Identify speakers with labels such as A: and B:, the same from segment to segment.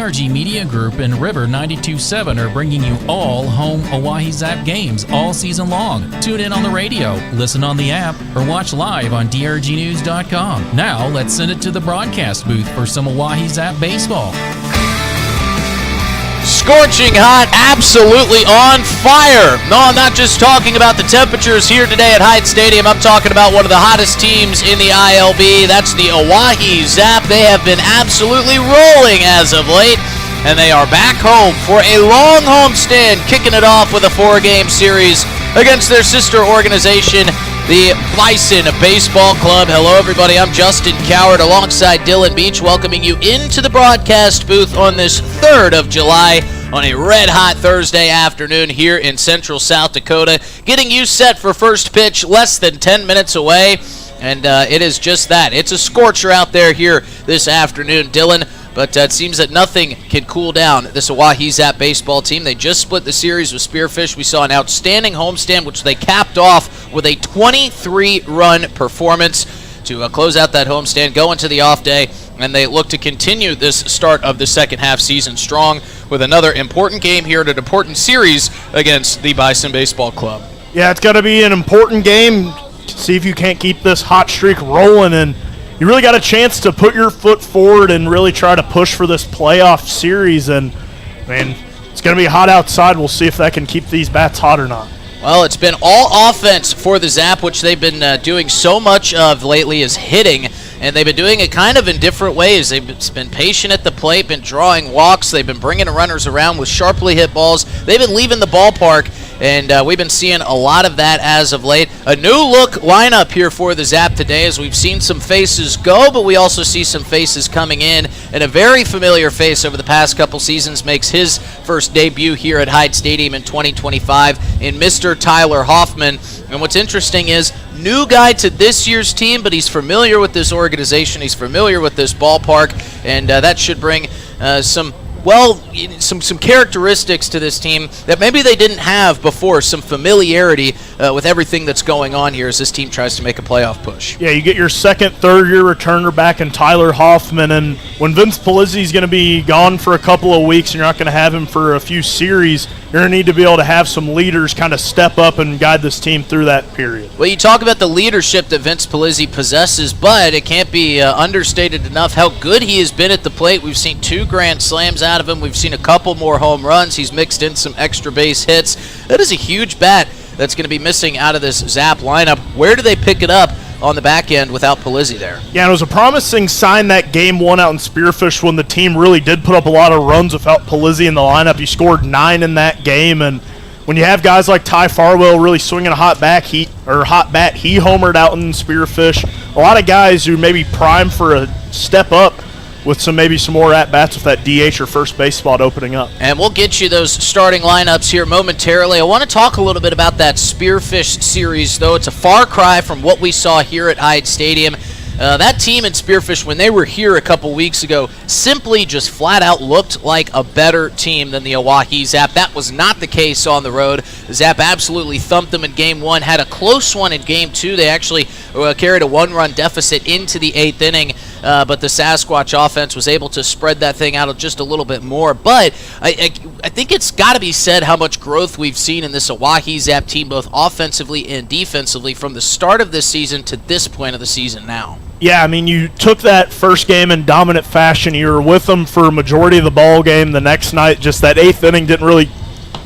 A: DRG Media Group and River 92.7 are bringing you all home Oahe Zap games all season long. Tune in on the radio, listen on the app, or watch live on drgnews.com. Now, let's send it to the broadcast booth for some Oahe Zap baseball.
B: Scorching hot, absolutely on fire. No, I'm not just talking about the temperatures here today at Hyde Stadium. I'm talking about one of the hottest teams in the ILB. That's the Oahe Zap. They have been absolutely rolling as of late, and they are back home for a long homestand, kicking it off with a 4-game series against their sister organization, the Bison Baseball Club. Hello, everybody. I'm Justin Coward alongside Dylan Beach, welcoming you into the broadcast booth on this 3rd of July on a red-hot Thursday afternoon here in central South Dakota, getting you set for first pitch less than 10 minutes away, and it is just that. It's a scorcher out there here this afternoon, Dylan, but it seems that nothing can cool down this Oahe Zap baseball team. They just split the series with Spearfish. We saw an outstanding homestand, which they capped off with a 23-run performance to close out that homestand, go into the off day, and they look to continue this start of the second half season strong with another important game here at an important series against the Bison Baseball Club.
C: Yeah, it's got to be an important game to see if you can't keep this hot streak rolling, and you really got a chance to put your foot forward and really try to push for this playoff series. And, man, it's going to be hot outside. We'll see if that can keep these bats hot or not.
B: Well, it's been all offense for the Zap, which they've been doing so much of lately is hitting, and they've been doing it kind of in different ways. They've been patient at the plate, been drawing walks, they've been bringing runners around with sharply hit balls. They've been leaving the ballpark, and we've been seeing a lot of that as of late. A new look lineup here for the Zap today, as we've seen some faces go, but we also see some faces coming in, and a very familiar face over the past couple seasons makes his first debut here at Hyde Stadium in 2025 in Mr. Tyler Hoffman. And what's interesting is, new guy to this year's team, but he's familiar with this organization, he's familiar with this ballpark, and that should bring some characteristics to this team that maybe they didn't have before, some familiarity with everything that's going on here as this team tries to make a playoff push.
C: Yeah, you get your second, third-year returner back in Tyler Hoffman, and when Vince Polizzi's going to be gone for a couple of weeks and you're not going to have him for a few series, you're going to need to be able to have some leaders kind of step up and guide this team through that period.
B: Well, you talk about the leadership that Vince Polizzi possesses, but it can't be understated enough how good he has been at the plate. We've seen 2 grand slams out of him. We've seen a couple more home runs. He's mixed in some extra base hits. That is a huge bat that's going to be missing out of this Zap lineup. Where do they pick it up on the back end without Polizzi there?
C: Yeah, and it was a promising sign that game 1 out in Spearfish when the team really did put up a lot of runs without Polizzi in the lineup. He scored 9 in that game, and when you have guys like Ty Farwell really swinging a hot bat, he homered out in Spearfish. A lot of guys who may be primed for a step up with maybe some more at-bats with that DH or first base spot opening up.
B: And we'll get you those starting lineups here momentarily. I want to talk a little bit about that Spearfish series, though. It's a far cry from what we saw here at Hyde Stadium. That team in Spearfish, when they were here a couple weeks ago, simply just flat out looked like a better team than the Oahe Zap. That was not the case on the road. Zap absolutely thumped them in Game 1, had a close one in Game 2. They actually carried a 1-run deficit into the 8th inning, but the Sasquatch offense was able to spread that thing out just a little bit more. But I think it's got to be said how much growth we've seen in this Oahe Zap team, both offensively and defensively, from the start of this season to this point of the season now.
C: Yeah, I mean, you took that first game in dominant fashion. You were with them for a majority of the ball game. The next night, just that 8th inning didn't really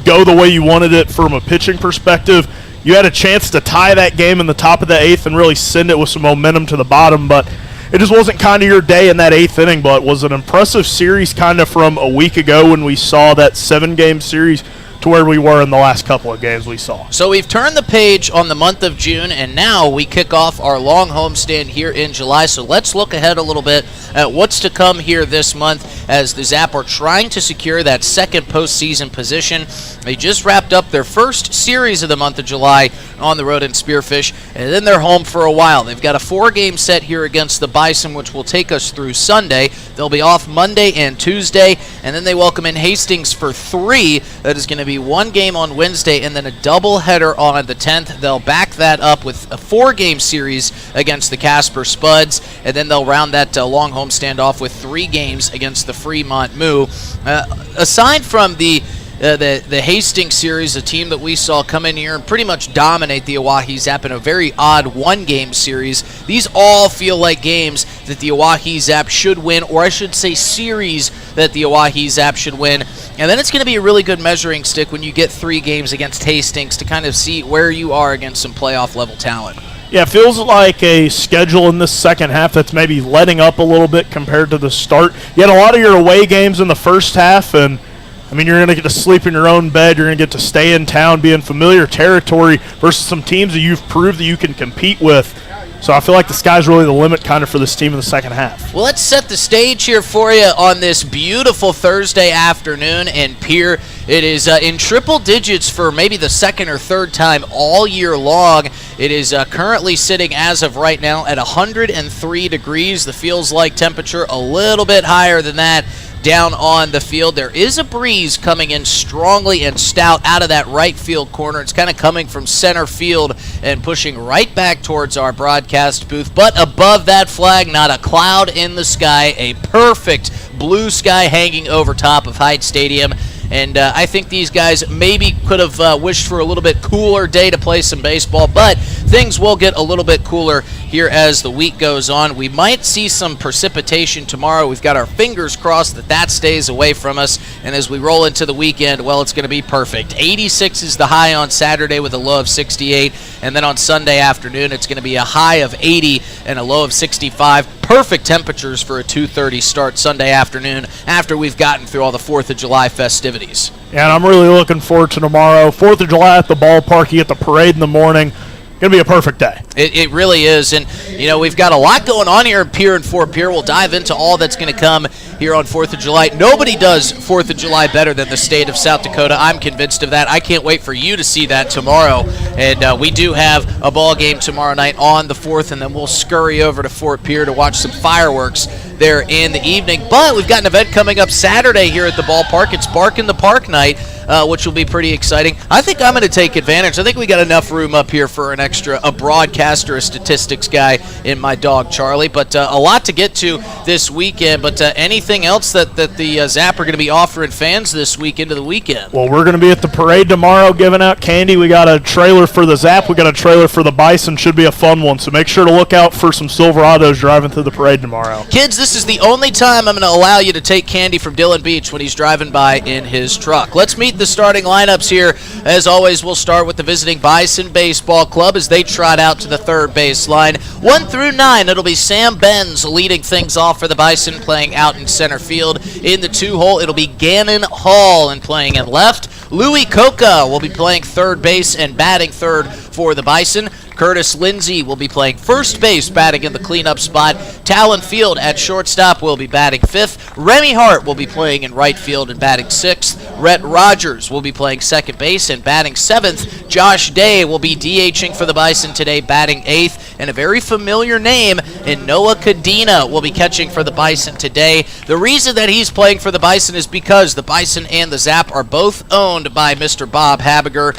C: go the way you wanted it from a pitching perspective. You had a chance to tie that game in the top of the 8th and really send it with some momentum to the bottom, but it just wasn't kind of your day in that 8th inning. But it was an impressive series kind of from a week ago when we saw that 7-game series to where we were in the last couple of games we saw.
B: So we've turned the page on the month of June, and now we kick off our long homestand here in July. So let's look ahead a little bit at what's to come here this month as the Zap are trying to secure that second postseason position. They just wrapped up their first series of the month of July on the road in Spearfish, and then they're home for a while. They've got a 4-game set here against the Bison, which will take us through Sunday. They'll be off Monday and Tuesday, and then they welcome in Hastings for 3. That is going to be 1 game on Wednesday and then a doubleheader on the 10th. They'll back that up with a 4-game series against the Casper Spuds, and then they'll round that long homestand off with 3 games against the Fremont Moo. Aside from the Hastings series, a team that we saw come in here and pretty much dominate the Oahe Zap in a very odd one-game series, these all feel like games that the Oahe Zap should win, or I should say series that the Oahe Zap should win. And then it's going to be a really good measuring stick when you get 3 games against Hastings to kind of see where you are against some playoff-level talent.
C: Yeah, it feels like a schedule in this second half that's maybe letting up a little bit compared to the start. You had a lot of your away games in the first half, and I mean, you're going to get to sleep in your own bed. You're going to get to stay in town, be in familiar territory versus some teams that you've proved that you can compete with. So I feel like the sky's really the limit kind of for this team in the second half.
B: Well, let's set the stage here for you on this beautiful Thursday afternoon in Pierre. It is in triple digits for maybe the second or third time all year long. It is currently sitting as of right now at 103 degrees. The feels-like temperature a little bit higher than that down on the field. There is a breeze coming in strongly and stout out of that right field corner. It's kind of coming from center field and pushing right back towards our broadcast booth. But above that flag, not a cloud in the sky, a perfect blue sky hanging over top of Hyde Stadium. And I think these guys maybe could have wished for a little bit cooler day to play some baseball, but things will get a little bit cooler here as the week goes on. We might see some precipitation tomorrow. We've got our fingers crossed that that stays away from us. And as we roll into the weekend, well, it's going to be perfect. 86 is the high on Saturday with a low of 68. And then on Sunday afternoon, it's going to be a high of 80 and a low of 65. Perfect temperatures for a 2:30 start Sunday afternoon after we've gotten through all the 4th of July festivities.
C: Yeah, and I'm really looking forward to tomorrow. 4th of July at the ballpark. You get the parade in the morning. Going to be a perfect day.
B: It really is. And, you know, we've got a lot going on here in Pierre and Fort Pierre. We'll dive into all that's going to come here on 4th of July. Nobody does 4th of July better than the state of South Dakota. I'm convinced of that. I can't wait for you to see that tomorrow. And we do have a ball game tomorrow night on the 4th, and then we'll scurry over to Fort Pierre to watch some fireworks there in the evening. But we've got an event coming up Saturday here at the ballpark. It's Bark in the Park night, which will be pretty exciting. I think I'm going to take advantage. I think we got enough room up here for a broadcaster, a statistics guy in my dog Charlie. But a lot to get to this weekend. But anything else that the Zap are going to be offering fans this week into the weekend?
C: Well, we're going to be at the parade tomorrow giving out candy. We got a trailer for the Zap. We got a trailer for the Bison. Should be a fun one. So make sure to look out for some Silverados driving through the parade tomorrow.
B: Kids, this is the only time I'm going to allow you to take candy from Dylan Beach when he's driving by in his truck. Let's meet the starting lineups here. As always, we'll start with the visiting Bison Baseball Club as they trot out to the third base line. 1 through 9, it'll be Sam Benz leading things off for the Bison, playing out in center field. In the 2-hole, it'll be Gannon Hall and playing in left. Louis Coca will be playing third base and batting third for the Bison. Curtis Lindsay will be playing first base, batting in the cleanup spot. Talon Field at shortstop will be batting fifth. Remy Hart will be playing in right field and batting sixth. Rhett Rogers will be playing second base and batting seventh. Josh Day will be DHing for the Bison today, batting eighth. And a very familiar name in Noah Cadena will be catching for the Bison today. The reason that he's playing for the Bison is because the Bison and the Zap are both owned by Mr. Bob Habiger.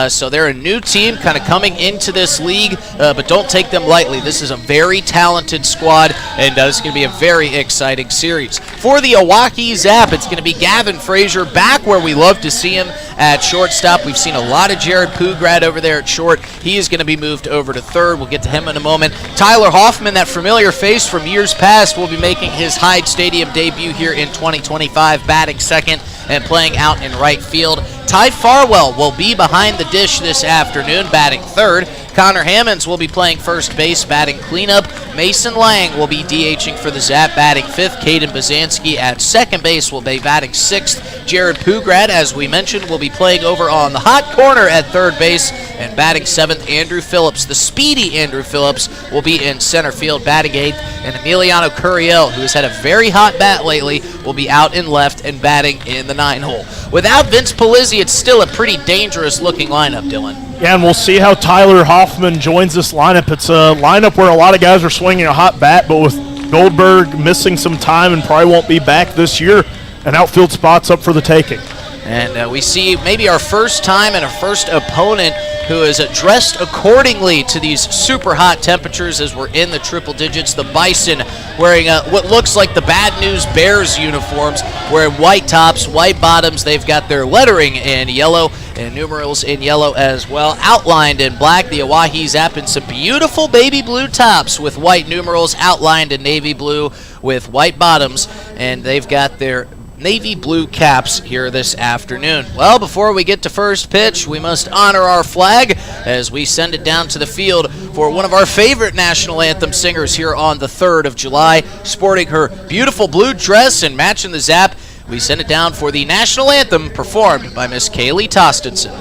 B: So they're a new team kind of coming into this league, but don't take them lightly. This is a very talented squad, and it's going to be a very exciting series. For the Oahe Zap, it's going to be Gavin Frazier back where we love to see him at shortstop. We've seen a lot of Jared Pugrad over there at short. He is going to be moved over to third. We'll get to him in a moment. Tyler Hoffman, that familiar face from years past, will be making his Hyde Stadium debut here in 2025, batting second and playing out in right field. Ty Farwell will be behind the dish this afternoon, batting third. Connor Hammonds will be playing first base, batting cleanup. Mason Lang will be DHing for the Zap, batting fifth. Caden Bazanski at second base will be batting sixth. Jared Pugrad, as we mentioned, will be playing over on the hot corner at third base. And batting seventh, Andrew Phillips, the speedy Andrew Phillips, will be in center field, batting eighth. And Emiliano Curiel, who has had a very hot bat lately, will be out in left and batting in the 9-hole. Without Vince Palizzi, it's still a pretty dangerous-looking lineup, Dylan.
C: Yeah, and we'll see how Tyler Hoffman joins this lineup. It's a lineup where a lot of guys are swinging a hot bat, but with Goldberg missing some time and probably won't be back this year, an outfield spot's up for the taking.
B: And we see maybe our first time and our first opponent who is dressed accordingly to these super hot temperatures as we're in the triple digits. The Bison wearing what looks like the Bad News Bears uniforms, wearing white tops, white bottoms. They've got their lettering in yellow and numerals in yellow as well, outlined in black. The Oahe Zap in some beautiful baby blue tops with white numerals, outlined in navy blue with white bottoms, and they've got their navy blue caps here this afternoon. Well, before we get to first pitch, we must honor our flag as we send it down to the field for one of our favorite national anthem singers here on the 3rd of July, sporting her beautiful blue dress and matching the Zap. We send it down for the national anthem performed by Miss Kaylee Tostenson.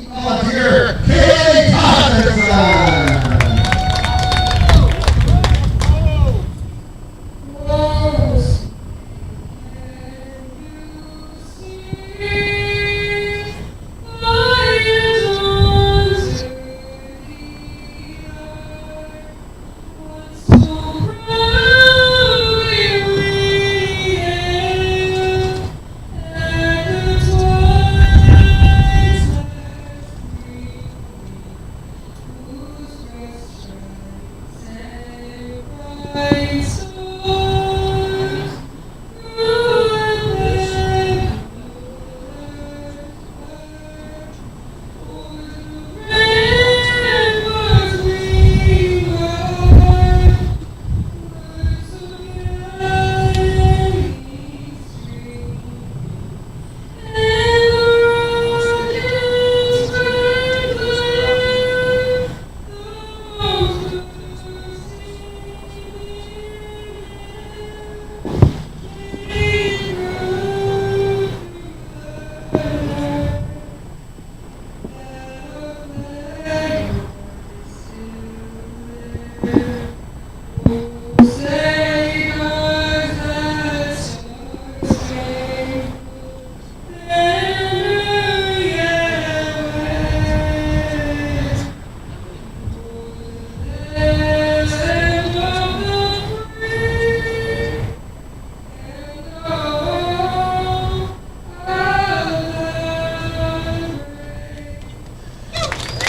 D: Volunteer, Kaylee Tostenson.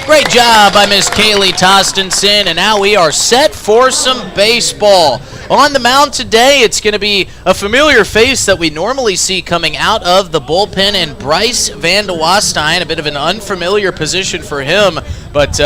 B: Great job by Miss Kaylee Tostenson, and now we are set for some baseball. On the mound today, it's going to be a familiar face that we normally see coming out of the bullpen, and Bryce Van de Wastein, a bit of an unfamiliar position for him, but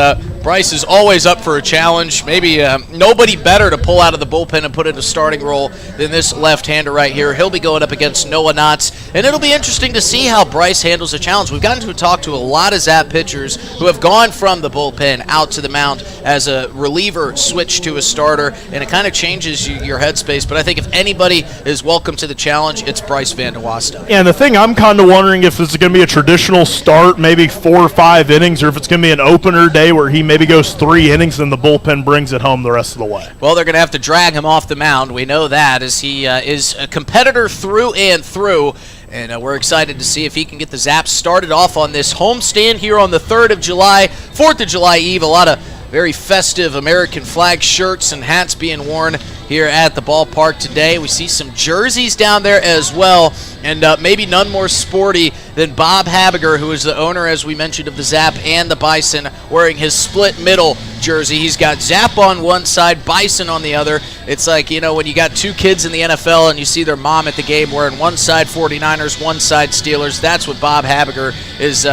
B: Bryce is always up for a challenge. Maybe nobody better to pull out of the bullpen and put in a starting role than this left-hander right here. He'll be going up against Noah Knotts, and it'll be interesting to see how Bryce handles the challenge. We've gotten to talk to a lot of Zap pitchers who have gone from the bullpen out to the mound as a reliever switch to a starter, and it kind of changes your headspace. But I think if anybody is welcome to the challenge, it's Bryce Van de Wastein.
C: Yeah, and the thing I'm kind of wondering if this is going to be a traditional start, maybe 4 or 5 innings, or if it's going to be an opener day where he maybe goes 3 innings and the bullpen brings it home the rest of the way.
B: Well, they're going to have to drag him off the mound. We know that, as he is a competitor through and through. And we're excited to see if he can get the Zaps started off on this homestand here on the 3rd of July, 4th of July Eve. A lot of very festive American flag shirts and hats being worn here at the ballpark today. We see some jerseys down there as well, and maybe none more sporty than Bob Habiger, who is the owner, as we mentioned, of the Zap and the Bison, wearing his split middle jersey. He's got Zap on one side, Bison on the other. It's like, you know, when you got 2 kids in the NFL and you see their mom at the game wearing one side 49ers, one side Steelers. That's what Bob Habiger is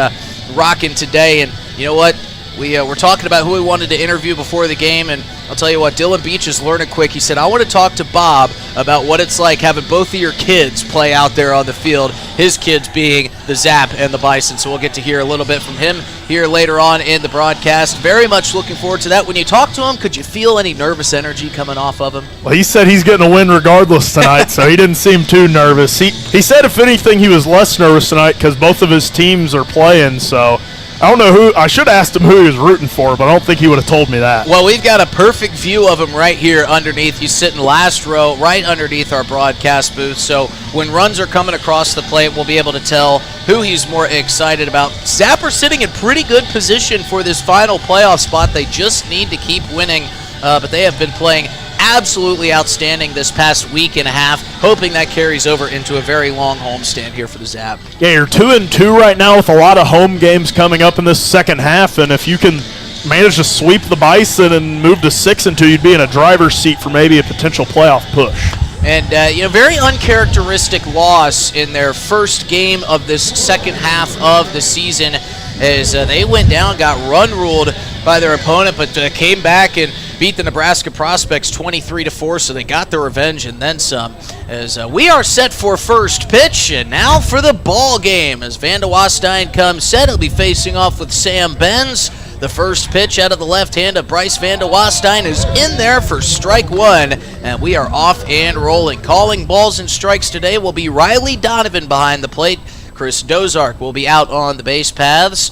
B: rocking today. And you know what? We're talking about who we wanted to interview before the game, and I'll tell you what, Dylan Beach is learning quick. He said, I want to talk to Bob about what it's like having both of your kids play out there on the field, his kids being the Zap and the Bison. So we'll get to hear a little bit from him here later on in the broadcast. Very much looking forward to that. When you talk to him, could you feel any nervous energy coming off of him?
C: Well, he said he's getting a win regardless tonight, so he didn't seem too nervous. He said, if anything, he was less nervous tonight because both of his teams are playing, so I don't know who. I should have asked him who he was rooting for, but I don't think he would have told me that.
B: Well, we've got a perfect view of him right here underneath. He's sitting last row, right underneath our broadcast booth. So when runs are coming across the plate, we'll be able to tell who he's more excited about. Zap are sitting in pretty good position for this final playoff spot. They just need to keep winning, but they have been playing absolutely outstanding this past week and a half, hoping that carries over into a very long homestand here for the Zap.
C: Yeah, you're 2-2 right now with a lot of home games coming up in this second half, and if you can manage to sweep the Bison and move to 6-2, you'd be in a driver's seat for maybe a potential playoff push.
B: And, very uncharacteristic loss in their first game of this second half of the season as they went down, got run-ruled by their opponent, but came back and beat the Nebraska Prospects 23-4, so they got their revenge and then some. As we are set for first pitch, and now for the ball game. As Van de Wastein comes set, he'll be facing off with Sam Benz. The first pitch out of the left hand of Bryce Van de Wastein is in there for strike one, and we are off and rolling. Calling balls and strikes today will be Riley Donovan behind the plate. Chris Dozark will be out on the base paths.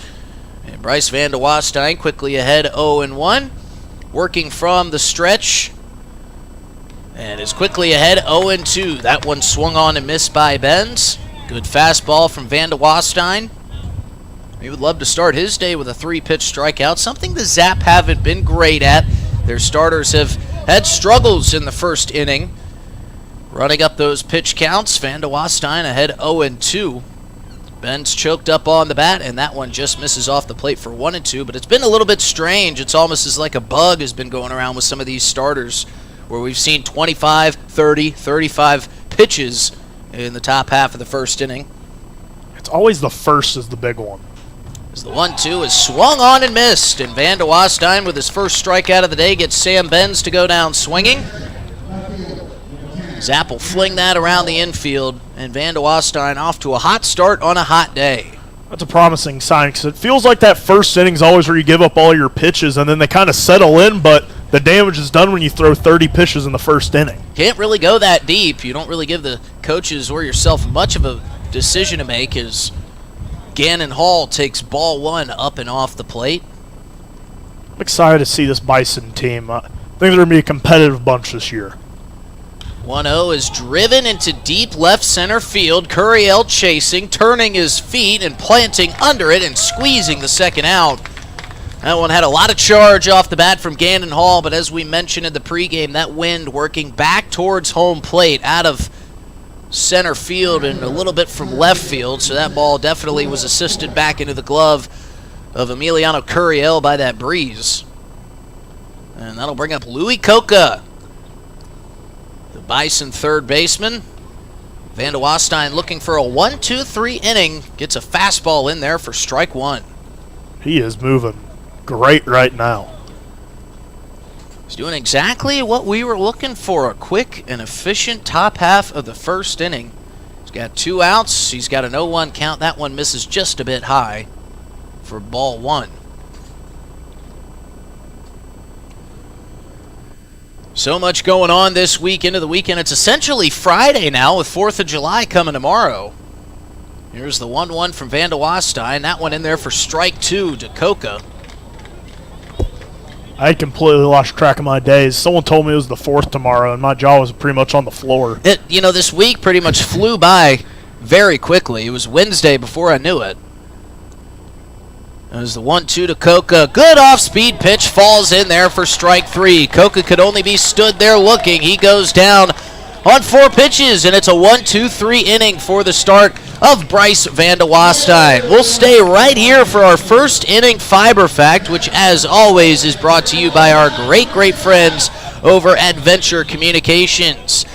B: And Bryce Van de Wastein quickly ahead 0-1, working from the stretch, and is quickly ahead 0-2. That one swung on and missed by Benz. Good fastball from Van de Wastein. He would love to start his day with a 3-pitch strikeout, something the Zap haven't been great at. Their starters have had struggles in the first inning, running up those pitch counts. Van de Wastein ahead 0-2. Ben's choked up on the bat, and that one just misses off the plate for 1-2, but it's been a little bit strange. It's almost as like a bug has been going around with some of these starters, where we've seen 25, 30, 35 pitches in the top half of the first inning.
C: It's always the first is the big one.
B: As the 1-2 is swung on and missed, and Van de Wastein with his first strikeout of the day gets Sam Benz to go down swinging. Zap will fling that around the infield, and Van de Wastein off to a hot start on a hot day.
C: That's a promising sign, because it feels like that first inning's always where you give up all your pitches, and then they kind of settle in, but the damage is done when you throw 30 pitches in the first inning.
B: Can't really go that deep. You don't really give the coaches or yourself much of a decision to make as Gannon Hall takes ball one up and off the plate.
C: I'm excited to see this Bison team. I think they're going to be a competitive bunch this year.
B: 1-0 is driven into deep left center field. Curiel chasing, turning his feet and planting under it and squeezing the second out. That one had a lot of charge off the bat from Gannon Hall, but as we mentioned in the pregame, that wind working back towards home plate out of center field and a little bit from left field, so that ball definitely was assisted back into the glove of Emiliano Curiel by that breeze. And that'll bring up Louis Coca, the Bison third baseman. Van de Wastein looking for a 1-2-3 inning, gets a fastball in there for strike one.
C: He is moving great right now.
B: He's doing exactly what we were looking for, a quick and efficient top half of the first inning. He's got 2 outs. He's got an 0-1 count. That one misses just a bit high for ball one. So much going on this week into the weekend. It's essentially Friday now with 4th of July coming tomorrow. Here's the 1-1 from Van de Wastein. That one in there for strike two to Coca.
C: I had completely lost track of my days. Someone told me it was the 4th tomorrow, and my jaw was pretty much on the floor.
B: This week pretty much flew by very quickly. It was Wednesday before I knew it. It was the 1-2 to Coca. Good off-speed pitch falls in there for strike three. Coca could only be stood there looking. He goes down on 4 pitches, and it's a 1-2-3 inning for the start of Bryce Van de Wastein. We'll stay right here for our first inning Fiber Fact, which, as always, is brought to you by our great, great friends over at Venture Communications.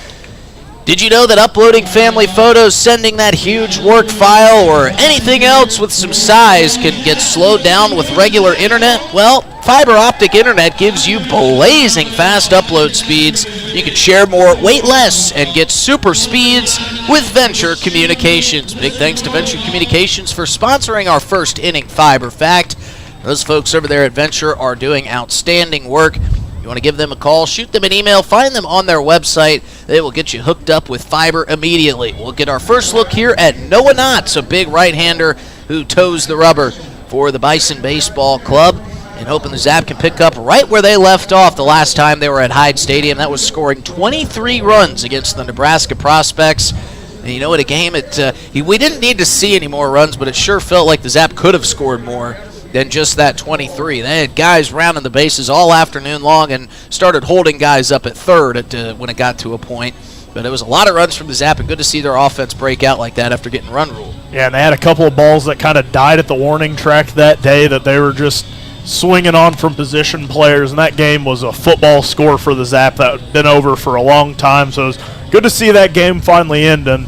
B: Did you know that uploading family photos, sending that huge work file, or anything else with some size can get slowed down with regular internet? Well, fiber optic internet gives you blazing fast upload speeds. You can share more, wait less, and get super speeds with Venture Communications. Big thanks to Venture Communications for sponsoring our first inning Fiber Fact. Those folks over there at Venture are doing outstanding work. You want to give them a call, shoot them an email, find them on their website. They will get you hooked up with fiber immediately. We'll get our first look here at Noah Knotts, a big right-hander who toes the rubber for the Bison Baseball Club, and hoping the Zap can pick up right where they left off the last time they were at Hyde Stadium. That was scoring 23 runs against the Nebraska Prospects. And in a game, we didn't need to see any more runs, but it sure felt like the Zap could have scored more than just that 23. They had guys rounding the bases all afternoon long and started holding guys up at third when it got to a point. But it was a lot of runs from the Zap, and good to see their offense break out like that after getting run ruled.
C: Yeah, and they had a couple of balls that kind of died at the warning track that day that they were just swinging on from position players, and that game was a football score for the Zap that had been over for a long time. So it was good to see that game finally end. And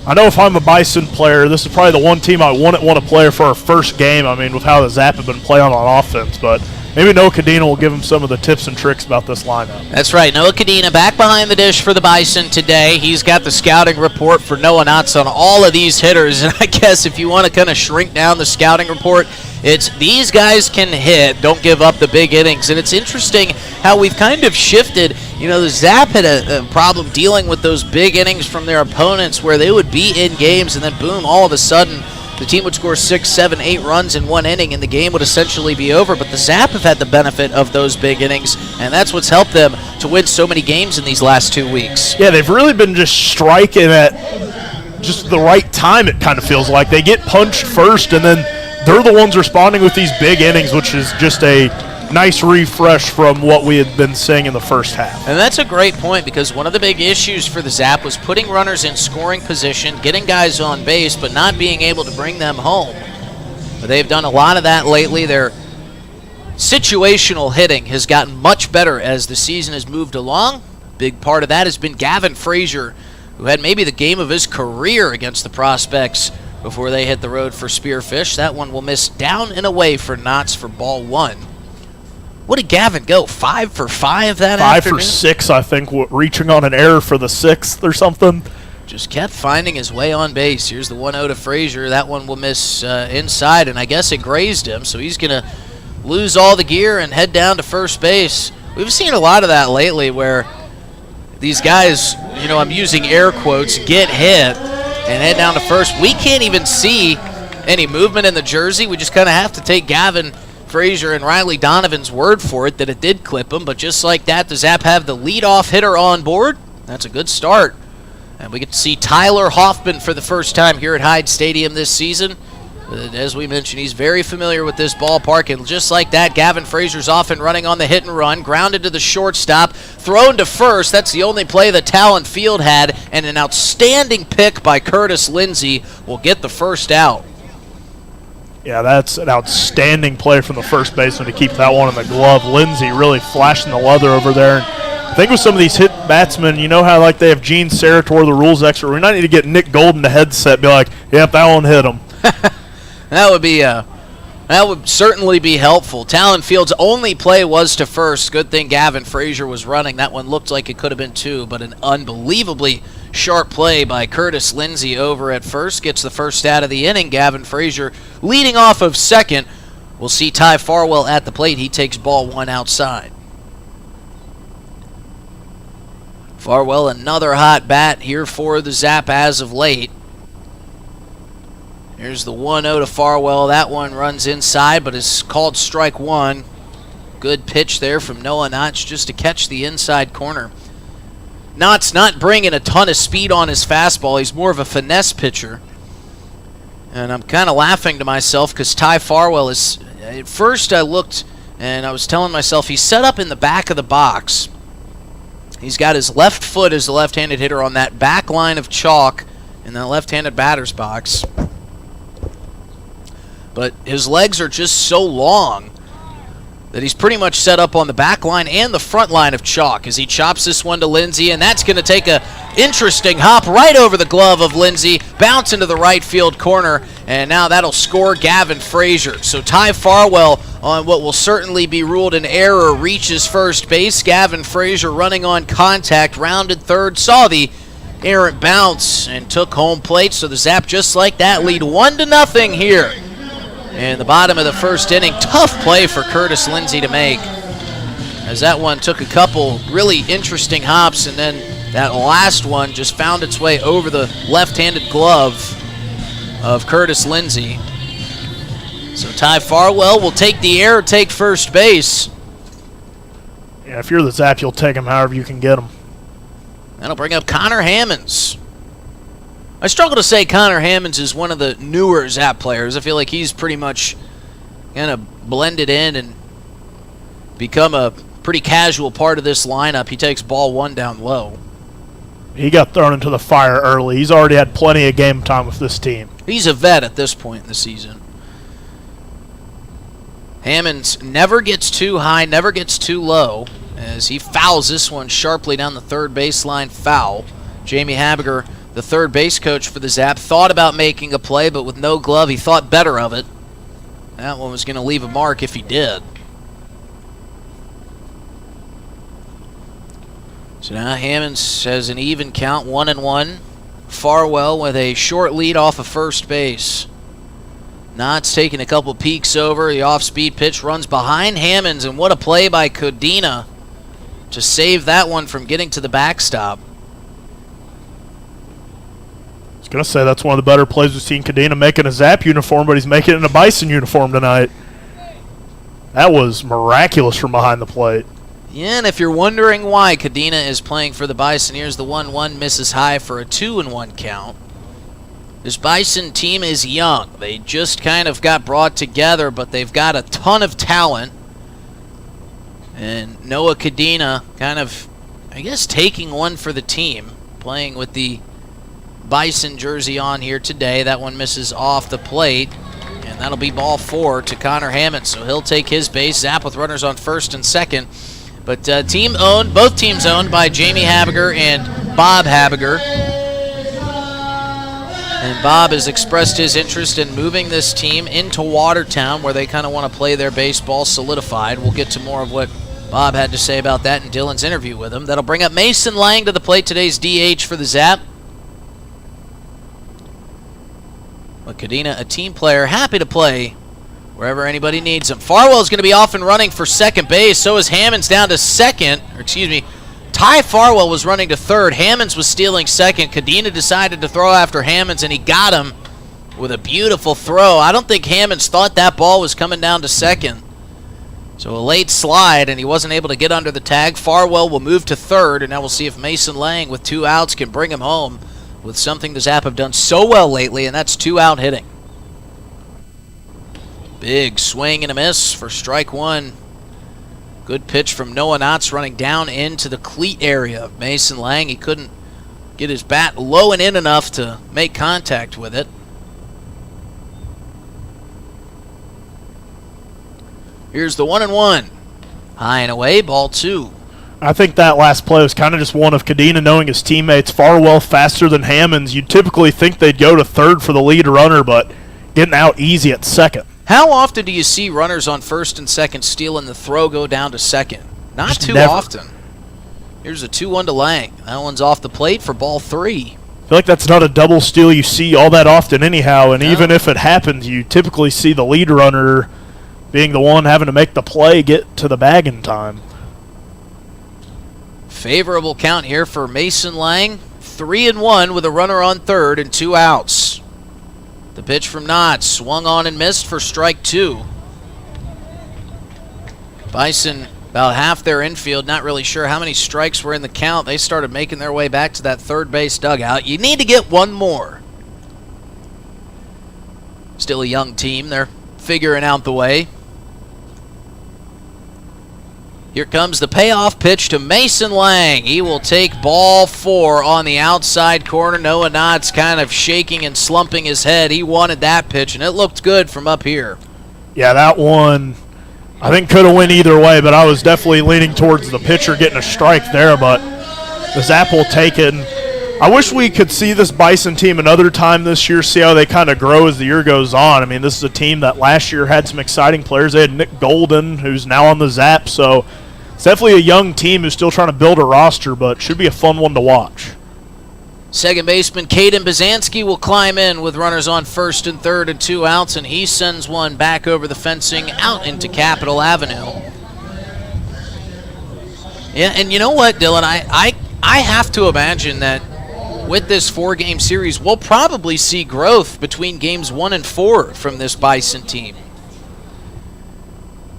C: I know if I'm a Bison player, this is probably the one team I wouldn't want to play for our first game. I mean, with how the Zap have been playing on offense, but maybe Noah Cadena will give him some of the tips and tricks about this lineup.
B: That's right. Noah Cadena back behind the dish for the Bison today. He's got the scouting report for Noah Knotts on all of these hitters. And I guess if you want to kind of shrink down the scouting report, it's these guys can hit, don't give up the big innings. And it's interesting how we've kind of shifted. You know, the Zap had a problem dealing with those big innings from their opponents where they would be in games and then boom, all of a sudden, the team would score 6, 7, 8 runs in one inning, and the game would essentially be over. But the Zap have had the benefit of those big innings, and that's what's helped them to win so many games in these last 2 weeks.
C: Yeah, they've really been just striking at just the right time, it kind of feels like. They get punched first, and then they're the ones responding with these big innings, which is just a nice refresh from what we had been seeing in the first half.
B: And that's a great point, because one of the big issues for the Zap was putting runners in scoring position, getting guys on base, but not being able to bring them home. But they've done a lot of that lately. Their situational hitting has gotten much better as the season has moved along. Big part of that has been Gavin Frazier, who had maybe the game of his career against the Prospects before they hit the road for Spearfish. That one will miss down and away for Knotts for ball 1. What did Gavin go, 5 for 5 that afternoon?
C: 5 for 6, I think, reaching on an error for the 6th or something.
B: Just kept finding his way on base. Here's the 1-0 to Frazier. That one will miss inside, and I guess it grazed him, so he's going to lose all the gear and head down to first base. We've seen a lot of that lately where these guys, you know, I'm using air quotes, get hit and head down to first. We can't even see any movement in the jersey. We just kind of have to take Gavin Frazier and Riley Donovan's word for it that it did clip him, but just like that, the Zap have the leadoff hitter on board. That's a good start. And we get to see Tyler Hoffman for the first time here at Hyde Stadium this season. As we mentioned, he's very familiar with this ballpark, and just like that, Gavin Frazier's off and running on the hit and run, grounded to the shortstop, thrown to first. That's the only play that Talon Field had, and an outstanding pick by Curtis Lindsey will get the first out.
C: Yeah, that's an outstanding play from the first baseman to keep that one in the glove. Lindsey really flashing the leather over there. I think with some of these hit batsmen, you know how like they have Gene Sarator, the rules expert. We might need to get Nick Golden the headset, be like, yep, that one hit him.
B: That would certainly be helpful. Talon Field's only play was to first. Good thing Gavin Frazier was running. That one looked like it could have been 2, but an unbelievably sharp play by Curtis Lindsey over at first. Gets the first out of the inning. Gavin Frazier leading off of second. We'll see Ty Farwell at the plate. He takes ball 1 outside. Farwell, another hot bat here for the Zap as of late. Here's the 1-0 to Farwell. That one runs inside, but is called strike 1. Good pitch there from Noah Knotts just to catch the inside corner. Knotts not bringing a ton of speed on his fastball. He's more of a finesse pitcher. And I'm kind of laughing to myself because Ty Farwell is... At first I looked and I was telling myself he's set up in the back of the box. He's got his left foot as the left-handed hitter on that back line of chalk in the left-handed batter's box. But his legs are just so long that he's pretty much set up on the back line and the front line of chalk as he chops this one to Lindsey, and that's going to take a interesting hop right over the glove of Lindsey, bounce into the right field corner, and now that'll score Gavin Frazier. So Ty Farwell on what will certainly be ruled an error reaches first base. Gavin Frazier running on contact, rounded third, saw the errant bounce and took home plate. So the Zap just like that lead 1-0 here in the bottom of the first inning. Tough play for Curtis Lindsey to make, as that one took a couple really interesting hops, and then that last one just found its way over the left-handed glove of Curtis Lindsey. So Ty Farwell will take the error, take first base.
C: Yeah, if you're the Zap, you'll take him however you can get him.
B: That'll bring up Connor Hammonds. I struggle to say Connor Hammonds is one of the newer Zap players. I feel like he's pretty much kind of blended in and become a pretty casual part of this lineup. He takes ball 1 down low.
C: He got thrown into the fire early. He's already had plenty of game time with this team.
B: He's a vet at this point in the season. Hammonds never gets too high, never gets too low, as he fouls this one sharply down the third baseline foul. Jamie Habiger, the third base coach for the Zap, thought about making a play, but with no glove, he thought better of it. That one was going to leave a mark if he did. So now Hammonds has an even count, 1-1. Farwell with a short lead off of first base. Knott's taking a couple peeks over. The off-speed pitch runs behind Hammonds, and what a play by Codina to save that one from getting to the backstop.
C: I was going to say that's one of the better plays we've seen Codina make in a Zap uniform, but he's making it in a Bison uniform tonight. That was miraculous from behind the plate.
B: Yeah, and if you're wondering why Codina is playing for the Bison, here's the 1-1 misses high for a 2-1 count. This Bison team is young. They just kind of got brought together, but they've got a ton of talent. And Noah Codina kind of, I guess, taking one for the team, playing with the Bison jersey on here today. That one misses off the plate, and that'll be ball 4 to Connor Hammond. So he'll take his base. Zap with runners on first and second. But both teams owned by Jamie Habiger and Bob Habiger. And Bob has expressed his interest in moving this team into Watertown, where they kind of want to play their baseball solidified. We'll get to more of what Bob had to say about that in Dylan's interview with him. That'll bring up Mason Lang to the plate, today's DH for the Zap. But Codina, a team player, happy to play wherever anybody needs him. Farwell's going to be off and running for second base. So is Hammonds down to second. Ty Farwell was running to third. Hammonds was stealing second. Codina decided to throw after Hammonds, and he got him with a beautiful throw. I don't think Hammonds thought that ball was coming down to second. So a late slide, and he wasn't able to get under the tag. Farwell will move to third, and now we'll see if Mason Lang, with 2 outs, can bring him home with something the Zap have done so well lately, and that's 2-out hitting. Big swing and a miss for strike 1. Good pitch from Noah Knotts running down into the cleat area of Mason Lang. He couldn't get his bat low and in enough to make contact with it. Here's the 1-1. High and away, ball 2.
C: I think that last play was kind of just one of Codina knowing his teammates Farwell faster than Hammonds. You'd typically think they'd go to third for the lead runner, but getting out easy at second.
B: How often do you see runners on first and second stealing the throw go down to second? Not
C: Just
B: too
C: never.
B: often. Here's a 2-1 to Lang. That one's off the plate for ball 3.
C: I feel like that's not a double steal you see all that often anyhow, and
B: No.
C: even if it happens, you typically see the lead runner being the one having to make the play get to the bag in time.
B: Favorable count here for Mason Lang. 3-1 with a runner on third and 2 outs. The pitch from Knott swung on and missed for strike 2. Bison, about half their infield, not really sure how many strikes were in the count. They started making their way back to that third base dugout. You need to get one more. Still a young team. They're figuring out the way. Here comes the payoff pitch to Mason Lang. He will take ball 4 on the outside corner. Noah Knott's kind of shaking and slumping his head. He wanted that pitch, and it looked good from up here.
C: Yeah, that one I think could have went either way, but I was definitely leaning towards the pitcher getting a strike there, but the Zap will take it. And I wish we could see this Bison team another time this year, see how they kind of grow as the year goes on. I mean, this is a team that last year had some exciting players. They had Nick Golden, who's now on the Zap, so it's definitely a young team who's still trying to build a roster, but should be a fun one to watch.
B: Second baseman Caden Bazanski will climb in with runners on first and third and 2 outs, and he sends one back over the fencing out into Capitol Avenue. Yeah, and you know what, Dylan? I have to imagine that with this 4-game series, we'll probably see growth between games 1 and 4 from this Bison team.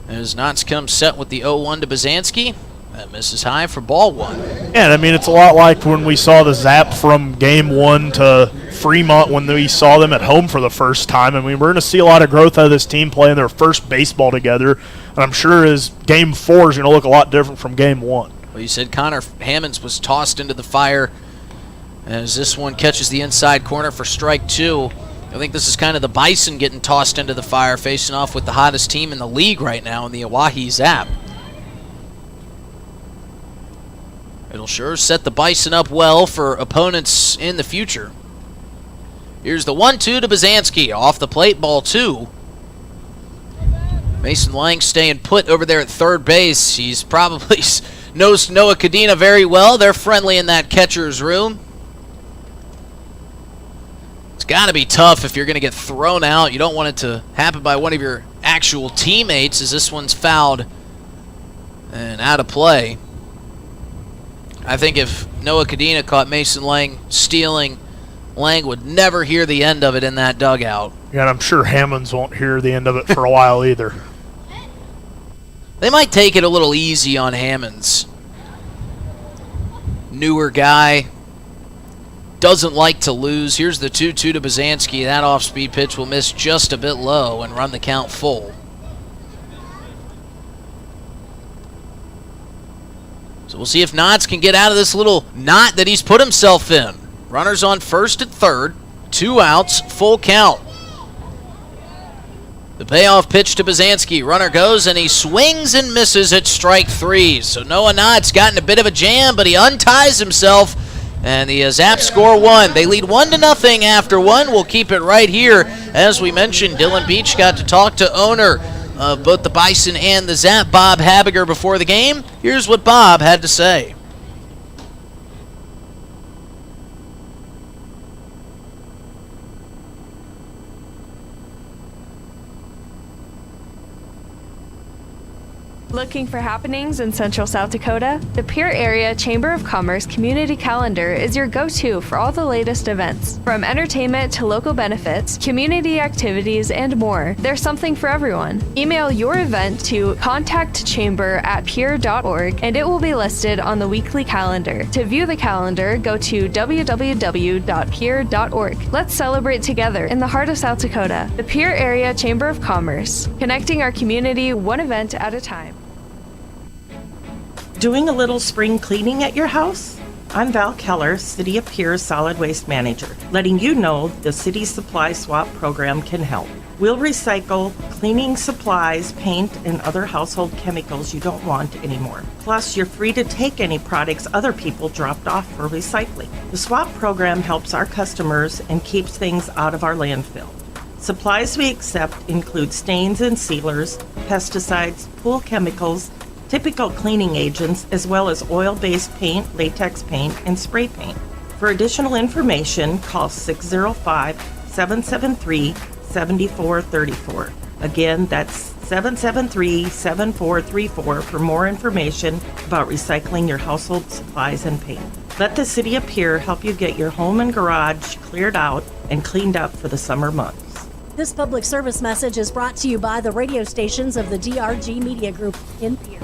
B: As Knotts comes set with the 0-1 to Bazanski. That misses high for ball 1.
C: Yeah, I mean, it's a lot like when we saw the Zap from game 1 to Fremont when we saw them at home for the first time. I mean, we're going to see a lot of growth out of this team playing their first baseball together, and I'm sure as Game 4 is going to look a lot different from Game 1.
B: Well, you said Connor Hammonds was tossed into the fire as this one catches the inside corner for strike 2. I think this is kind of the Bison getting tossed into the fire, facing off with the hottest team in the league right now in the Oahe Zap. It'll sure set the Bison up well for opponents in the future. Here's the 1-2 to Bazansky. Off the plate, ball 2. Mason Lang staying put over there at third base. He's probably knows Noah Cadena very well. They're friendly in that catcher's room. It's got to be tough if you're going to get thrown out. You don't want it to happen by one of your actual teammates, as this one's fouled and out of play. I think if Noah Cadena caught Mason Lang stealing, Lang would never hear the end of it in that dugout.
C: Yeah, and I'm sure Hammonds won't hear the end of it for a while either.
B: They might take it a little easy on Hammonds. Newer guy. Doesn't like to lose. Here's the 2-2 to Bazansky. That off-speed pitch will miss just a bit low and run the count full. So we'll see if Knotts can get out of this little knot that he's put himself in. Runners on first and third. 2 outs, full count. The payoff pitch to Bazansky. Runner goes, and he swings and misses at strike 3. So Noah Knotts got in a bit of a jam, but he unties himself, and the Zap score 1. They lead 1-0 after 1. We'll keep it right here. As we mentioned, Dylan Beach got to talk to owner of both the Bison and the Zap, Bob Habiger, before the game. Here's what Bob had to say.
E: Looking for happenings in Central South Dakota? The Pierre Area Chamber of Commerce Community Calendar is your go-to for all the latest events. From entertainment to local benefits, community activities, and more, there's something for everyone. Email your event to contactchamber@pierre.org and it will be listed on the weekly calendar. To view the calendar, go to www.pierre.org. Let's celebrate together in the heart of South Dakota. The Pierre Area Chamber of Commerce, connecting our community one event at a time.
F: Doing a little spring cleaning at your house? I'm Val Keller, City of Pierre's Solid Waste Manager, letting you know the City Supply Swap program can help. We'll recycle cleaning supplies, paint, and other household chemicals you don't want anymore. Plus, you're free to take any products other people dropped off for recycling. The swap program helps our customers and keeps things out of our landfill. Supplies we accept include stains and sealers, pesticides, pool chemicals, typical cleaning agents, as well as oil-based paint, latex paint, and spray paint. For additional information, call 605-773-7434. Again, that's 773-7434 for more information about recycling your household supplies and paint. Let the City of Pierre help you get your home and garage cleared out and cleaned up for the summer months.
G: This public service message is brought to you by the radio stations of the DRG Media Group in Pierre.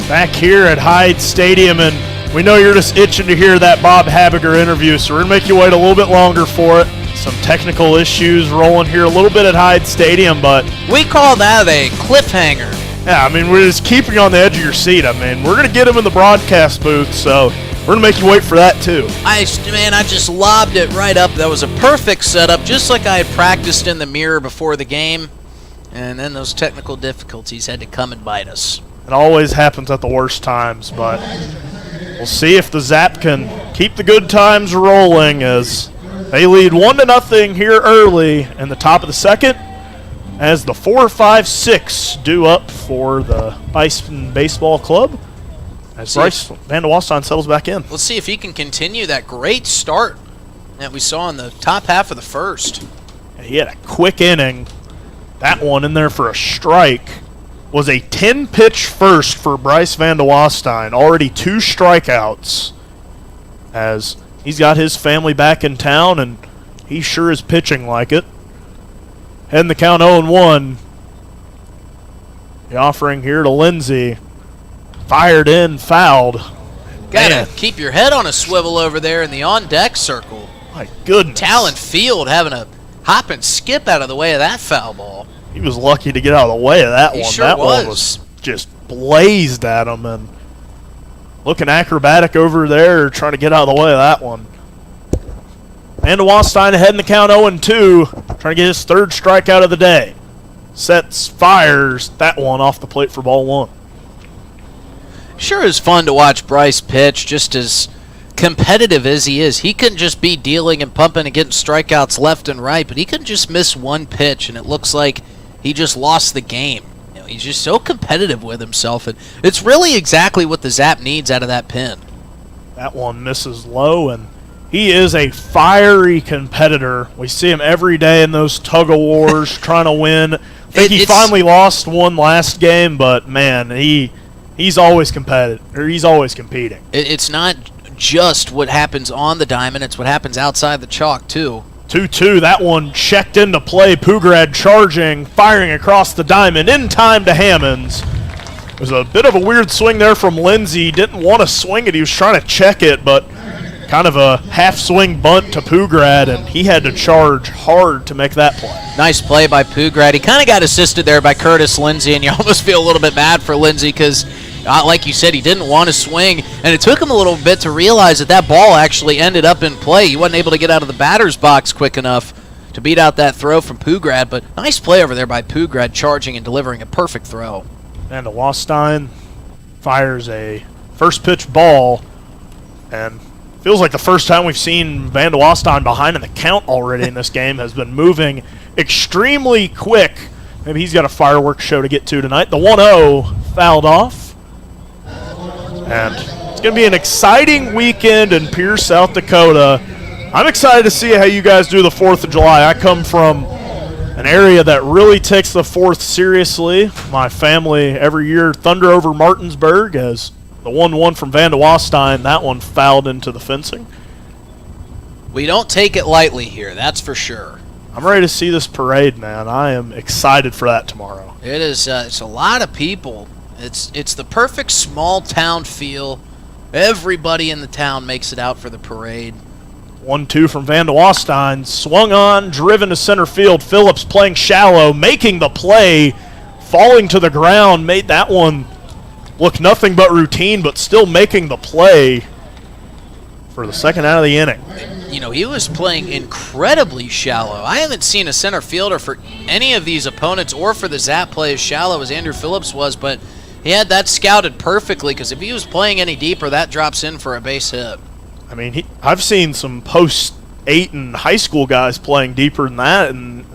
C: Back here at Hyde Stadium, and we know you're just itching to hear that Bob Habiger interview, so we're going to make you wait a little bit longer for it. Some technical issues rolling here a little bit at Hyde Stadium, but
B: We call that a cliffhanger.
C: yeah, I mean, we're just keeping you on the edge of your seat. I mean, we're going to get him in the broadcast booth, so we're going to make you wait for that too.
B: I just lobbed it right up. That was a perfect setup, just like I had practiced in the mirror before the game. And then those technical difficulties had to come and bite us.
C: It always happens at the worst times, but we'll see if the Zap can keep the good times rolling as they lead 1-0 here early in the top of the second as the 4-5-6 due up for the Bison Baseball Club as Bryce Van de Wasstein settles back in.
B: Let's see if he can continue that great start that we saw in the top half of the first.
C: He had a quick inning. That one in there for a strike was a 10-pitch first for Bryce Van de Wasstein. Already 2 strikeouts as he's got his family back in town, and he sure is pitching like it. Heading the count 0-1. The offering here to Lindsay. Fired in, fouled.
B: Gotta keep your head on a swivel over there in the on-deck circle.
C: My goodness.
B: Talon Field having a hop and skip out of the way of that foul ball.
C: He was lucky to get out of the way of that one.
B: Sure
C: that one was just blazed at him and looking acrobatic over there, trying to get out of the way of that one. And Wallstein ahead in the count 0-2, trying to get his third strikeout of the day. Sets, fires that one off the plate for ball one.
B: Sure is fun to watch Bryce pitch, just as competitive as he is. He can just be dealing and pumping and getting strikeouts left and right, but he can just miss one pitch and it looks like he just lost the game. You know, he's just so competitive with himself, and it's really exactly what the Zap needs out of that pin.
C: That one misses low, and he is a fiery competitor. We see him every day in those tug-of-wars trying to win. I think he finally lost one last game, but man, he's always competitive, or he's always competing.
B: It's not just what happens on the diamond, it's what happens outside the chalk too.
C: 2-2, that one checked into play. Pugrad charging, firing across the diamond in time to Hammonds. There's a bit of a weird swing there from Lindsay. Didn't want to swing it, he was trying to check it, but kind of a half-swing bunt to Pugrad, and he had to charge hard to make that play.
B: Nice play by Pugrad. He kind of got assisted there by Curtis Lindsay, and you almost feel a little bit bad for Lindsay because, like you said, he didn't want to swing, and it took him a little bit to realize that that ball actually ended up in play. He wasn't able to get out of the batter's box quick enough to beat out that throw from Pugrad, but nice play over there by Pugrad, charging and delivering a perfect throw.
C: And Wallstein fires a first pitch ball, and feels like the first time we've seen Van de Wallstein behind in the count already in this game. Has been moving extremely quick. Maybe he's got a fireworks show to get to tonight. The 1-0 fouled off. And it's going to be an exciting weekend in Pierce, South Dakota. I'm excited to see how you guys do the 4th of July. I come from an area that really takes the 4th seriously. My family every year thunder over Martinsburg as the 1-1 from Van de Wallstein, that one fouled into the fencing.
B: We don't take it lightly here, that's for sure.
C: I'm ready to see this parade, man. I am excited for that tomorrow.
B: It is. It's a lot of people. It's the perfect small town feel. Everybody in the town makes it out for the parade.
C: 1-2 from Van de Wallstein. Swung on, driven to center field. Phillips playing shallow, making the play, falling to the ground, made that one look nothing but routine, but still making the play for the second out of the inning.
B: You know, he was playing incredibly shallow. I haven't seen a center fielder for any of these opponents or for the Zap play as shallow as Andrew Phillips was, but he had that scouted perfectly because if he was playing any deeper, that drops in for a base hit.
C: I mean, I've seen some post-8 and high school guys playing deeper than that, and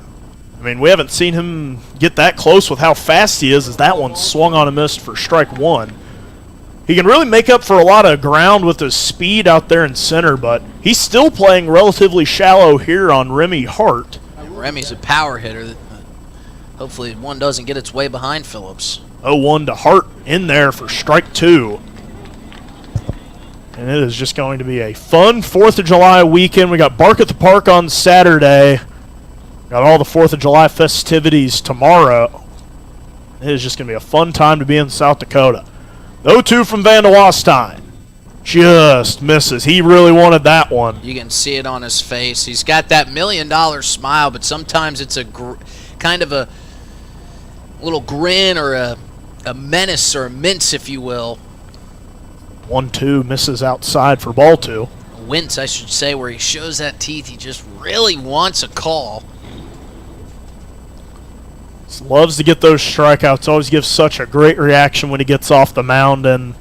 C: I mean, we haven't seen him get that close with how fast he is as that one swung on and missed for strike one. He can really make up for a lot of ground with his speed out there in center, but he's still playing relatively shallow here on Remy Hart.
B: Remy's a power hitter. Hopefully one doesn't get its way behind Phillips.
C: 0-1 to Hart in there for strike two. And it is just going to be a fun 4th of July weekend. We got Bark at the Park on Saturday. Got all the 4th of July festivities tomorrow. It is just going to be a fun time to be in South Dakota. 0-2 from Van de Wallstein. Just misses. He really wanted that one.
B: You can see it on his face. He's got that $1 million smile, but sometimes it's a kind of a little grin or a menace or a mince, if you will.
C: 1-2 misses outside for ball two.
B: A wince, I should say, where he shows that teeth. He just really wants a call.
C: Loves to get those strikeouts. Always gives such a great reaction when he gets off the mound and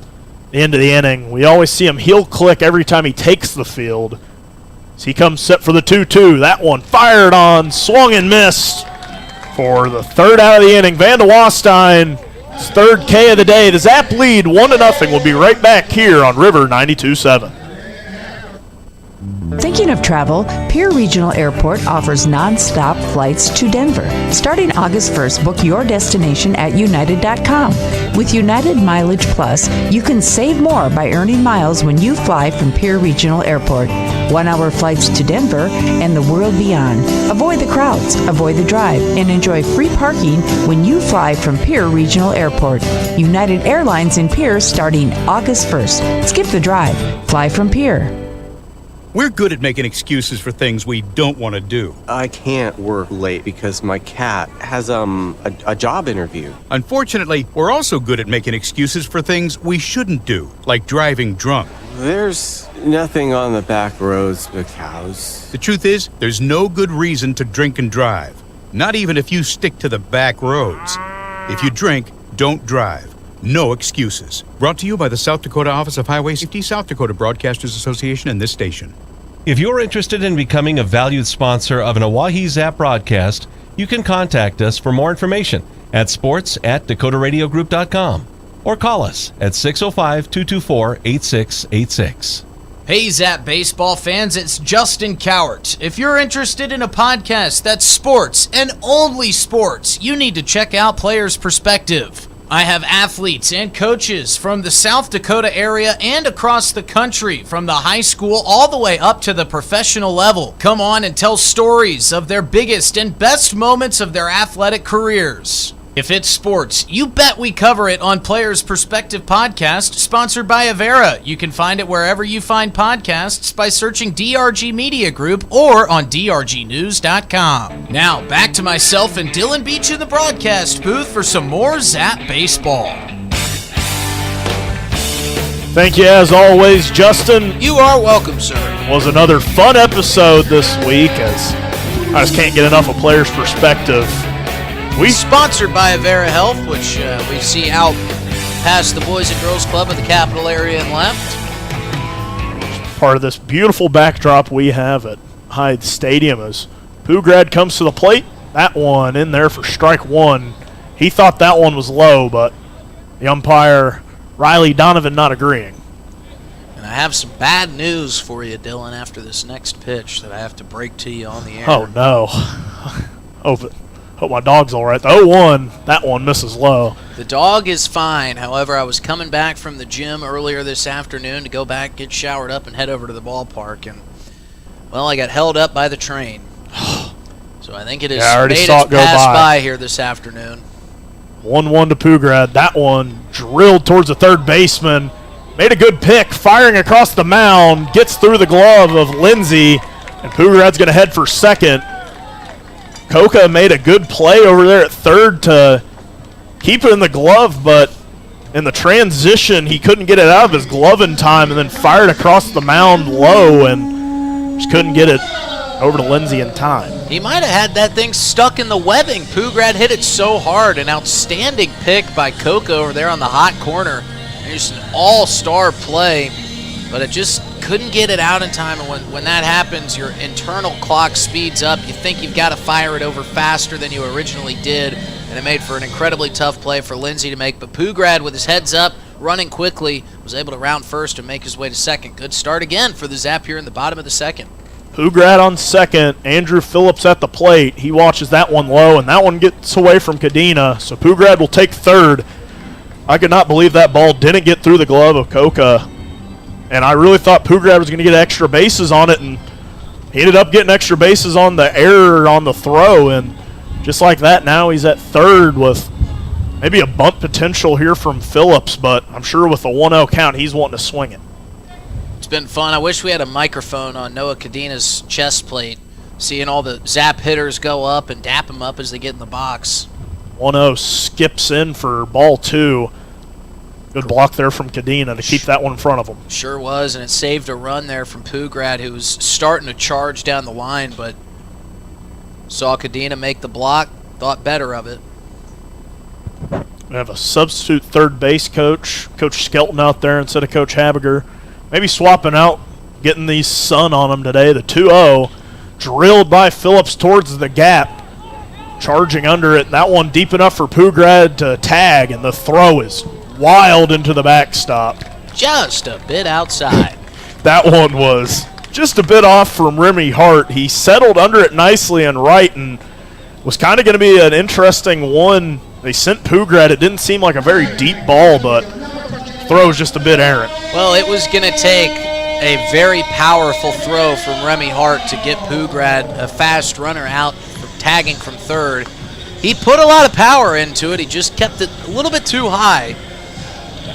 C: the end of the inning. We always see him heel click every time he takes the field. So he comes set for the 2-2. That one fired on, swung and missed for the third out of the inning. Van de Wallstein, his third K of the day. The Zap lead 1-0. We'll be right back here on River 92.7.
H: Thinking of travel? Pierre Regional Airport offers non-stop flights to Denver. Starting August 1st, book your destination at United.com. With United Mileage Plus, you can save more by earning miles when you fly from Pierre Regional Airport. 1-hour flights to Denver and the world beyond. Avoid the crowds, avoid the drive, and enjoy free parking when you fly from Pierre Regional Airport. United Airlines in Pierre starting August 1st. Skip the drive. Fly from Pierre.
I: We're good at making excuses for things we don't want to do.
J: I can't work late because my cat has a job interview.
I: Unfortunately, we're also good at making excuses for things we shouldn't do, like driving drunk.
J: There's nothing on the back roads but cows.
I: The truth is, there's no good reason to drink and drive. Not even if you stick to the back roads. If you drink, don't drive. No excuses. Brought to you by the South Dakota Office of Highway Safety, South Dakota Broadcasters Association, and this station.
K: If you're interested in becoming a valued sponsor of an Oahe Zap broadcast, you can contact us for more information at sports@dakotaradiogroup.com or call us at 605-224-8686.
B: Hey Zap baseball fans, it's Justin Cowart. If you're interested in a podcast that's sports and only sports, you need to check out Players Perspective. I have athletes and coaches from the South Dakota area and across the country, from the high school all the way up to the professional level. Come on and tell stories of their biggest and best moments of their athletic careers. If it's sports, you bet we cover it on Players Perspective Podcast, sponsored by Avera. You can find it wherever you find podcasts by searching DRG Media Group or on drgnews.com. Now, back to myself and Dylan Beach in the broadcast booth for some more Zap Baseball.
C: Thank you as always, Justin.
B: You are welcome, sir.
C: Was another fun episode this week, as I just can't get enough of Players Perspective.
B: We sponsored by Avera Health, which we see out past the Boys and Girls Club of the Capital area and left.
C: Part of this beautiful backdrop we have at Hyde Stadium as Pugrad comes to the plate. That one in there for strike one. He thought that one was low, but the umpire, Riley Donovan, not agreeing.
B: And I have some bad news for you, Dylan, after this next pitch that I have to break to you on the air.
C: Oh, no. Hope my dog's all right. The 0-1, that one misses low.
B: The dog is fine. However, I was coming back from the gym earlier this afternoon to go back, get showered up, and head over to the ballpark. And, well, I got held up by the train. So I think it has made its pass by here this afternoon.
C: 1-1 to Pugrad. That one drilled towards the third baseman. Made a good pick, firing across the mound. Gets through the glove of Lindsay. And Pugrad's going to head for second. Coca made a good play over there at third to keep it in the glove, but in the transition, he couldn't get it out of his glove in time and then fired across the mound low and just couldn't get it over to Lindsay in time.
B: He might have had that thing stuck in the webbing. Pugrad hit it so hard. An outstanding pick by Coca over there on the hot corner. Just an all-star play, but it just couldn't get it out in time. And when that happens, your internal clock speeds up. You think you've got to fire it over faster than you originally did, and it made for an incredibly tough play for Lindsay to make. But Pugrad, with his heads up, running quickly, was able to round first and make his way to second. Good start again for the Zap here in the bottom of the second.
C: Pugrad on second. Andrew Phillips at the plate. He watches that one low, and that one gets away from Cadena. So Pugrad will take third. I could not believe that ball didn't get through the glove of Coca. And I really thought Pugrad was going to get extra bases on it, and he ended up getting extra bases on the error on the throw. And just like that, now he's at third with maybe a bunt potential here from Phillips, but I'm sure with a 1-0 count, he's wanting to swing it.
B: It's been fun. I wish we had a microphone on Noah Cadena's chest plate, seeing all the Zap hitters go up and dap him up as they get in the box.
C: 1-0 skips in for ball two. Good block there from Cadena to keep that one in front of him.
B: Sure was, and it saved a run there from Pugrad, who was starting to charge down the line, but saw Cadena make the block, thought better of it.
C: We have a substitute third base coach, Coach Skelton out there instead of Coach Habiger. Maybe swapping out, getting the sun on him today. The 2-0 drilled by Phillips towards the gap, charging under it. That one deep enough for Pugrad to tag, and the throw is wild into the backstop.
B: Just a bit outside.
C: That one was just a bit off from Remy Hart. He settled under it nicely and right, and was kind of going to be an interesting one. They sent Pugrad. It didn't seem like a very deep ball, but throw was just a bit errant.
B: Well, it was going to take a very powerful throw from Remy Hart to get Pugrad, a fast runner, out tagging from third. He put a lot of power into it. He just kept it a little bit too high.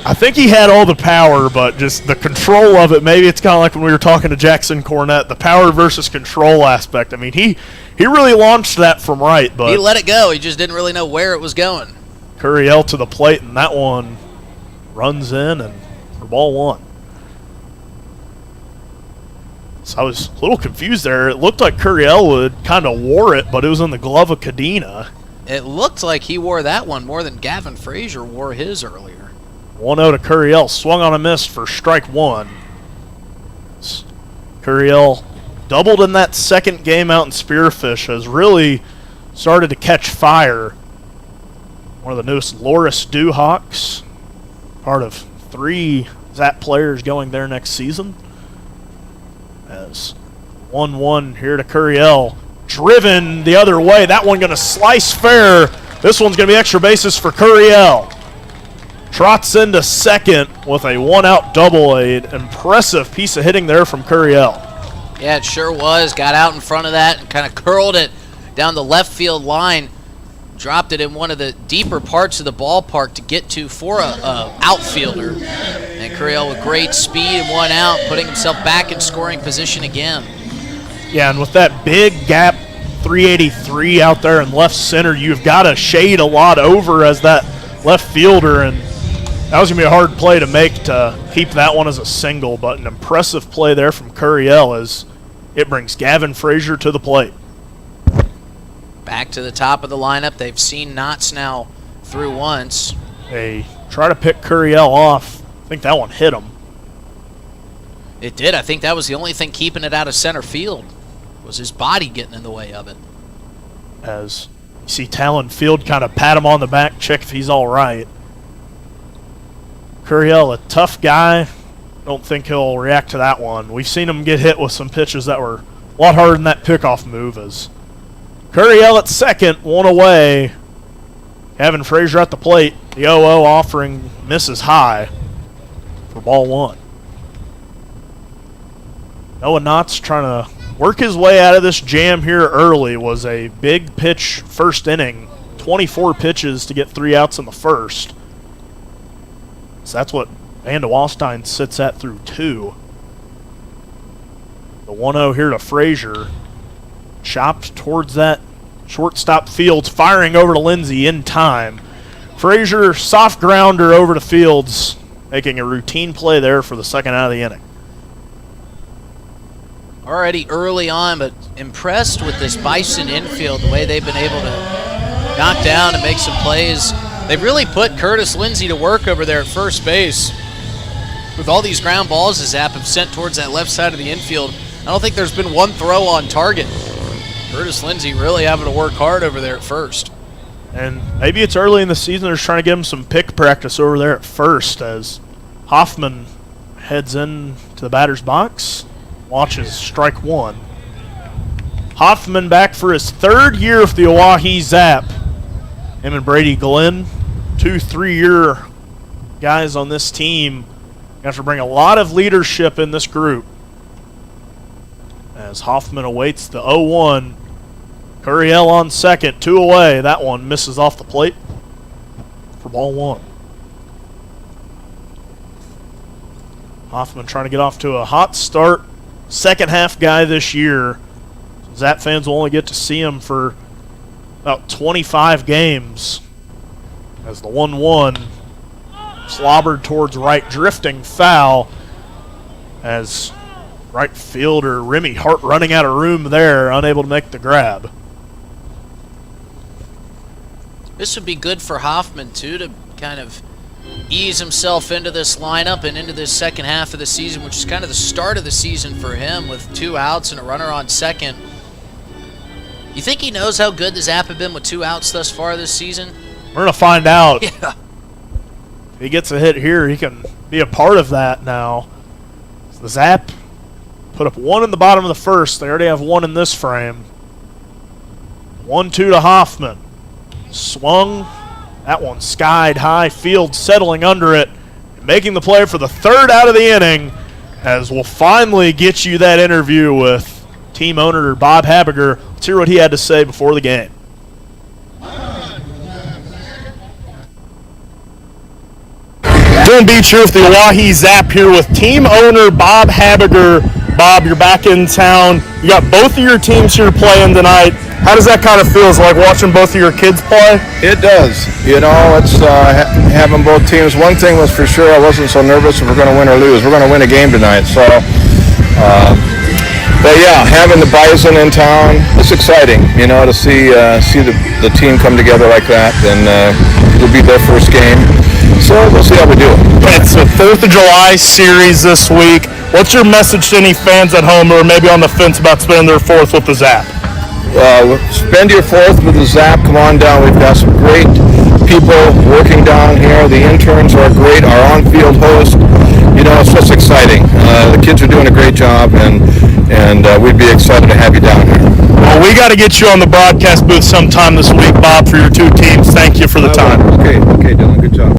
C: I think he had all the power, but just the control of it, maybe it's kind of like when we were talking to Jackson Cornett, the power versus control aspect. I mean, he really launched that from right, but
B: he let it go. He just didn't really know where it was going.
C: Curiel to the plate, and that one runs in, and for ball one. So I was a little confused there. It looked like Curiel would kind of wore it, but it was in the glove of Cadena.
B: It looked like he wore that one more than Gavin Frazier wore his earlier.
C: 1-0 to Curiel, swung on a miss for strike one. Curiel doubled in that second game out in Spearfish, has really started to catch fire. One of the newest Loris Dewhawks, part of 3 Zap players going there next season. As 1-1 here to Curiel, driven the other way. That one going to slice fair. This one's going to be extra bases for Curiel. Trots into second with a 1-out double. An impressive piece of hitting there from Curiel.
B: Yeah, it sure was. Got out in front of that and kind of curled it down the left field line. Dropped it in one of the deeper parts of the ballpark to get to for a outfielder. And Curiel with great speed and 1 out, putting himself back in scoring position again.
C: Yeah, and with that big gap 383 out there in left center, you've got to shade a lot over as that left fielder, and that was going to be a hard play to make to keep that one as a single, but an impressive play there from Curiel as it brings Gavin Frazier to the plate.
B: Back to the top of the lineup. They've seen Knotts now through once.
C: They try to pick Curiel off. I think that one hit him.
B: It did. I think that was the only thing keeping it out of center field, was his body getting in the way of it.
C: As you see Talon Field kind of pat him on the back, check if he's all right. Curiel, a tough guy. Don't think he'll react to that one. We've seen him get hit with some pitches that were a lot harder than that pickoff move. As Curiel at second, 1 away. Gavin Frazier at the plate. The 0-0 offering misses high for ball one. Noah Knotts trying to work his way out of this jam here early. Was a big pitch first inning. 24 pitches to get 3 outs in the first. So that's what Van de Walstein sits at through 2. The 1-0 here to Frazier. Chopped towards that shortstop Fields, firing over to Lindsay in time. Frazier, soft grounder over to Fields, making a routine play there for the second out of the inning.
B: Already early on, but impressed with this Bison infield, the way they've been able to knock down and make some plays. They've really put Curtis Lindsay to work over there at first base. With all these ground balls the Zap have sent towards that left side of the infield, I don't think there's been one throw on target. Curtis Lindsay really having to work hard over there at first.
C: And maybe it's early in the season, they're trying to get him some pick practice over there at first as Hoffman heads in to the batter's box, watches strike one. Hoffman back for his 3rd year with the Oahe Zap. Him and Brady Glenn, 2 3-year guys on this team. You have to bring a lot of leadership in this group. As Hoffman awaits the 0-1. Curiel on second, 2 away. That one misses off the plate for ball one. Hoffman trying to get off to a hot start. Second half guy this year. Zap fans will only get to see him for about 25 games. As the 1-1 slobbered towards right, drifting foul. As right fielder Remy Hart running out of room there, unable to make the grab.
B: This would be good for Hoffman, too, to kind of ease himself into this lineup and into this second half of the season, which is kind of the start of the season for him with 2 outs and a runner on second. You think he knows how good the Zap have been with 2 outs thus far this season?
C: We're going to find out.
B: Yeah.
C: If he gets a hit here, he can be a part of that now. The Zap put up 1 in the bottom of the first. They already have 1 in this frame. 1-2 to Hoffman. Swung. That one skied high. Field settling under it. Making the play for the 3rd out of the inning, as we'll finally get you that interview with team owner Bob Habiger. Let's hear what he had to say before the game. Dylan Beach here with the Oahe Zap here with team owner Bob Habiger. Bob, you're back in town. You got both of your teams here playing tonight. How does that kind of feel? Is it like watching both of your kids play?
L: It does. You know, it's having both teams. One thing was for sure, I wasn't so nervous if we're going to win or lose. We're going to win a game tonight. So, but yeah, having the Bison in town, it's exciting, you know, to see the team come together like that. And it'll be their first game. So we'll see how we do.
C: It's the 4th of July series this week. What's your message to any fans at home who are maybe on the fence about spending their 4th with the Zap?
L: Spend your 4th with the Zap. Come on down. We've got some great people working down here. The interns are great. Our on-field host. You know, it's just exciting. The kids are doing a great job, and we'd be excited to have you down here.
C: Well, we got to get you on the broadcast booth sometime this week, Bob, for your 2 teams. Thank you for the time.
L: Okay, Dylan. Good job.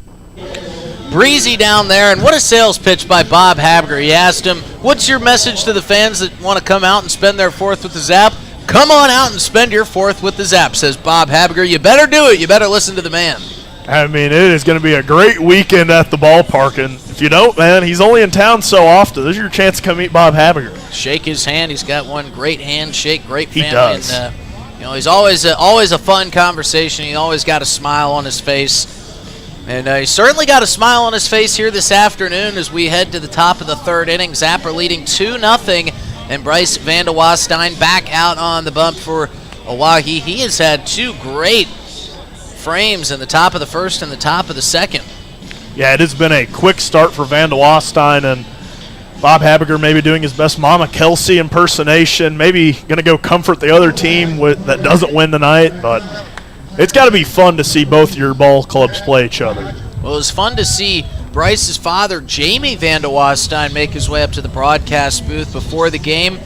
B: Breezy down there, and what a sales pitch by Bob Habiger. He asked him, what's your message to the fans that want to come out and spend their 4th with the Zap? Come on out and spend your 4th with the Zap, says Bob Habiger. You better do it. You better listen to the man.
C: I mean, it is going to be a great weekend at the ballpark, and if you don't, man, he's only in town so often. This is your chance to come meet Bob Habiger.
B: Shake his hand. He's got one great handshake, great family.
C: He does.
B: And, you know, he's always a fun conversation. He always got a smile on his face. And he's certainly got a smile on his face here this afternoon as we head to the top of the 3rd inning. Zapper leading 2-0, and Bryce Vandewastein back out on the bump for Oahe. He has had 2 great frames in the top of the 1st and the top of the 2nd.
C: Yeah, it has been a quick start for Vandewastein, and Bob Habiger maybe doing his best Mama Kelsey impersonation, maybe going to go comfort the other team that doesn't win tonight, but it's got to be fun to see both your ball clubs play each other.
B: Well, it was fun to see Bryce's father, Jamie Vandewastein, make his way up to the broadcast booth before the game.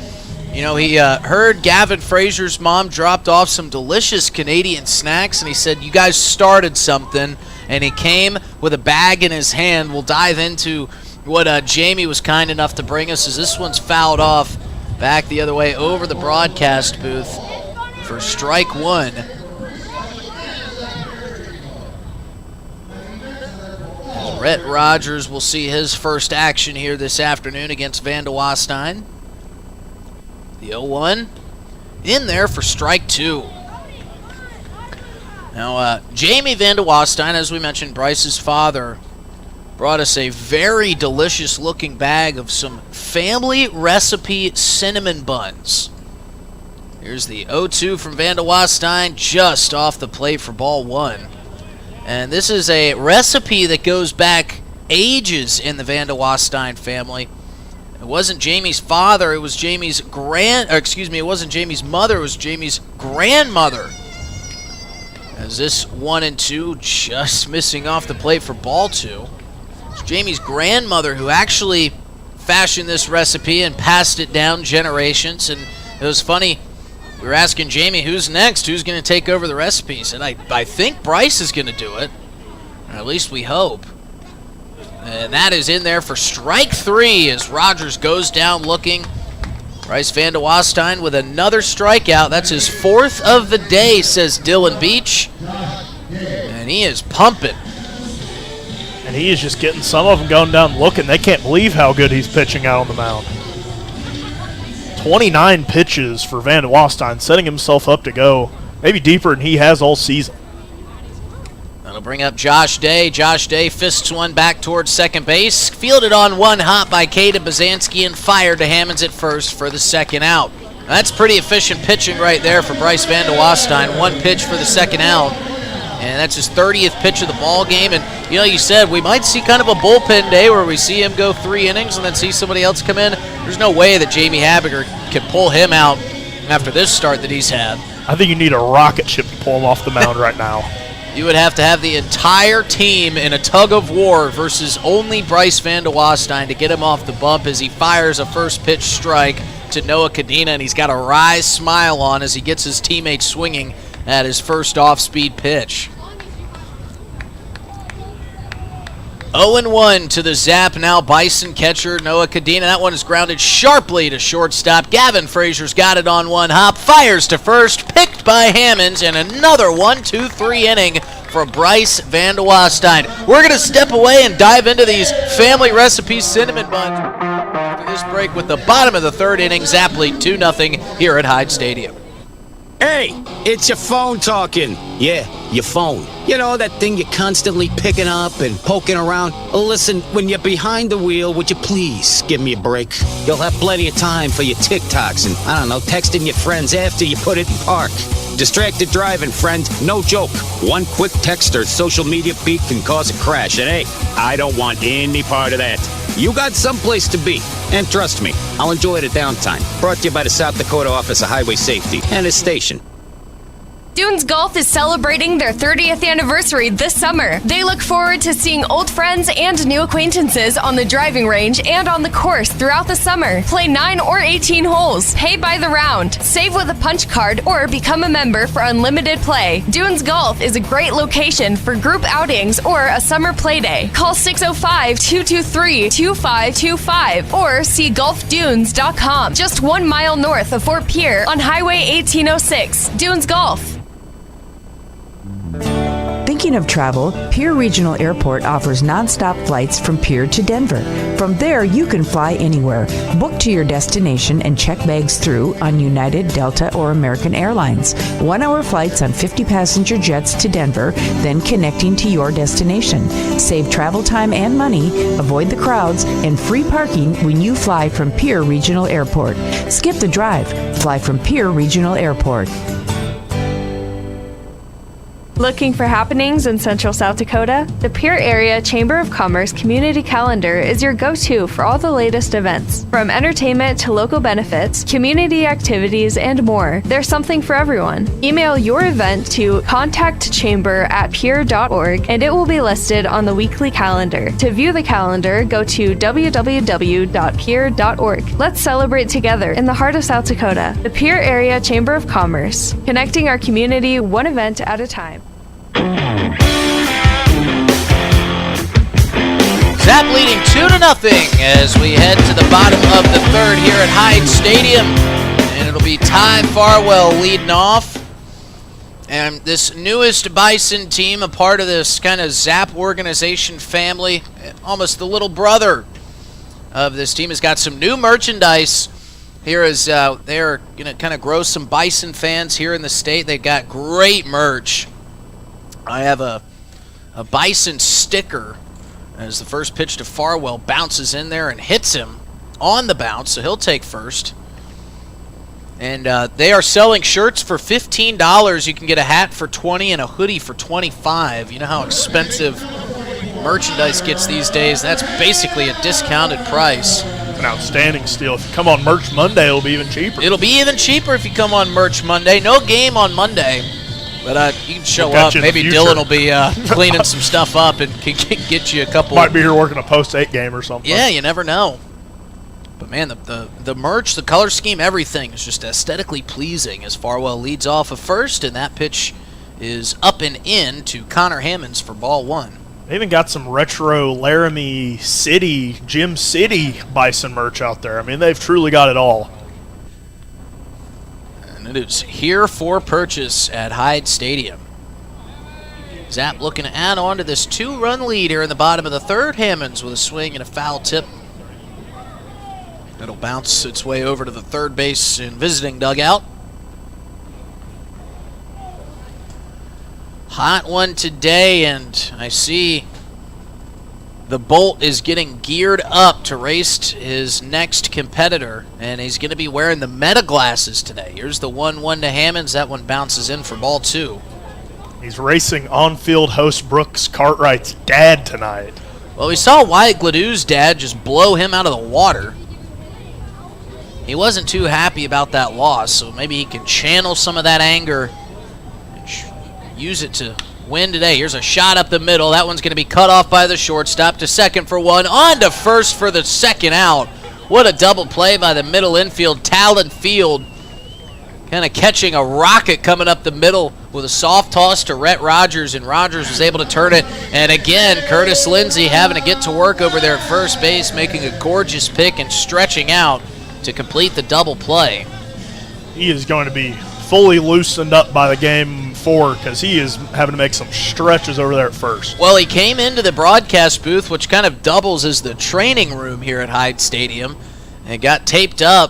B: You know, he heard Gavin Frazier's mom dropped off some delicious Canadian snacks, and he said, you guys started something, and he came with a bag in his hand. We'll dive into what Jamie was kind enough to bring us, as this one's fouled off back the other way over the broadcast booth for strike 1. Rhett Rogers will see his first action here this afternoon against Vandewastein. The 0-1 in there for strike 2. Now, Jamie Vandewastein, as we mentioned, Bryce's father, brought us a very delicious looking bag of some family recipe cinnamon buns. Here's the 0-2 from Vandewastein, just off the plate for ball 1. And this is a recipe that goes back ages in the Vandewastein family. It wasn't Jamie's father, it was Jamie's it wasn't Jamie's mother, it was Jamie's grandmother. As this 1-2 just missing off the plate for ball 2. It's Jamie's grandmother who actually fashioned this recipe and passed it down generations. And it was funny, we were asking Jamie, who's next? Who's going to take over the recipe? He said, I think Bryce is going to do it. Or at least we hope. And that is in there for strike 3 as Rogers goes down looking. Bryce Vandewastein with another strikeout. That's his 4th of the day, says Dylan Beach. And he is pumping.
C: And he is just getting some of them going down looking. They can't believe how good he's pitching out on the mound. 29 pitches for Vandewastein, setting himself up to go maybe deeper than he has all season.
B: That'll bring up Josh Day. Josh Day fists one back towards second base. Fielded on one hop by Caden Bazanski and fired to Hammonds at first for the 2nd out. Now, that's pretty efficient pitching right there for Bryce Vandewastein. 1 pitch for the 2nd out. And that's his 30th pitch of the ball game. And, you know, you said we might see kind of a bullpen day where we see him go 3 innings and then see somebody else come in. There's no way that Jamie Habiger can pull him out after this start that he's had.
C: I think you need a rocket ship to pull him off the mound right now.
B: you would have to have the entire team in a tug of war versus only Bryce Van de Wastein to get him off the bump as he fires a first pitch strike to Noah Cadena, and he's got a wry smile on as he gets his teammate swinging at his first off-speed pitch. 0-1 to the Zap now Bison catcher Noah Cadena. That one is grounded sharply to shortstop. Gavin Frazier's got it on one hop, fires to first, picked by Hammonds, and another 1-2-3 inning for Bryce Van de Wastein. We're going to step away and dive into these family recipe cinnamon buns after this break with the bottom of the third inning. Zap lead 2-0 here at Hyde Stadium.
M: Hey, it's your phone talking. Yeah, your phone. You know, that thing you're constantly picking up and poking around. Listen, when you're behind the wheel, would you please give me a break? You'll have plenty of time for your TikToks and, I don't know, texting your friends after you put it in park. Distracted driving, friend. No joke. One quick text or social media peek can cause a crash. And hey, I don't want any part of that. You got someplace to be. And trust me, I'll enjoy the downtime. Brought to you by the South Dakota Office of Highway Safety and its station.
E: Dunes Golf is celebrating their 30th anniversary this summer. They look forward to seeing old friends and new acquaintances on the driving range and on the course throughout the summer. Play 9 or 18 holes, pay by the round, save with a punch card, or become a member for unlimited play. Dunes Golf is a great location for group outings or a summer play day. Call 605-223-2525 or see golfdunes.com. Just 1 mile north of Fort Pierre on Highway 1806. Dunes Golf.
H: Thinking of travel? Pierre Regional Airport offers nonstop flights from Pierre to Denver. From there, you can fly anywhere. Book to your destination and check bags through on United, Delta, or American Airlines. 1-hour flights on 50-passenger jets to Denver, then connecting to your destination. Save travel time and money, avoid the crowds, and free parking when you fly from Pierre Regional Airport. Skip the drive. Fly from Pierre Regional Airport.
E: Looking for happenings in Central South Dakota? The Pierre Area Chamber of Commerce Community Calendar is your go-to for all the latest events. From entertainment to local benefits, community activities, and more, there's something for everyone. Email your event to contactchamber@pierre.org and it will be listed on the weekly calendar. To view the calendar, go to www.pierre.org. Let's celebrate together in the heart of South Dakota. The Pierre Area Chamber of Commerce, connecting our community one event at a time.
B: Zap leading 2-0 as we head to the bottom of the third here at Hyde Stadium. And it'll be Ty Farwell leading off. And this newest Bison team, a part of this kind of Zap organization family, almost the little brother of this team, has got some new merchandise here as they're going to kind of grow some Bison fans here in the state. They've got great merch. I have a Bison sticker as the first pitch to Farwell bounces in there and hits him on the bounce, so he'll take first. And they are selling shirts for $15. You can get a hat for $20 and a hoodie for $25. You know how expensive merchandise gets these days. That's basically a discounted price.
C: An outstanding steal. If you come on Merch Monday, it'll be even cheaper.
B: It'll be even cheaper if you come on Merch Monday. No game on Monday. But you can show up. Maybe Dylan will be cleaning some stuff up and can get you a couple.
C: Might be here working a post-8 game or something.
B: Yeah, you never know. But, man, the merch, the color scheme, everything is just aesthetically pleasing as Farwell leads off of first, and that pitch is up and in to Connor Hammonds for ball one.
C: They even got some retro Laramie City, Gym City Bison merch out there. I mean, they've truly got it all.
B: And it is here for purchase at Hyde Stadium. Zap looking to add on to this 2-run lead here in the bottom of the third. Hammonds with a swing and a foul tip. It'll bounce its way over to the third base and visiting dugout. Hot one today, and I see the Bolt is getting geared up to race his next competitor, and he's going to be wearing the Meta glasses today. Here's the 1-1 to Hammonds. That one bounces in for ball two.
C: He's racing on-field host Brooks Cartwright's dad tonight.
B: Well, we saw Wyatt Gladew's dad just blow him out of the water. He wasn't too happy about that loss, so maybe he can channel some of that anger and use it to win today. Here's a shot up the middle. That one's going to be cut off by the shortstop. To second for one. On to first for the second out. What a double play by the middle infield. Talon Field kind of catching a rocket coming up the middle with a soft toss to Rhett Rogers, and Rogers was able to turn it. And again, Curtis Lindsay having to get to work over there at first base, making a gorgeous pick and stretching out to complete the double play.
C: He is going to be fully loosened up by the game 4 because he is having to make some stretches over there at first.
B: Well, he came into the broadcast booth, which kind of doubles as the training room here at Hyde Stadium, and got taped up.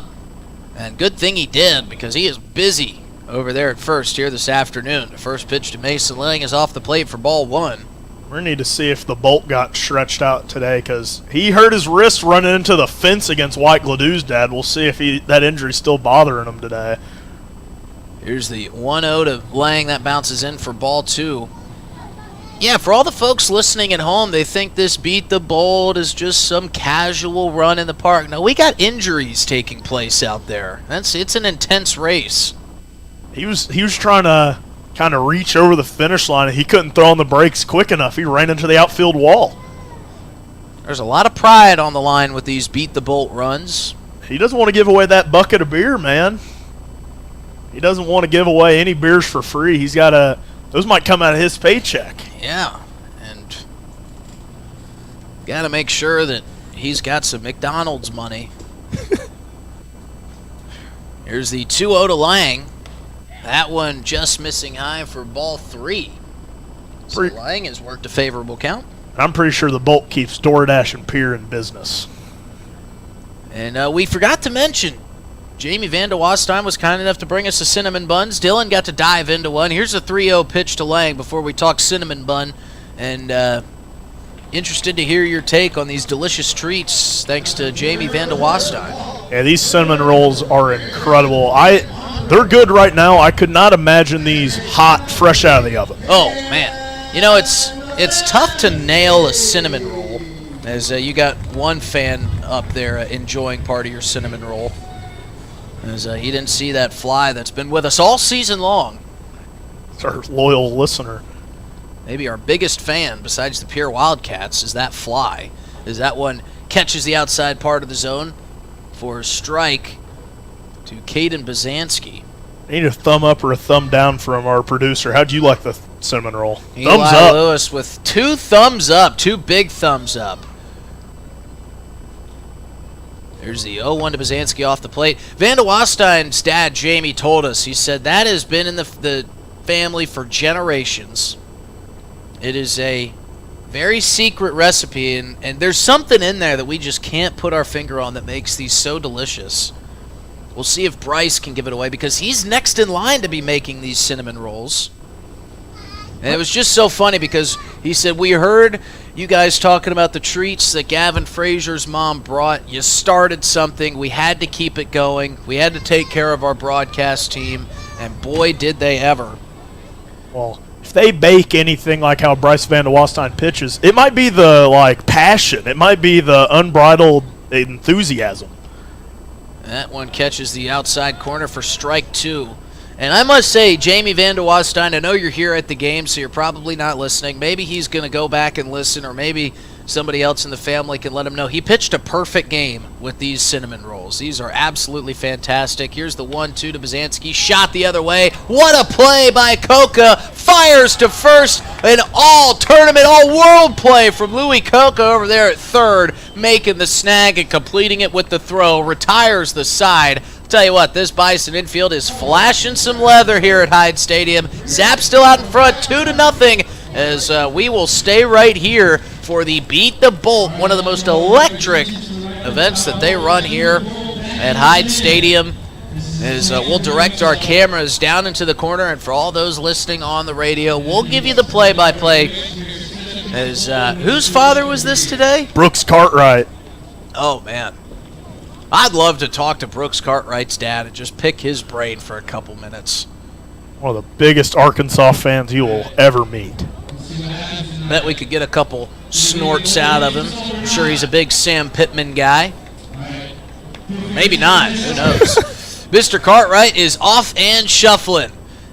B: And good thing he did, because he is busy over there at first here this afternoon. The first pitch to Mason Lang is off the plate for ball 1.
C: We're going to need to see if the bolt got stretched out today, because he hurt his wrist running into the fence against White Gladew's dad. We'll see if that injury's still bothering him today.
B: Here's the 1-0 to Lang. That bounces in for ball 2. Yeah, for all the folks listening at home, they think this Beat the Bolt is just some casual run in the park. No, we got injuries taking place out there. It's an intense race.
C: He was trying to kind of reach over the finish line, and he couldn't throw on the brakes quick enough. He ran into the outfield wall.
B: There's a lot of pride on the line with these Beat the Bolt runs.
C: He doesn't want to give away that bucket of beer, man. He doesn't want to give away any beers for free. He's got to. Those might come out of his paycheck.
B: Yeah, and got to make sure that he's got some McDonald's money. Here's the 2-0 to Lang. That one just missing high for ball 3. So Lang has worked a favorable count.
C: I'm pretty sure the Bolt keeps DoorDash and Pier in business.
B: And we forgot to mention, Jamie Van de Wastein was kind enough to bring us the cinnamon buns. Dylan got to dive into one. Here's a 3-0 pitch to Lang before we talk cinnamon bun. And interested to hear your take on these delicious treats thanks to Jamie Van de Wastein.
C: Yeah, these cinnamon rolls are incredible. They're good right now. I could not imagine these hot, fresh out of the oven.
B: Oh, man. You know, it's tough to nail a cinnamon roll, as you got one fan up there enjoying part of your cinnamon roll. As he didn't see that fly that's been with us all season long.
C: It's our loyal listener.
B: Maybe our biggest fan, besides the Pierre Wildcats, is that fly. As that one catches the outside part of the zone for a strike to Caden Bazansky.
C: I need a thumb up or a thumb down from our producer. How'd you like the cinnamon roll?
B: Eli
C: Thumbs up.
B: Lewis with 2 thumbs up, 2 big thumbs up. There's the 0-1 to Bazansky off the plate. Van de Wastein's dad, Jamie, told us, he said that has been in the family for generations. It is a very secret recipe, and there's something in there that we just can't put our finger on that makes these so delicious. We'll see if Bryce can give it away, because he's next in line to be making these cinnamon rolls. And it was just so funny because he said, we heard you guys talking about the treats that Gavin Frazier's mom brought. You started something. We had to keep it going. We had to take care of our broadcast team, and boy, did they ever.
C: Well, if they bake anything like how Bryce Van de Wastein pitches, it might be the passion. It might be the unbridled enthusiasm.
B: That one catches the outside corner for strike 2. And I must say, Jamie Van de Wastein, I know you're here at the game, so you're probably not listening. Maybe he's going to go back and listen, or maybe somebody else in the family can let him know. He pitched a perfect game with these cinnamon rolls. These are absolutely fantastic. Here's the 1-2 to Bazansky. Shot the other way. What a play by Coca. Fires to first. An all-tournament, all-world play from Louis Coca over there at third, making the snag and completing it with the throw. Retires the side. Tell you what, this Bison infield is flashing some leather here at Hyde Stadium. Zap still out in front, 2-0, as we will stay right here for the Beat the Bolt, one of the most electric events that they run here at Hyde Stadium. As we'll direct our cameras down into the corner, and for all those listening on the radio, we'll give you the play-by-play. As whose father was this today?
C: Brooks Cartwright.
B: Oh, man. I'd love to talk to Brooks Cartwright's dad and just pick his brain for a couple minutes.
C: One of the biggest Arkansas fans you will ever meet.
B: Bet we could get a couple snorts out of him. I'm sure he's a big Sam Pittman guy. Maybe not. Who knows? Mr. Cartwright is off and shuffling.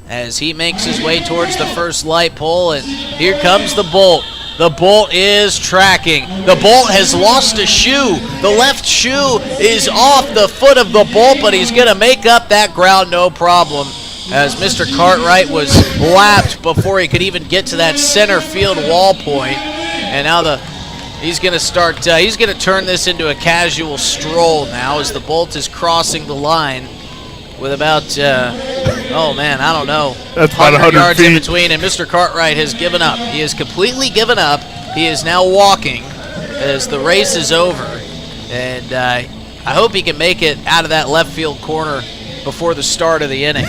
B: as he makes his way towards the first light pole, and here comes the Bolt. The Bolt is tracking. The Bolt has lost a shoe. The left shoe is off the foot of the Bolt, but he's going to make up that ground no problem, as Mr. Cartwright was lapped before he could even get to that center field wall point. And now he's going to start, he's going to turn this into a casual stroll now as the Bolt is crossing the line with about, oh man, I don't know,
C: that's about 100
B: yards
C: feet
B: in between, and Mr. Cartwright has given up. He has completely given up. He is now walking as the race is over, and I hope he can make it out of that left field corner before the start of the inning.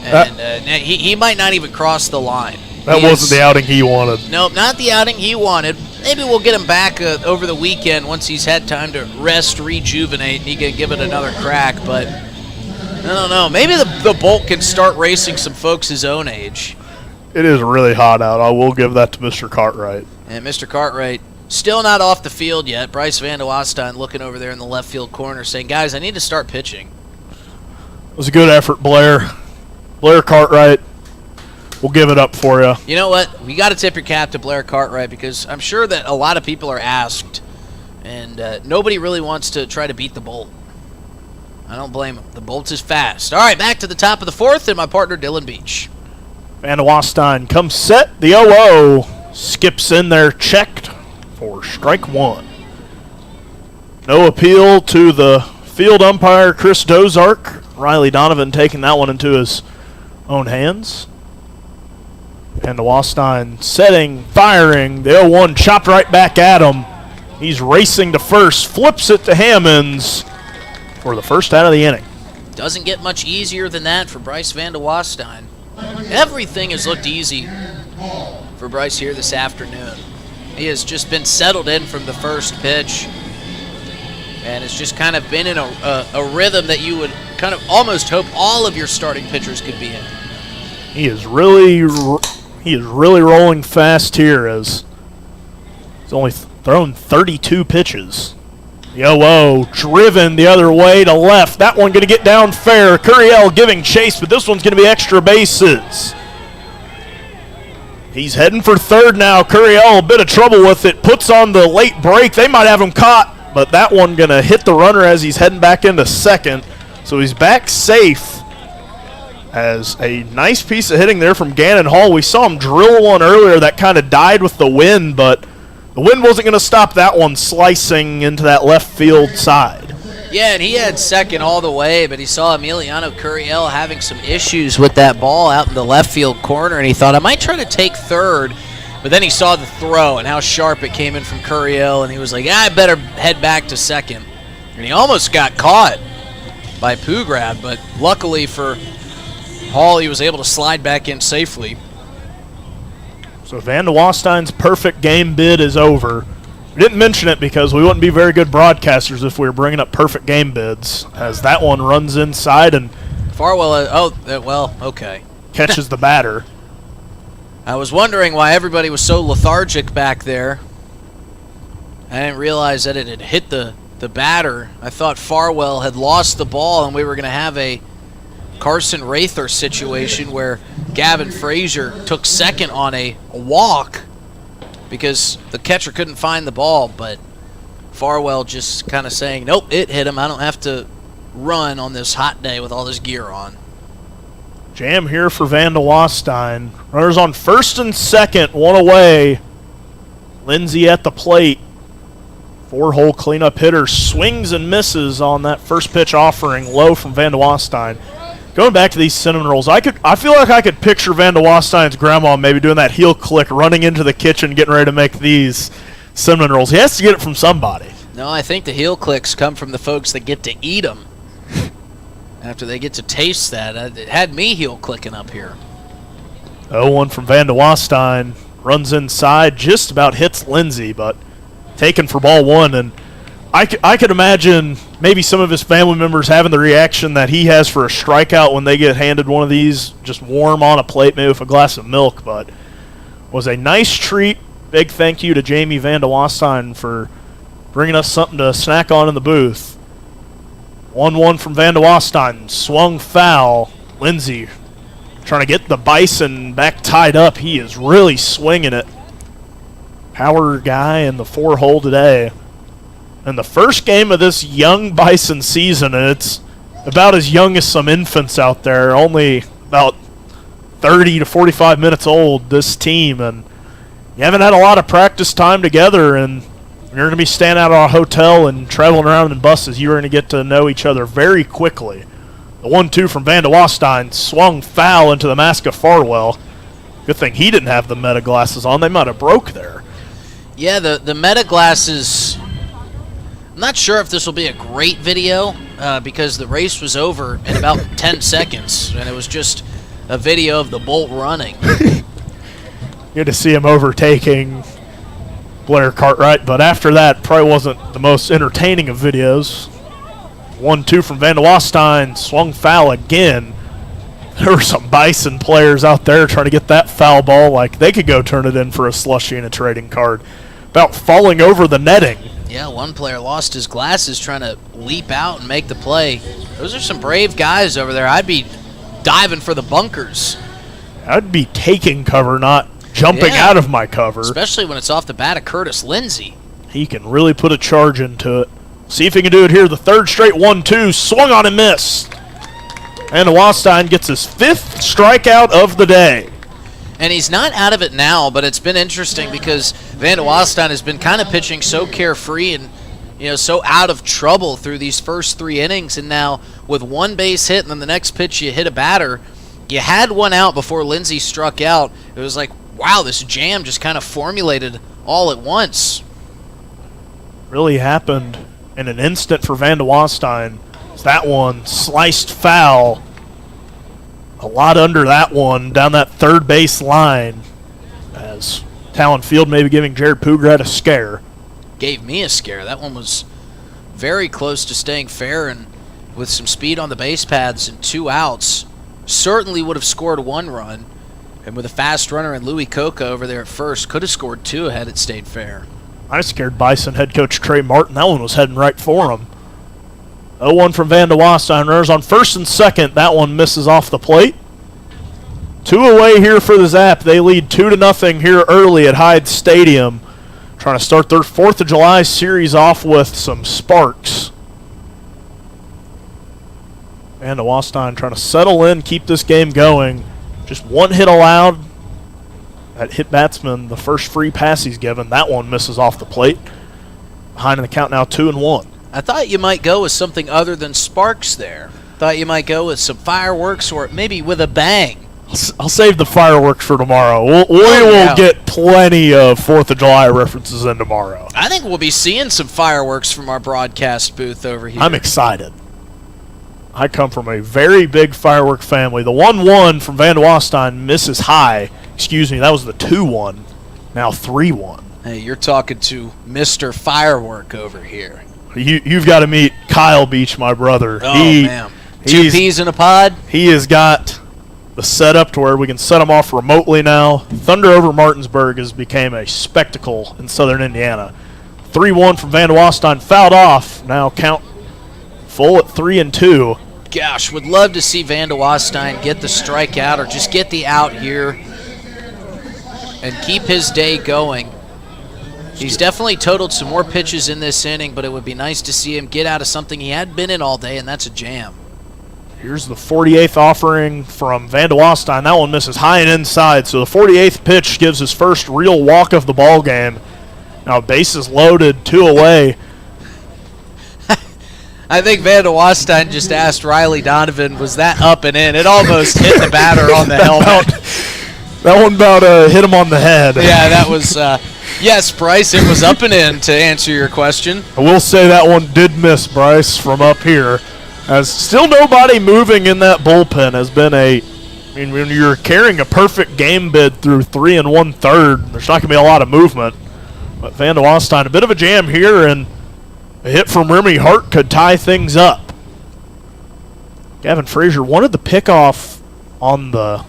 B: And he might not even cross the line.
C: That wasn't the outing he wanted.
B: Nope, not the outing he wanted. Maybe we'll get him back over the weekend once he's had time to rest, rejuvenate, and he can give it another crack. But I don't know. Maybe the Bolt can start racing some folks his own age.
C: It is really hot out. I will give that to Mr. Cartwright.
B: And Mr. Cartwright still not off the field yet. Bryce Van de Wastein looking over there in the left field corner saying, guys, I need to start pitching.
C: It was a good effort, Blair. Blair Cartwright. We'll give it up for you.
B: You know what? We got to tip your cap to Blair Cartwright, because I'm sure that a lot of people are asked, and nobody really wants to try to beat the Bolt. I don't blame him. The Bolt is fast. All right, back to the top of the fourth, and my partner Dylan Beach.
C: Van de Wastein comes set. The 0-0 skips in there, checked for strike one. No appeal to the field umpire, Chris Dozark. Riley Donovan taking that one into his own hands. Van de Wastein setting, firing. The 0-1 chopped right back at him. He's racing to first, flips it to Hammonds for the first out of the inning.
B: Doesn't get much easier than that for Bryce Van de Wastein. Everything has looked easy for Bryce here this afternoon. He has just been settled in from the first pitch, and it's just kind of been in a rhythm that you would kind of almost hope all of your starting pitchers could be in.
C: He is really rolling fast here, as he's only thrown 32 pitches. The 0-0 driven the other way to left. That one going to get down fair. Curiel giving chase, but this one's going to be extra bases. He's heading for third now. Curiel, a bit of trouble with it. Puts on the late break. They might have him caught, but that one going to hit the runner as he's heading back into second. So he's back safe. As a nice piece of hitting there from Gannon Hall. We saw him drill one earlier that kind of died with the wind, but the wind wasn't going to stop that one slicing into that left field side.
B: Yeah, and he had second all the way, but he saw Emiliano Curiel having some issues with that ball out in the left field corner, and he thought, I might try to take third, but then he saw the throw and how sharp it came in from Curiel, and he was like, I better head back to second. And he almost got caught by Pugrad, but luckily for Hall, he was able to slide back in safely.
C: So Van de Wastein's perfect game bid is over. We didn't mention it because we wouldn't be very good broadcasters if we were bringing up perfect game bids, as that one runs inside and
B: Farwell, okay.
C: catches the batter.
B: I was wondering why everybody was so lethargic back there. I didn't realize that it had hit the batter. I thought Farwell had lost the ball and we were going to have a Carson Rather situation where Gavin Frazier took second on a walk because the catcher couldn't find the ball, but Farwell just kind of saying, nope, it hit him. I don't have to run on this hot day with all this gear on.
C: Jam here for Van de Wastein. Runners on first and second, one away. Lindsay at the plate. Four-hole cleanup hitter swings and misses on that first pitch offering low from Van de Wastein. Going back to these cinnamon rolls, I feel like I could picture Van de Wastein's grandma maybe doing that heel click, running into the kitchen, getting ready to make these cinnamon rolls. He has to get it from somebody.
B: No, I think the heel clicks come from the folks that get to eat them. After they get to taste that, it had me heel clicking up here.
C: 0-1 from Van de Wastein. Runs inside, just about hits Lindsay, but taken for ball one. And I could imagine maybe some of his family members having the reaction that he has for a strikeout when they get handed one of these, just warm on a plate, maybe with a glass of milk. But was a nice treat. Big thank you to Jamie Van de Wastein for bringing us something to snack on in the booth. 1-1 from Van de Wastein. Swung foul. Lindsay trying to get the Bison back tied up. He is really swinging it. Power guy in the 4-hole today. And the first game of this young Bison season, and it's about as young as some infants out there, only about 30 to 45 minutes old, this team, and you haven't had a lot of practice time together, and you're going to be staying out at a hotel and traveling around in buses. You're going to get to know each other very quickly. The 1-2 from Van de Wastein swung foul into the mask of Farwell. Good thing he didn't have the meta glasses on. They might have broke there.
B: Yeah, the meta glasses, I'm not sure if this will be a great video because the race was over in about 10 seconds, and it was just a video of the Bolt running.
C: Good to see him overtaking Blair Cartwright, but after that, probably wasn't the most entertaining of videos. 1-2 from Van de Wastein, swung foul again. There were some Bison players out there trying to get that foul ball like they could go turn it in for a slushie and a trading card. About falling over the netting.
B: Yeah, one player lost his glasses trying to leap out and make the play. Those are some brave guys over there. I'd be diving for the bunkers.
C: I'd be taking cover, not jumping out of my cover.
B: Especially when it's off the bat of Curtis Lindsey.
C: He can really put a charge into it. See if he can do it here. The third straight 1-2. Swung on and missed. And Wastein gets his 5th strikeout of the day.
B: And he's not out of it now, but it's been interesting because Van de Wastein has been kind of pitching so carefree and so out of trouble through these first 3 innings. And now with one base hit and then the next pitch you hit a batter, you had one out before Lindsey struck out. It was like, wow, this jam just kind of formulated all at once.
C: Really happened in an instant for Van de Wastein. That one sliced foul. A lot under that one down that third base line as Talon Field maybe giving Jared Pugrat a scare.
B: Gave me a scare. That one was very close to staying fair, and with some speed on the base paths and 2 outs, certainly would have scored 1 run. And with a fast runner and Louis Coca over there at first, could have scored 2 had it stayed fair.
C: I scared Bison head coach Trey Martin. That one was heading right for him. 0-1 from Van de Wastein. Runners on first and second. That one misses off the plate. 2 away here for the Zap. They lead 2-0 here early at Hyde Stadium. Trying to start their 4th of July series off with some sparks. Van de Wastein trying to settle in, keep this game going. Just 1 hit allowed. That hit batsman, the first free pass he's given. That one misses off the plate. Behind in the count now, 2-1.
B: I thought you might go with something other than sparks there. Thought you might go with some fireworks or maybe with a bang.
C: I'll save the fireworks for tomorrow. We will get plenty of 4th of July references in tomorrow.
B: I think we'll be seeing some fireworks from our broadcast booth over here.
C: I'm excited. I come from a very big firework family. The 1-1 from Van de Wastein misses high. Excuse me, that was the 2-1. Now 3-1.
B: Hey, you're talking to Mr. Firework over here.
C: You've got to meet Kyle Beach, my brother.
B: Oh, man. 2 peas in a pod?
C: He has got the setup to where we can set him off remotely now. Thunder over Martinsburg has become a spectacle in southern Indiana. 3-1 from Van de Wastein, fouled off. Now count full at 3-2.
B: Gosh, would love to see Van de Wastein get the strikeout or just get the out here and keep his day going. He's definitely totaled some more pitches in this inning, but it would be nice to see him get out of something he hadn't been in all day, and that's a jam.
C: Here's the 48th offering from Van de Wastein. That one misses high and inside, so the 48th pitch gives his first real walk of the ball game. Now bases loaded, 2 away.
B: I think Van de Wastein just asked Riley Donovan, was that up and in? It almost hit the batter on the helmet.
C: That one about hit him on the head.
B: Yeah, that was... yes, Bryce, it was up and in, to answer your question.
C: I will say that one did miss, Bryce, from up here. As still nobody moving in that bullpen has been when you're carrying a perfect game bid through 3 1/3, there's not going to be a lot of movement. But Van de Wastein, a bit of a jam here, and a hit from Remy Hart could tie things up. Gavin Frazier wanted the pickoff on the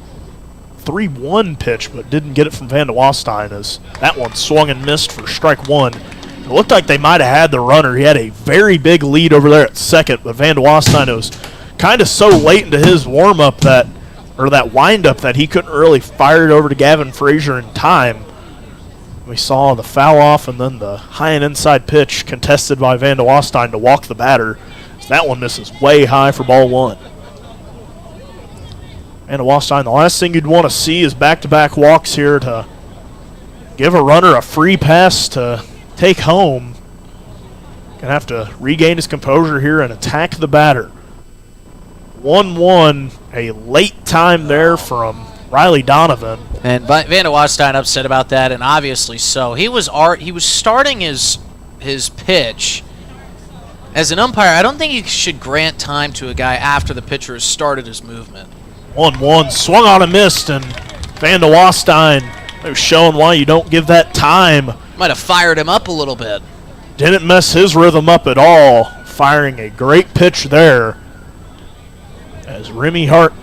C: 3-1 pitch, but didn't get it from Van de Wastein as that one swung and missed for strike 1. It looked like they might have had the runner. He had a very big lead over there at second, but Van de Wastein, it was kind of so late into his warm-up that or that windup that he couldn't really fire it over to Gavin Frazier in time. We saw the foul off and then the high and inside pitch contested by Van de Wastein to walk the batter. So that one misses way high for ball one. Van de Wastein, the last thing you'd want to see is back-to-back walks here to give a runner a free pass to take home. Gonna have to regain his composure here and attack the batter. 1-1, a late time there from Riley Donovan.
B: And Van de Wastein upset about that, and obviously so. He was starting his pitch. As an umpire, I don't think you should grant time to a guy after the pitcher has started his movement.
C: 1-1, swung on and missed, and Van de Wastein was showing why you don't give that time.
B: Might have fired him up a little bit.
C: Didn't mess his rhythm up at all, firing a great pitch there. As Remy Hart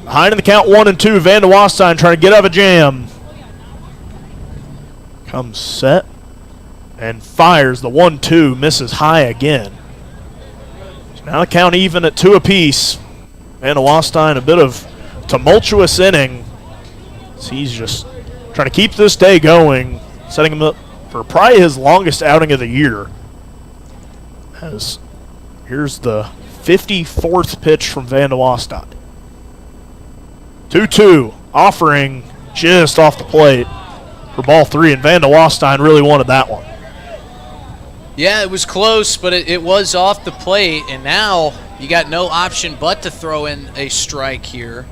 C: behind in the count 1-2, Van de Wastein trying to get out of a jam. Comes set and fires the 1-2, misses high again. So now the count even at 2 apiece. Van de Wastein, a bit of tumultuous inning. So he's just trying to keep this day going, setting him up for probably his longest outing of the year. As here's the 54th pitch from Van de Wastein. 2-2, offering just off the plate for ball 3, and Van de Wastein really wanted that one.
B: Yeah, it was close, but it was off the plate, and now you got no option but to throw in a strike here.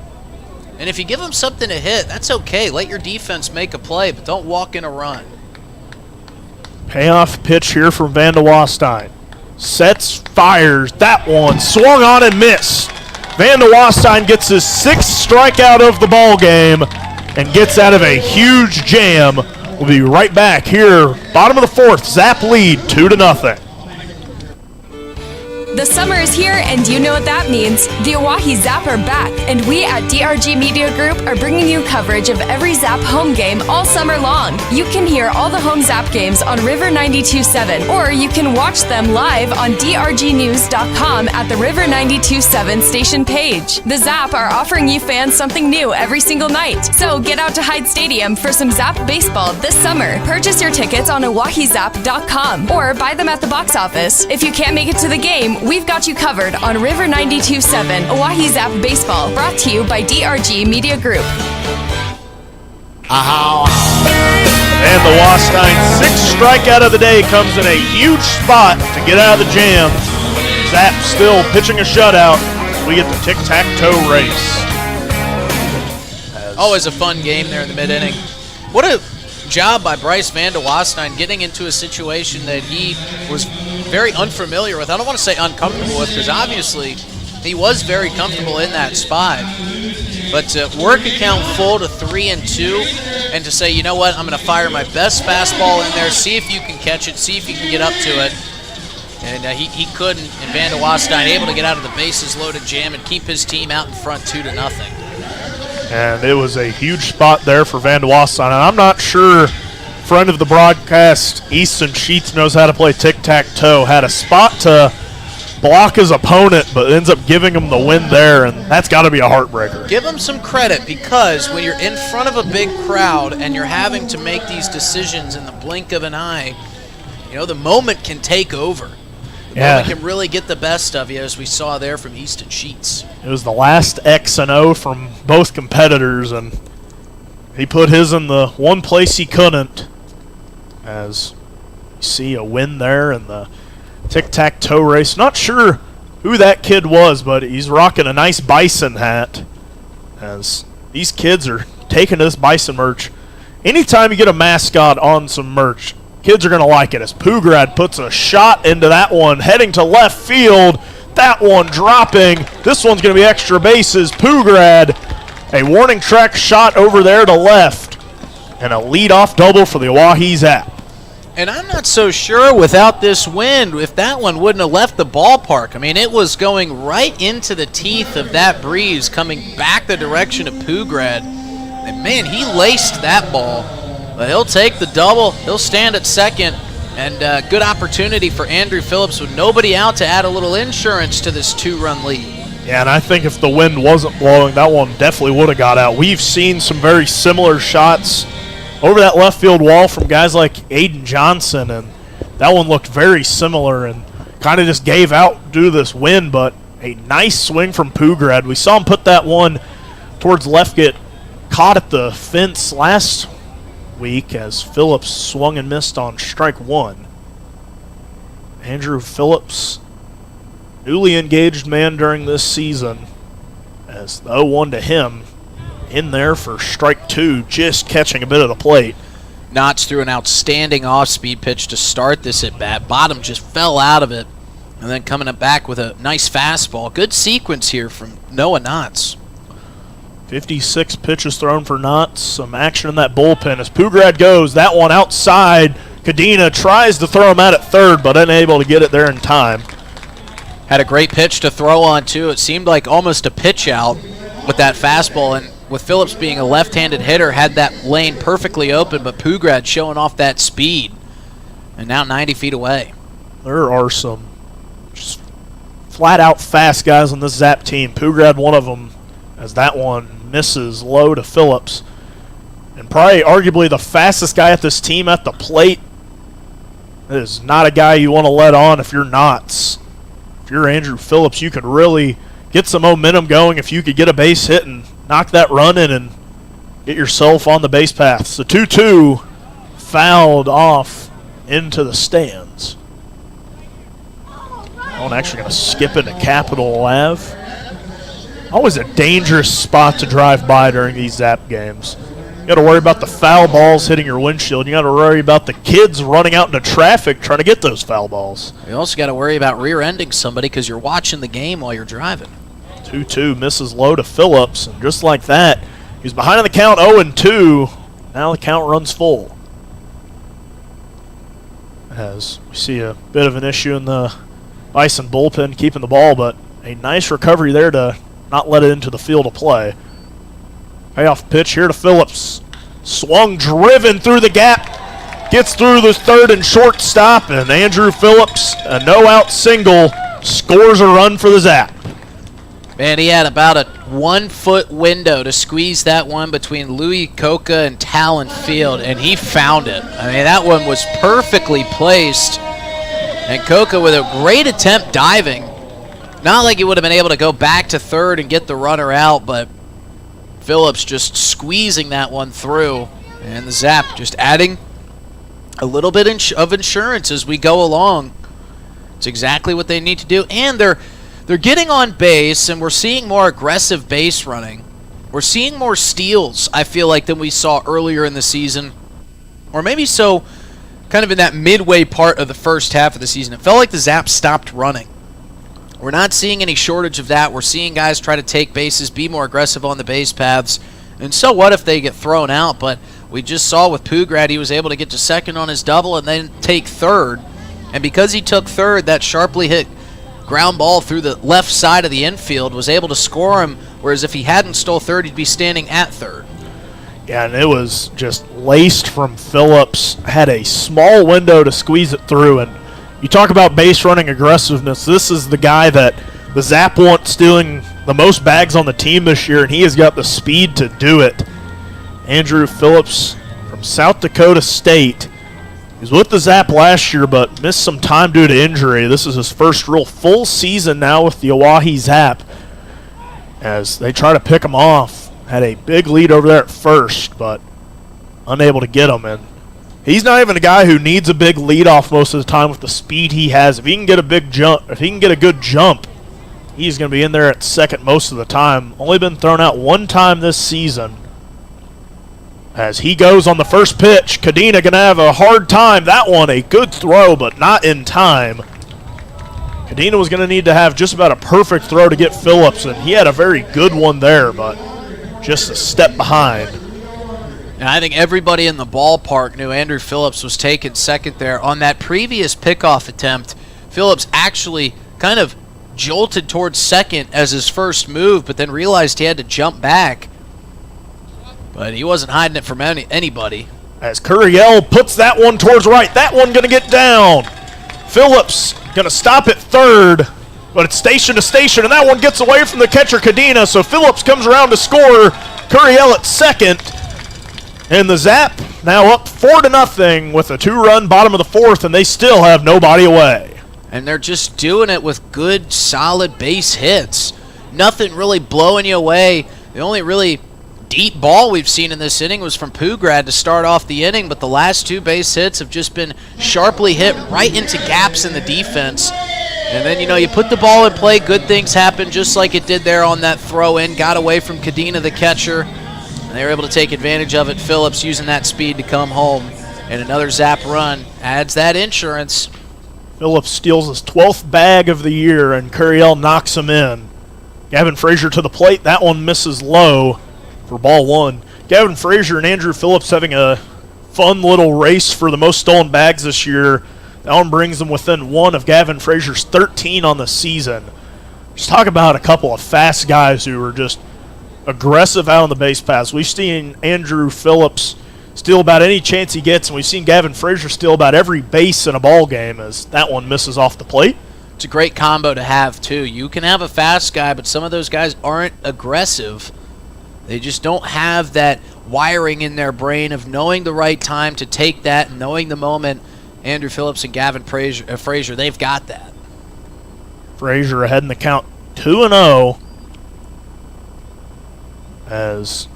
B: And if you give him something to hit, that's okay. Let your defense make a play, but don't walk in a run.
C: Payoff pitch here from Van de Wastein. Sets, fires, that one, swung on and missed. Van de Wastein gets his 6th strikeout of the ball game and gets out of a huge jam. We'll be right back here, bottom of the 4th. Zap lead 2-0.
E: The summer is here, and you know what that means. The Oahe Zap are back, and we at DRG Media Group are bringing you coverage of every Zap home game all summer long. You can hear all the home Zap games on River 92.7, or you can watch them live on drgnews.com at the River 92.7 station page. The Zap are offering you fans something new every single night, so get out to Hyde Stadium for some Zap baseball this summer. Purchase your tickets on oahezap.com or buy them at the box office. If you can't make it to the game, we've got you covered on River 92.7 Oahe Zap Baseball, brought to you by DRG Media Group.
C: And the Wastein 6th strikeout of the day comes in a huge spot to get out of the jam. Zap still pitching a shutout. We get the tic-tac-toe race.
B: Always a fun game there in the mid-inning. What a job by Bryce Van de Wastein getting into a situation that he was very unfamiliar with. I don't want to say uncomfortable with, because obviously he was very comfortable in that spot. But to work a count full to 3-2 and to say, you know what, I'm going to fire my best fastball in there, see if you can catch it, see if you can get up to it. And he couldn't, and Van de Wastein able to get out of the bases-loaded jam and keep his team out in front 2-0.
C: And it was a huge spot there for Van de Wastein. And I'm not sure friend of the broadcast, Easton Sheets, knows how to play tic-tac-toe. Had a spot to block his opponent, but ends up giving him the win there, and that's got to be a heartbreaker.
B: Give him some credit, because when you're in front of a big crowd and you're having to make these decisions in the blink of an eye, you know, the moment can take over. The moment can really get the best of you, as we saw there from Easton Sheets.
C: It was the last X and O from both competitors, and he put his in the one place he couldn't. As you see a win there in the tic-tac-toe race. Not sure who that kid was, but he's rocking a nice Bison hat. As these kids are taking this Bison merch. Anytime you get a mascot on some merch, kids are going to like it. As Pugrad puts a shot into that one, heading to left field. That one dropping. This one's going to be extra bases. Pugrad, a warning track shot over there to left. And a leadoff double for the Oahe Zap.
B: And I'm not so sure without this wind if that one wouldn't have left the ballpark. I mean, it was going right into the teeth of that breeze coming back the direction of Pugrad. And, man, he laced that ball. But he'll take the double. He'll stand at second. And good opportunity for Andrew Phillips with nobody out to add a little insurance to this 2-run lead.
C: Yeah, and I think if the wind wasn't blowing, that one definitely would have got out. We've seen some very similar shots over that left field wall from guys like Aiden Johnson, and that one looked very similar and kind of just gave out due to this wind, but a nice swing from Pugrad. We saw him put that one towards left, get caught at the fence last week as Phillips swung and missed on strike one. Andrew Phillips, newly engaged man during this season, as the 0-1 to him in there for strike two, just catching a bit of the plate.
B: Knotts threw an outstanding off-speed pitch to start this at-bat. Bottom just fell out of it, and then coming back with a nice fastball. Good sequence here from Noah Knotts.
C: 56 pitches thrown for Knotts. Some action in that bullpen as Pugrad goes. That one outside. Cadena tries to throw him out at third, but unable to get it there in time.
B: Had a great pitch to throw on, too. It seemed like almost a pitch out with that fastball, and with Phillips being a left-handed hitter, had that lane perfectly open, but Pugrad showing off that speed, and now 90 feet away.
C: There are some just flat-out fast guys on this Zap team. Pugrad, one of them, as that one misses low to Phillips. And probably arguably the fastest guy at this team at the plate. It is not a guy you want to let on if you're Knotts. If you're Andrew Phillips, you could really get some momentum going if you could get a base hit and knock that run in and get yourself on the base path. So 2-2 fouled off into the stands. I'm actually going to skip into Capitol Ave. Always a dangerous spot to drive by during these Zap games. You got to worry about the foul balls hitting your windshield. You got to worry about the kids running out into traffic trying to get those foul balls.
B: You also got to worry about rear-ending somebody because you're watching the game while you're driving.
C: 2-2 misses low to Phillips, and just like that, he's behind on the count 0-2. Now the count runs full. As we see a bit of an issue in the Bison bullpen keeping the ball, but a nice recovery there to not let it into the field of play. Payoff pitch here to Phillips. Swung, driven through the gap. Gets through the third and shortstop, and Andrew Phillips, a no-out single, scores a run for the Zap.
B: Man, he had about a 1-foot window to squeeze that one between Louis Coca and Talon Field, and he found it. I mean, that one was perfectly placed. And Coca with a great attempt diving. Not like he would have been able to go back to third and get the runner out, but Phillips just squeezing that one through. And the Zap just adding a little bit of insurance as we go along. It's exactly what they need to do. And they're getting on base, and we're seeing more aggressive base running. We're seeing more steals, I feel like, than we saw earlier in the season. Or maybe so kind of in that midway part of the first half of the season. It felt like the Zap stopped running. We're not seeing any shortage of that. We're seeing guys try to take bases, be more aggressive on the base paths. And so what if they get thrown out? But we just saw with Pugrad, he was able to get to second on his double and then take third. And because he took third, that sharply hit ground ball through the left side of the infield was able to score him, whereas if he hadn't stole third, he'd be standing at third.
C: Yeah, and it was just laced from Phillips. Had a small window to squeeze it through, and you talk about base running aggressiveness. This is the guy that the Zap wants doing the most bags on the team this year, and he has got the speed to do it. Andrew Phillips from South Dakota State. He was with the Zap last year, but missed some time due to injury. This is his first real full season now with the Oahe Zap as they try to pick him off. Had a big lead over there at first, but unable to get him. And he's not even a guy who needs a big lead off most of the time with the speed he has. If he can get a big jump, if he can get a good jump, he's going to be in there at second most of the time. Only been thrown out one time this season. As he goes on the first pitch, Cadena going to have a hard time. That one, a good throw, but not in time. Cadena was going to need to have just about a perfect throw to get Phillips, and he had a very good one there, but just a step behind.
B: And I think everybody in the ballpark knew Andrew Phillips was taking second there. On that previous pickoff attempt, Phillips actually kind of jolted towards second as his first move, but then realized he had to jump back. But he wasn't hiding it from anybody.
C: As Curiel puts that one towards right. That one going to get down. Phillips going to stop at third. But it's station to station, and that one gets away from the catcher, Cadena, so Phillips comes around to score. Curiel at second. And the Zap now up 4-0 with a 2-run bottom of the fourth, and they still have nobody away.
B: And they're just doing it with good, solid base hits. Nothing really blowing you away. The only really deep ball we've seen in this inning was from Pugrad to start off the inning, but the last 2 base hits have just been sharply hit right into gaps in the defense. And then, you put the ball in play, good things happen, just like it did there on that throw-in. Got away from Cadena, the catcher. And they were able to take advantage of it. Phillips using that speed to come home. And another Zap run adds that insurance.
C: Phillips steals his 12th bag of the year, and Curiel knocks him in. Gavin Frazier to the plate. That one misses low for ball 1. Gavin Frazier and Andrew Phillips having a fun little race for the most stolen bags this year. That one brings them within 1 of Gavin Frazier's 13 on the season. Just talk about a couple of fast guys who are just aggressive out on the base paths. We've seen Andrew Phillips steal about any chance he gets, and we've seen Gavin Frazier steal about every base in a ball game as that one misses off the plate.
B: It's a great combo to have, too. You can have a fast guy, but some of those guys aren't aggressive. They just don't have that wiring in their brain of knowing the right time to take that, knowing the moment. Andrew Phillips and Gavin Frazier, they've got that.
C: Frazier ahead in the count 2-0 as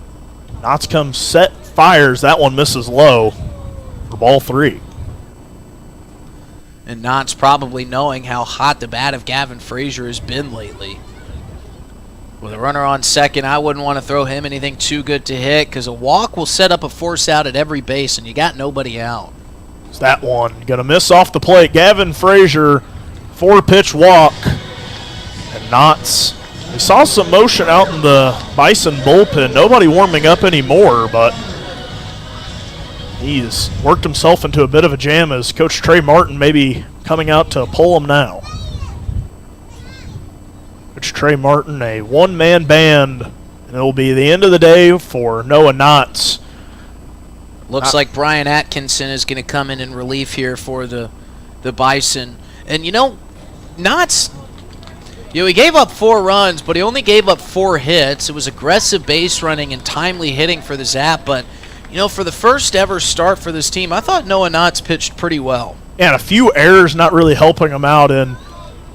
C: Knotts comes set, fires. That one misses low for ball 3.
B: And Knotts probably knowing how hot the bat of Gavin Frazier has been lately. With a runner on second, I wouldn't want to throw him anything too good to hit because a walk will set up a force out at every base, and you got nobody out.
C: It's that one. Going to miss off the plate. Gavin Frazier, 4-pitch walk. And Knotts. We saw some motion out in the Bison bullpen. Nobody warming up anymore, but he's worked himself into a bit of a jam as Coach Trey Martin may be coming out to pull him now. Coach Trey Martin, a one-man band, and it will be the end of the day for Noah Knotts.
B: Looks like Brian Atkinson is going to come in relief here for the Bison. And, Knotts, he gave up 4 runs, but he only gave up 4 hits. It was aggressive base running and timely hitting for the Zap, but, for the first ever start for this team, I thought Noah Knotts pitched pretty well.
C: Yeah, and a few errors not really helping him out. And,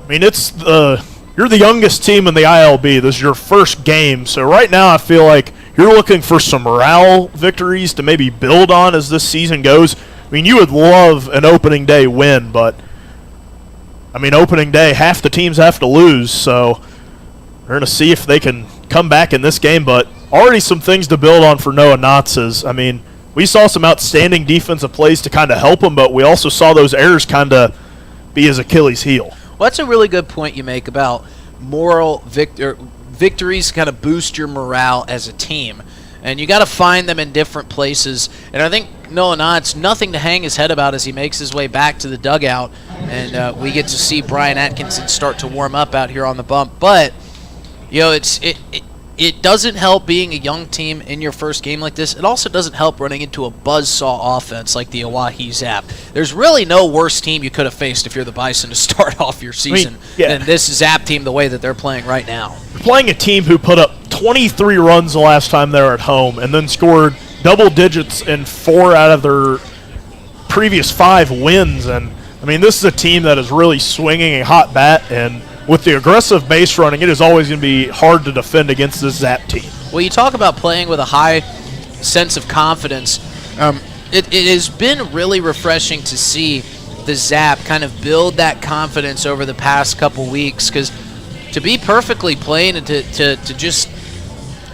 C: you're the youngest team in the ILB. This is your first game. So right now I feel like you're looking for some morale victories to maybe build on as this season goes. You would love an opening day win, but, opening day, half the teams have to lose. So we're going to see if they can come back in this game. But already some things to build on for Noah Knotts is, we saw some outstanding defensive plays to kind of help him, but we also saw those errors kind of be his Achilles heel.
B: Well, that's a really good point you make about moral victories kind of boost your morale as a team. And you got to find them in different places. And I think Noah Knotts, nothing to hang his head about as he makes his way back to the dugout. And we get to see Brian Atkinson start to warm up out here on the bump. But, it doesn't help being a young team in your first game like this. It also doesn't help running into a buzzsaw offense like the Oahe Zap. There's really no worse team you could have faced if you're the Bison to start off your season than this Zap team the way that they're playing right now.
C: You're playing a team who put up 23 runs the last time they were at home and then scored double digits in 4 out of their previous 5 wins. And, this is a team that is really swinging a hot bat, and with the aggressive base running, it is always going to be hard to defend against this Zap team.
B: Well, you talk about playing with a high sense of confidence. It has been really refreshing to see the Zap kind of build that confidence over the past couple weeks, because to be perfectly plain and to just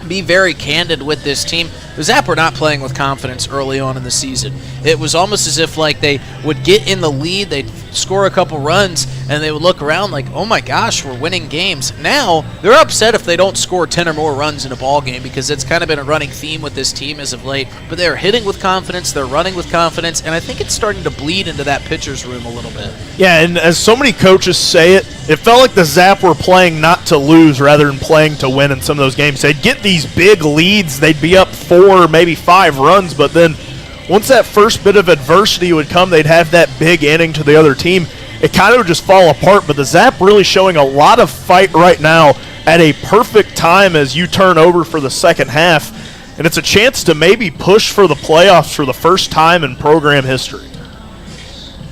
B: be very candid with this team, the Zap were not playing with confidence early on in the season. It was almost as if they would get in the lead, they'd score a couple runs, and they would look around like, oh my gosh, we're winning games. Now, they're upset if they don't score 10 or more runs in a ball game, because it's kind of been a running theme with this team as of late. But they're hitting with confidence, they're running with confidence, and I think it's starting to bleed into that pitcher's room a little bit.
C: Yeah, and as so many coaches say it felt like the Zap were playing not to lose rather than playing to win in some of those games. They'd get these big leads, they'd be up 4, maybe 5 runs, but then once that first bit of adversity would come, they'd have that big inning to the other team, it kind of would just fall apart. But the Zap really showing a lot of fight right now at a perfect time as you turn over for the second half. And it's a chance to maybe push for the playoffs for the first time in program history.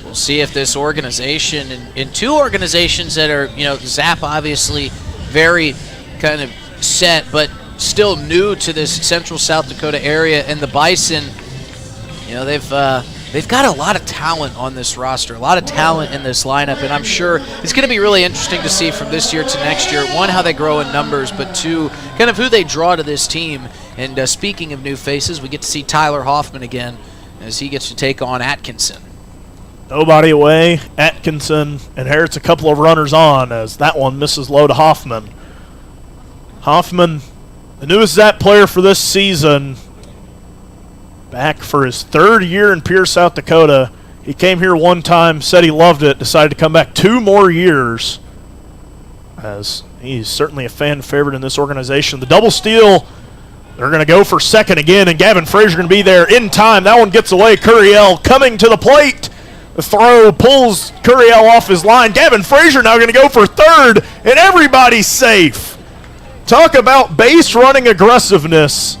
B: We'll see if this organization and two organizations that are, Zap obviously very kind of set, but still new to this central South Dakota area, and the Bison, they've got a lot of talent on this roster, a lot of talent in this lineup, and I'm sure it's going to be really interesting to see from this year to next year, one, how they grow in numbers, but two, kind of who they draw to this team. And speaking of new faces, we get to see Tyler Hoffman again as he gets to take on Atkinson.
C: Nobody away. Atkinson inherits a couple of runners on as that one misses low to Hoffman. Hoffman, the newest Zap player for this season, back for his third year in Pierce, South Dakota. He came here one time, said he loved it, decided to come back 2 more years, as he's certainly a fan favorite in this organization. The double steal, they're going to go for second again, and Gavin Frazier going to be there in time. That one gets away. Curiel coming to the plate. The throw pulls Curiel off his line. Gavin Frazier now going to go for third, and everybody's safe. Talk about base running aggressiveness.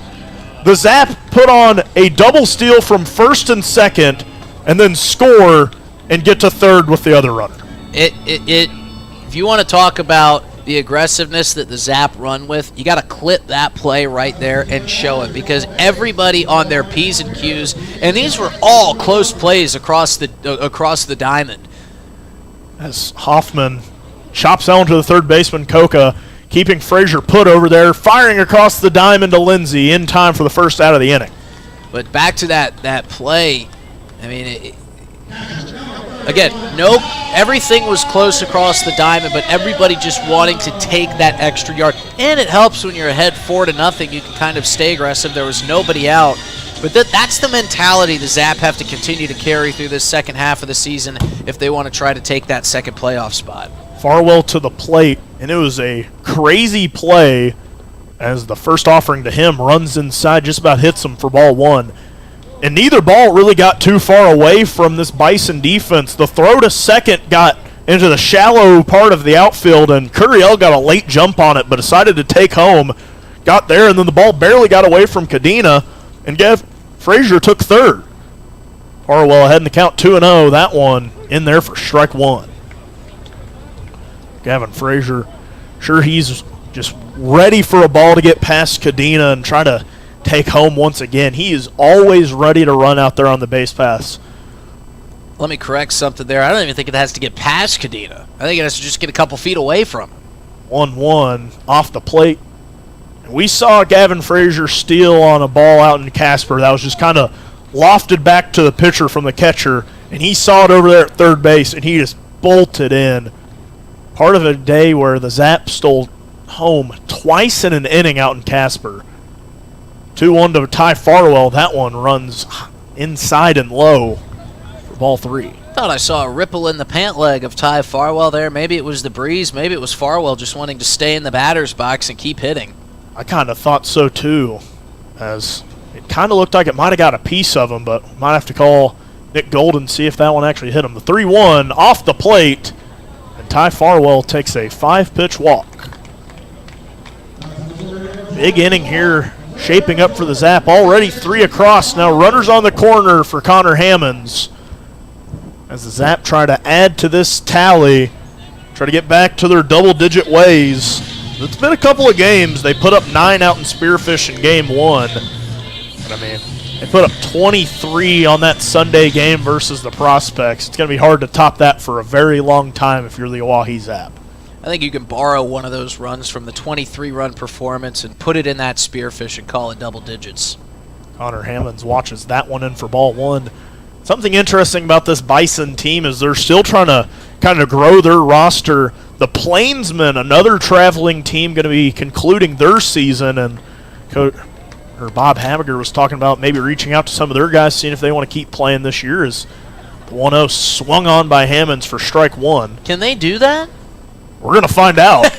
C: The Zap put on a double steal from first and second, and then score and get to third with the other runner.
B: If you want to talk about the aggressiveness that the Zap run with, you got to clip that play right there and show it, because everybody on their P's and Q's, and these were all close plays across the diamond.
C: As Hoffman chops out to the third baseman, Coca, keeping Frazier put over there, firing across the diamond to Lindsay in time for the first out of the inning.
B: But back to that play, I mean, everything was close across the diamond, but everybody just wanting to take that extra yard. And it helps when you're ahead 4-0, you can kind of stay aggressive. There was nobody out. But that's the mentality the Zap have to continue to carry through this second half of the season if they want to try to take that second playoff spot.
C: Farwell to the plate, and it was a crazy play as the first offering to him runs inside, just about hits him for ball one. And neither ball really got too far away from this Bison defense. The throw to second got into the shallow part of the outfield, and Curiel got a late jump on it, but decided to take home. Got there, and then the ball barely got away from Cadena, and Frazier took third. Farwell ahead in the count 2-0. That one in there for strike one. Gavin Frazier, sure he's just ready for a ball to get past Cadena and try to take home once again. He is always ready to run out there on the base paths.
B: Let me correct something there. I don't even think it has to get past Cadena. I think it has to just get a couple feet away from him.
C: 1-1 off the plate. And we saw Gavin Frazier steal on a ball out in Casper that was just kind of lofted back to the pitcher from the catcher, and he saw it over there at third base, and he just bolted in. Part of a day where the Zap stole home twice in an inning out in Casper. 2-1 to Ty Farwell. That one runs inside and low for ball three.
B: Thought I saw a ripple in the pant leg of Ty Farwell there. Maybe it was the breeze. Maybe it was Farwell just wanting to stay in the batter's box and keep hitting.
C: I kind of thought so too, as it kind of looked like it might have got a piece of him, but might have to call Nick Golden, see if that one actually hit him. The 3-1 off the plate, and Ty Farwell takes a 5-pitch walk. Big inning here shaping up for the Zap. Already 3 across. Now runners on the corner for Connor Hammonds as the Zap try to add to this tally, try to get back to their double-digit ways. It's been a couple of games. They put up 9 out in Spearfish in game 1. But, I mean, they put up 23 on that Sunday game versus the Prospects. It's going to be hard to top that for a very long time if you're the Oahe Zap.
B: I think you can borrow one of those runs from the 23-run performance and put it in that Spearfish and call it double digits.
C: Connor Hammonds watches that one in for ball one. Something interesting about this Bison team is they're still trying to kind of grow their roster. The Plainsmen, another traveling team, going to be concluding their season, and Bob Hamager was talking about maybe reaching out to some of their guys, seeing if they want to keep playing this year. As the 1-0 swung on by Hammonds for strike one.
B: Can they do that?
C: We're going to find out.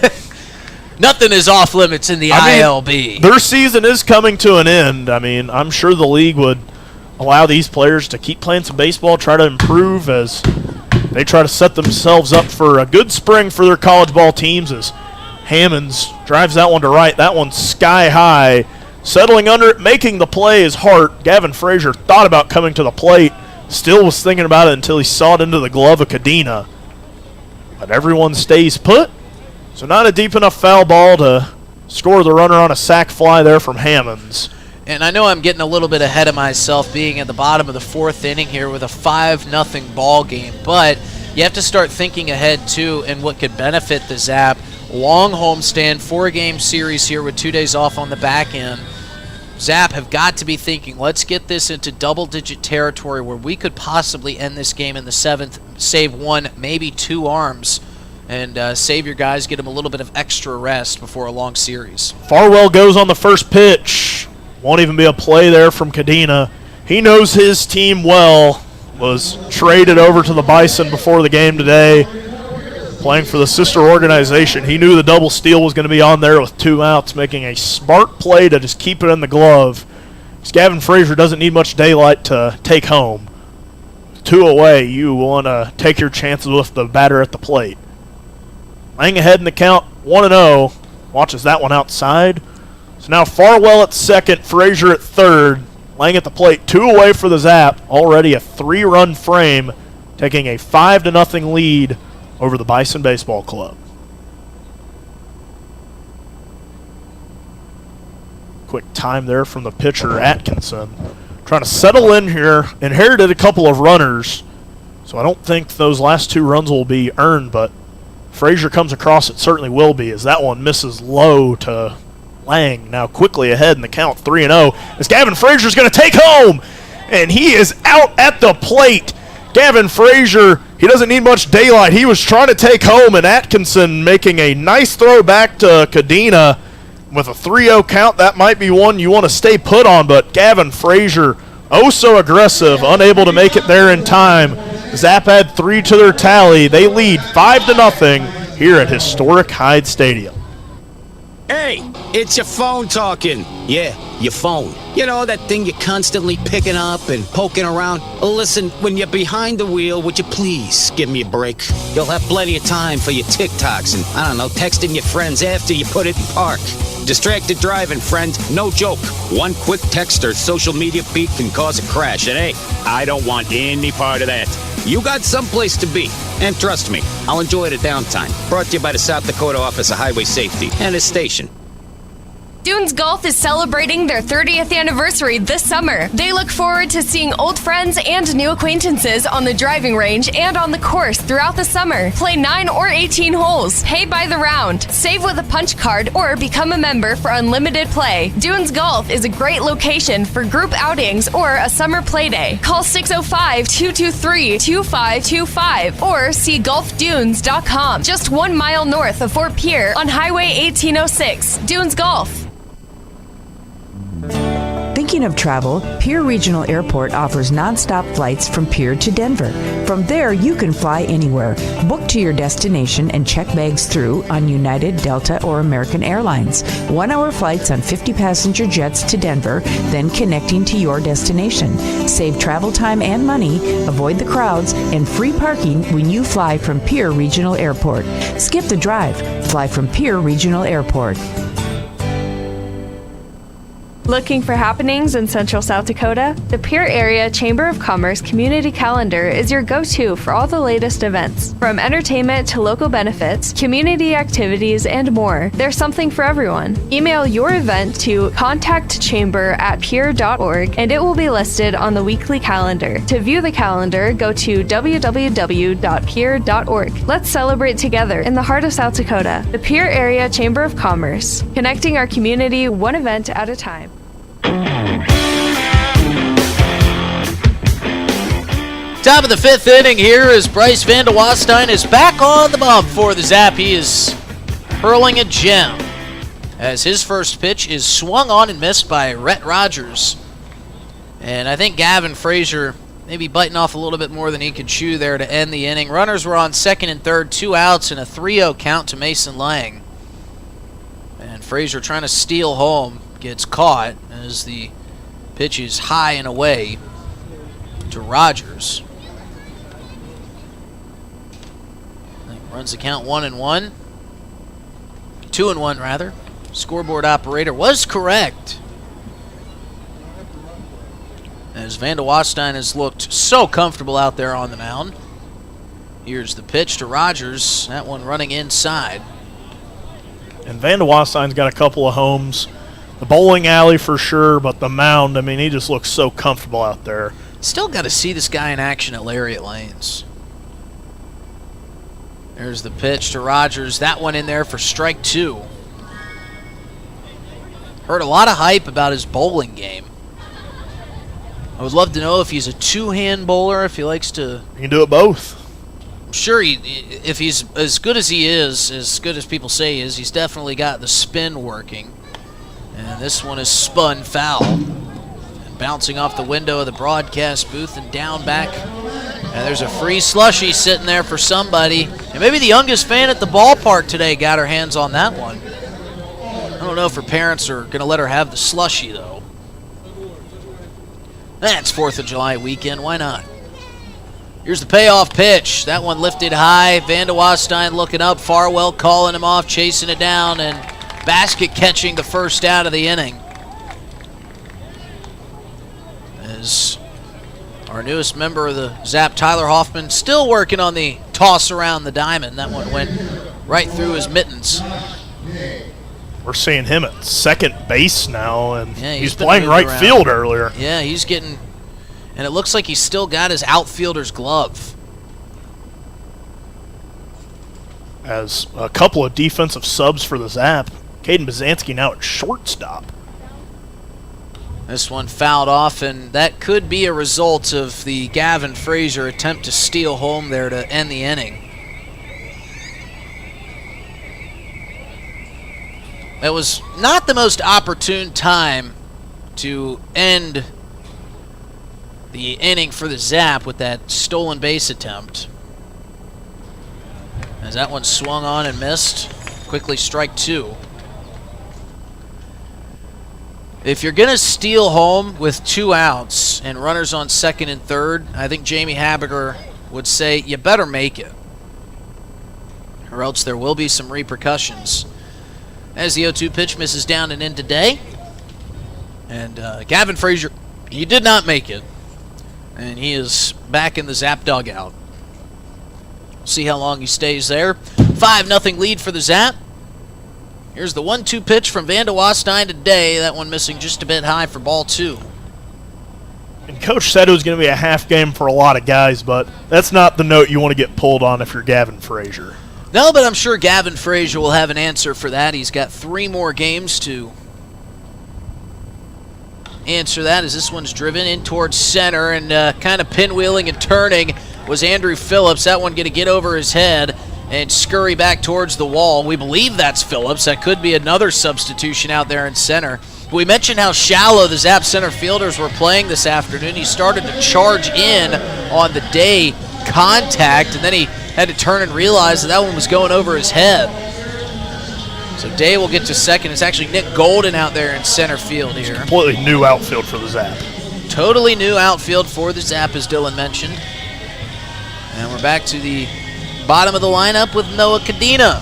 B: Nothing is off limits in the ILB.
C: Their season is coming to an end. I mean, I'm sure the league would allow these players to keep playing some baseball, try to improve, as they try to set themselves up for a good spring for their college ball teams as Hammonds drives that one to right. That one's sky high. Settling under it, making the play is Hart. Gavin Frazier thought about coming to the plate. Still was thinking about it until he saw it into the glove of Cadena. But everyone stays put. So not a deep enough foul ball to score the runner on a sac fly there from Hammonds.
B: And I know I'm getting a little bit ahead of myself being at the bottom of the 4th inning here with a 5-0 ball game. But you have to start thinking ahead, too, and what could benefit the Zap. Long homestand, 4-game series here with 2 days off on the back end. Zap have got to be thinking, let's get this into double-digit territory where we could possibly end this game in the 7th, save 1, maybe 2 arms, and save your guys, get them a little bit of extra rest before a long series.
C: Farwell goes on the first pitch. Won't even be a play there from Cadena. He knows his team well. Was traded over to the Bison before the game today, playing for the sister organization. He knew the double steal was going to be on there with 2 outs, making a smart play to just keep it in the glove. Gavin Frazier doesn't need much daylight to take home. 2 away, you want to take your chances with the batter at the plate. Laying ahead in the count, 1-0. Watches that one outside. So now Farwell at second, Frazier at third. Laying at the plate, 2 away for the Zap. Already a 3-run frame, taking a 5-0 lead over the Bison Baseball Club. Quick time there from the pitcher, Atkinson. Trying to settle in here. Inherited a couple of runners, so I don't think those last 2 runs will be earned, but Frazier comes across, it certainly will be, as that one misses low to Lang. Now quickly ahead in the count, 3-0, as Gavin Frazier's going to take home, and he is out at the plate. Gavin Frazier, he doesn't need much daylight. He was trying to take home, and Atkinson making a nice throw back to Cadena with a 3-0 count. That might be one you want to stay put on, but Gavin Frazier, oh so aggressive, unable to make it there in time. Zap had 3 to their tally. They lead 5-0 here at historic Hyde Stadium.
M: Hey, it's your phone talking. Yeah, your phone. You know, that thing you're constantly picking up and poking around. Listen, when you're behind the wheel, would you please give me a break? You'll have plenty of time for your TikToks and, I don't know, texting your friends after you put it in park. Distracted driving, friend. No joke. One quick text or social media feed can cause a crash, and hey, I don't want any part of that. You got someplace to be, and trust me, I'll enjoy the downtime. Brought to you by the South Dakota Office of Highway Safety and this station.
E: Dunes Golf is celebrating their 30th anniversary this summer. They look forward to seeing old friends and new acquaintances on the driving range and on the course throughout the summer. Play 9 or 18 holes, pay by the round, save with a punch card, or become a member for unlimited play. Dunes Golf is a great location for group outings or a summer play day. Call 605-223-2525 or see golfdunes.com, just 1 mile north of Fort Pierre on Highway 1806. Dunes Golf.
H: Thinking of travel, Pierre Regional Airport offers nonstop flights from Pierre to Denver. From there, you can fly anywhere. Book to your destination and check bags through on United, Delta, or American Airlines. 1-hour flights on 50-passenger jets to Denver, then connecting to your destination. Save travel time and money, avoid the crowds, and free parking when you fly from Pierre Regional Airport. Skip the drive. Fly from Pierre Regional Airport.
E: Looking for happenings in Central South Dakota? The Pierre Area Chamber of Commerce Community Calendar is your go-to for all the latest events. From entertainment to local benefits, community activities, and more, there's something for everyone. Email your event to contactchamber@pierre.org and it will be listed on the weekly calendar. To view the calendar, go to www.pierre.org. Let's celebrate together in the heart of South Dakota. The Pierre Area Chamber of Commerce, connecting our community one event at a time.
B: Top of the 5th inning here as Bryce Van de Wastein is back on the bump for the Zap. He is hurling a gem as his first pitch is swung on and missed by Rhett Rogers. And I think Gavin Frazier maybe biting off a little bit more than he could chew there to end the inning. Runners were on second and third, 2 outs, and a 3-0 count to Mason Lang. And Frazier trying to steal home gets caught as the pitch is high and away to Rogers. Runs the count 1-1. 2-1, rather. Scoreboard operator was correct. As Van de Wastein has looked so comfortable out there on the mound. Here's the pitch to Rogers. That one running inside.
C: And Van de Wastein's got a couple of homes. The bowling alley for sure, but the mound, I mean, he just looks so comfortable out there.
B: Still got to see this guy in action at Lariat Lanes. There's the pitch to Rogers. That one in there for strike 2. Heard a lot of hype about his bowling game. I would love to know if he's a two-hand bowler, if he likes to...
C: He can do it both.
B: I'm sure if he's as good as he is, as good as people say he is, he's definitely got the spin working. And this one is spun foul. And bouncing off the window of the broadcast booth and down back. And there's a free slushy sitting there for somebody. And maybe the youngest fan at the ballpark today got her hands on that one. I don't know if her parents are going to let her have the slushy, though. That's 4th of July weekend. Why not? Here's the payoff pitch. That one lifted high. Van de Wastein looking up. Farwell calling him off, chasing it down, and Basket catching the first out of the inning. As our newest member of the Zap, Tyler Hoffman, still working on the toss around the diamond. That one went right through his mittens.
C: We're seeing him at second base now, and
B: Yeah,
C: he's playing right
B: around.
C: field earlier.
B: Yeah, he's getting, and it looks like he's still got his outfielder's glove.
C: As a couple of defensive subs for the Zap. Caden Bazanski now at shortstop.
B: This one fouled off, and that could be a result of the Gavin Frazier attempt to steal home there to end the inning. It was not the most opportune time to end the inning for the Zap with that stolen base attempt. As that one swung on and missed, quickly strike 2. If you're going to steal home with 2 outs and runners on second and third, I think Jamie Habiger would say you better make it, or else there will be some repercussions. As the 0-2 pitch misses down and in today. And Gavin Frazier, he did not make it. And he is back in the Zap dugout. See how long he stays there. 5-0 lead for the Zap. Here's the 1-2 pitch from Van de Wastein today. That one missing just a bit high for ball 2.
C: And Coach said it was going to be a half game for a lot of guys, but that's not the note you want to get pulled on if you're Gavin Frazier.
B: No, but I'm sure Gavin Frazier will have an answer for that. He's got 3 more games to answer that, as this one's driven in towards center, and kind of pinwheeling and turning was Andrew Phillips. That one going to get over his head and scurry back towards the wall. We believe that's Phillips. That could be another substitution out there in center. We mentioned how shallow the Zap center fielders were playing this afternoon. He started to charge in on the day contact, and then he had to turn and realize that one was going over his head. So Day will get to second. It's actually Nick Golden out there in center field here.
C: Completely new outfield for the Zap.
B: Totally new outfield for the Zap, as Dylan mentioned. And we're back to the bottom of the lineup with Noah Cadena.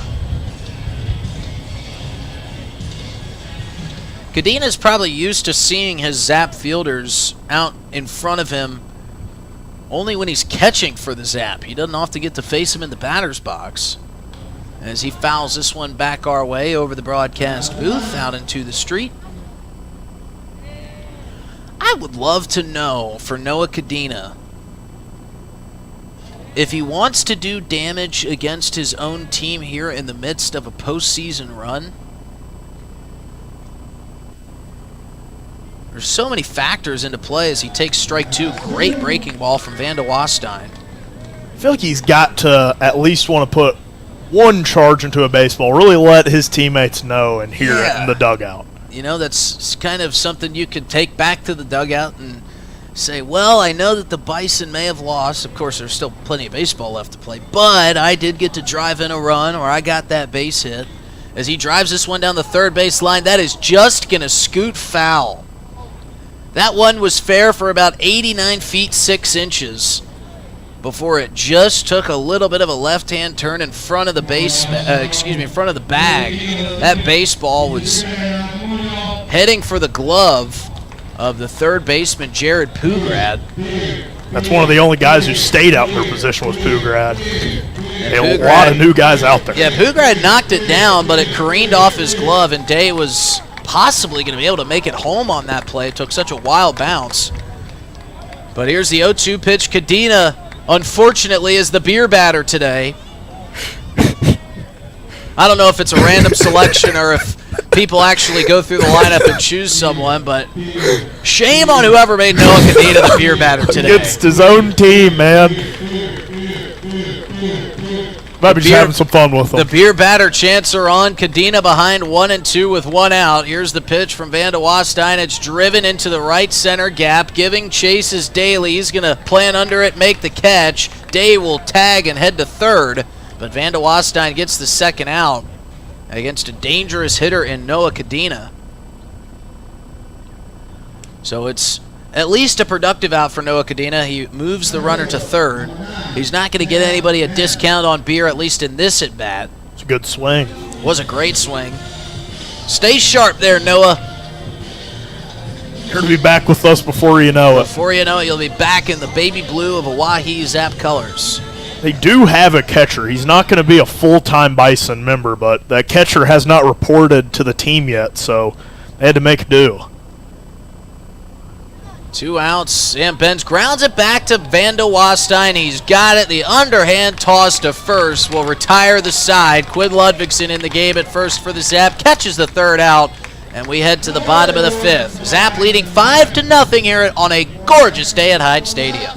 B: Cadena's probably used to seeing his Zap fielders out in front of him only when he's catching for the Zap. He doesn't often get to face him in the batter's box. As he fouls this one back our way over the broadcast booth out into the street. I would love to know for Noah Cadena if he wants to do damage against his own team here in the midst of a postseason run. There's so many factors into play as he takes strike 2. Great breaking ball from Van de Wastein.
C: I feel like he's got to at least want to put one charge into a baseball, really let his teammates know and hear it in the dugout.
B: You know, that's kind of something you could take back to the dugout and say, well, I know that the Bison may have lost. Of course, there's still plenty of baseball left to play, but I did get to drive in a run, or I got that base hit. As he drives this one down the third base line, that is just going to scoot foul. That one was fair for about 89 feet 6 inches. before it just took a little bit of a left-hand turn in front of the in front of the bag. That baseball was heading for the glove of the third baseman, Jared Pugrad.
C: That's one of the only guys who stayed out in their position was Pugrad. A lot of new guys out there.
B: Yeah, Pugrad knocked it down, but it careened off his glove, and Day was possibly going to be able to make it home on that play. It took such a wild bounce. But here's the 0-2 pitch. Cadena, unfortunately, is the beer batter today. I don't know if it's a random selection or if people actually go through the lineup and choose someone, but shame on whoever made Noah Cadena the beer batter today.
C: It's his own team, man. Might be just having some fun with them.
B: The beer batter chants are on. Cadena behind 1-2 with one out. Here's the pitch from Van de Wastein. It's driven into the right center gap, giving chase is Daly. He's going to plan under it, make the catch. Day will tag and head to third, but Van de Wastein gets the second out against a dangerous hitter in Noah Cadena. So it's at least a productive out for Noah Cadena. He moves the runner to third. He's not going to get anybody a discount on beer, at least in this at-bat.
C: It's a good swing.
B: Was a great swing. Stay sharp there, Noah.
C: You're going to be back with us before you know it.
B: Before you know it, you'll be back in the baby blue of Oahe Zap colors.
C: They do have a catcher. He's not going to be a full-time Bison member, but that catcher has not reported to the team yet, so they had to make do.
B: 2 outs. Sam Benz grounds it back to Van de Wastein. He's got it. The underhand toss to first will retire the side. Quinn Ludvigsen in the game at first for the Zap. Catches the third out, and we head to the bottom of the fifth. Zap leading 5-0 here on a gorgeous day at Hyde Stadium.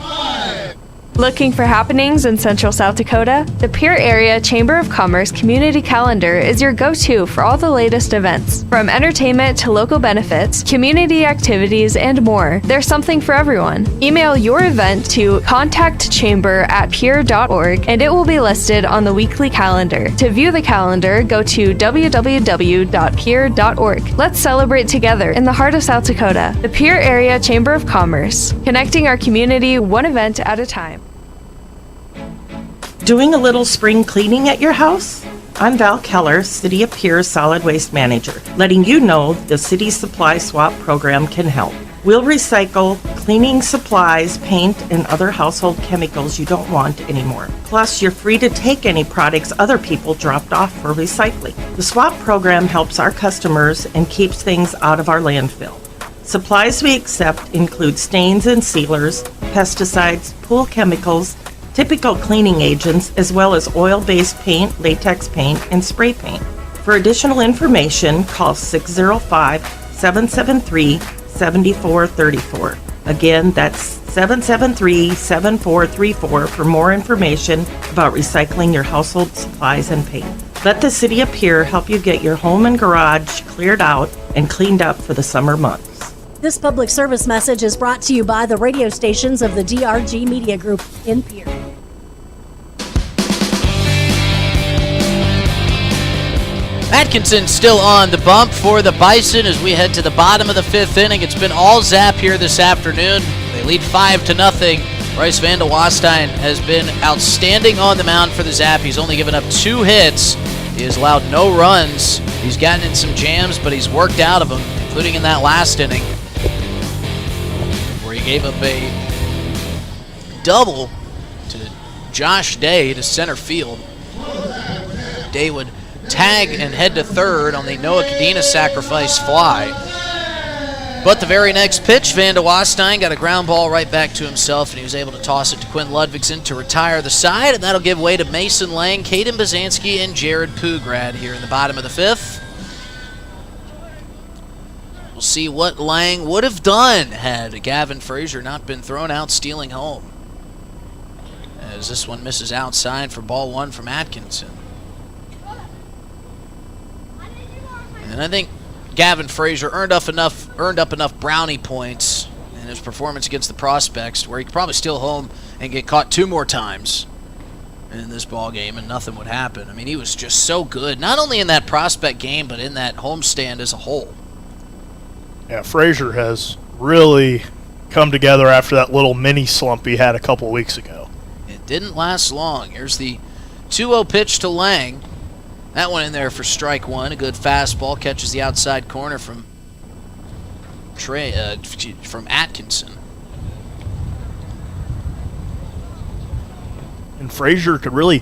E: Looking for happenings in Central South Dakota? The Pierre Area Chamber of Commerce Community Calendar is your go-to for all the latest events. From entertainment to local benefits, community activities, and more, there's something for everyone. Email your event to contactchamber@pierre.org and it will be listed on the weekly calendar. To view the calendar, go to www.pierre.org. Let's celebrate together in the heart of South Dakota. The Pierre Area Chamber of Commerce, connecting our community one event at a time.
F: Doing a little spring cleaning at your house? I'm Val Keller, City of Pierre's Solid Waste Manager, letting you know the City Supply Swap program can help. We'll recycle cleaning supplies, paint, and other household chemicals you don't want anymore. Plus, you're free to take any products other people dropped off for recycling. The swap program helps our customers and keeps things out of our landfill. Supplies we accept include stains and sealers, pesticides, pool chemicals, typical cleaning agents, as well as oil-based paint, latex paint, and spray paint. For additional information, call 605-773-7434. Again, that's 773-7434 for more information about recycling your household supplies and paint. Let the City of Pierre help you get your home and garage cleared out and cleaned up for the summer months.
G: This public service message is brought to you by the radio stations of the DRG Media Group in Pierre.
B: Atkinson still on the bump for the Bison as we head to the bottom of the fifth inning. It's been all Zap here this afternoon. They lead 5-0. Bryce Van de Wastein has been outstanding on the mound for the Zap. He's only given up 2 hits. He has allowed no runs. He's gotten in some jams, but he's worked out of them, including in that last inning, where he gave up a double to Josh Day to center field. Day would tag and head to third on the Noah Cadena sacrifice fly. But the very next pitch, Van de Wastein got a ground ball right back to himself, and he was able to toss it to Quinn Ludvigsen to retire the side, and that'll give way to Mason Lang, Caden Bazanski, and Jared Pugrad here in the bottom of the fifth. We'll see what Lang would have done had Gavin Frazier not been thrown out stealing home, as this one misses outside for ball 1 from Atkinson. And I think Gavin Frazier earned up enough brownie points in his performance against the Prospects where he could probably steal home and get caught 2 more times in this ball game and nothing would happen. I mean, he was just so good, not only in that Prospect game, but in that homestand as a whole.
C: Yeah, Frazier has really come together after that little mini slump he had a couple of weeks ago.
B: And didn't last long. Here's the 2-0 pitch to Lang. That one in there for strike one. A good fastball. Catches the outside corner from Atkinson.
C: And Frazier could really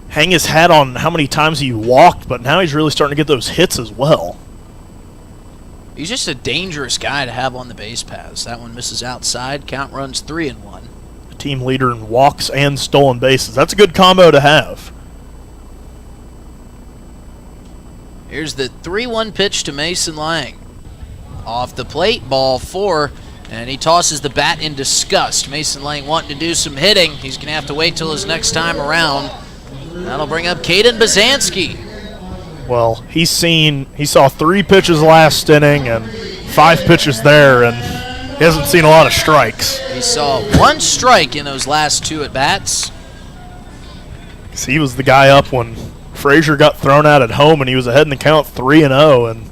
C: hang his hat on how many times he walked, but now he's really starting to get those hits as well.
B: He's just a dangerous guy to have on the base paths. That one misses outside. Count runs 3-1.
C: The team leader in walks and stolen bases. That's a good combo to have.
B: Here's the 3-1 pitch to Mason Lang. Off the plate, ball 4, and he tosses the bat in disgust. Mason Lang wanting to do some hitting. He's going to have to wait till his next time around. That'll bring up Caden Bazansky.
C: Well, he saw 3 pitches last inning and 5 pitches there, and he hasn't seen a lot of strikes.
B: He saw 1 strike in those last 2 at-bats.
C: He was the guy up when Frazier got thrown out at home, and he was ahead in the count 3-0, and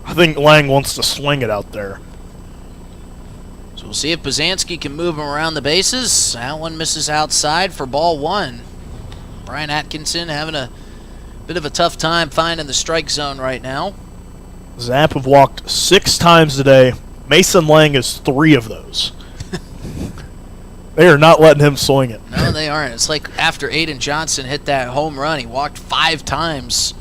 C: I think Lang wants to swing it out there.
B: So we'll see if Bazansky can move him around the bases. That one misses outside for ball 1. Brian Atkinson having a bit of a tough time finding the strike zone right now.
C: Zap have walked 6 times today. Mason Lang is 3 of those. They are not letting him swing it.
B: No, they aren't. It's like after Aiden Johnson hit that home run, he walked 5 times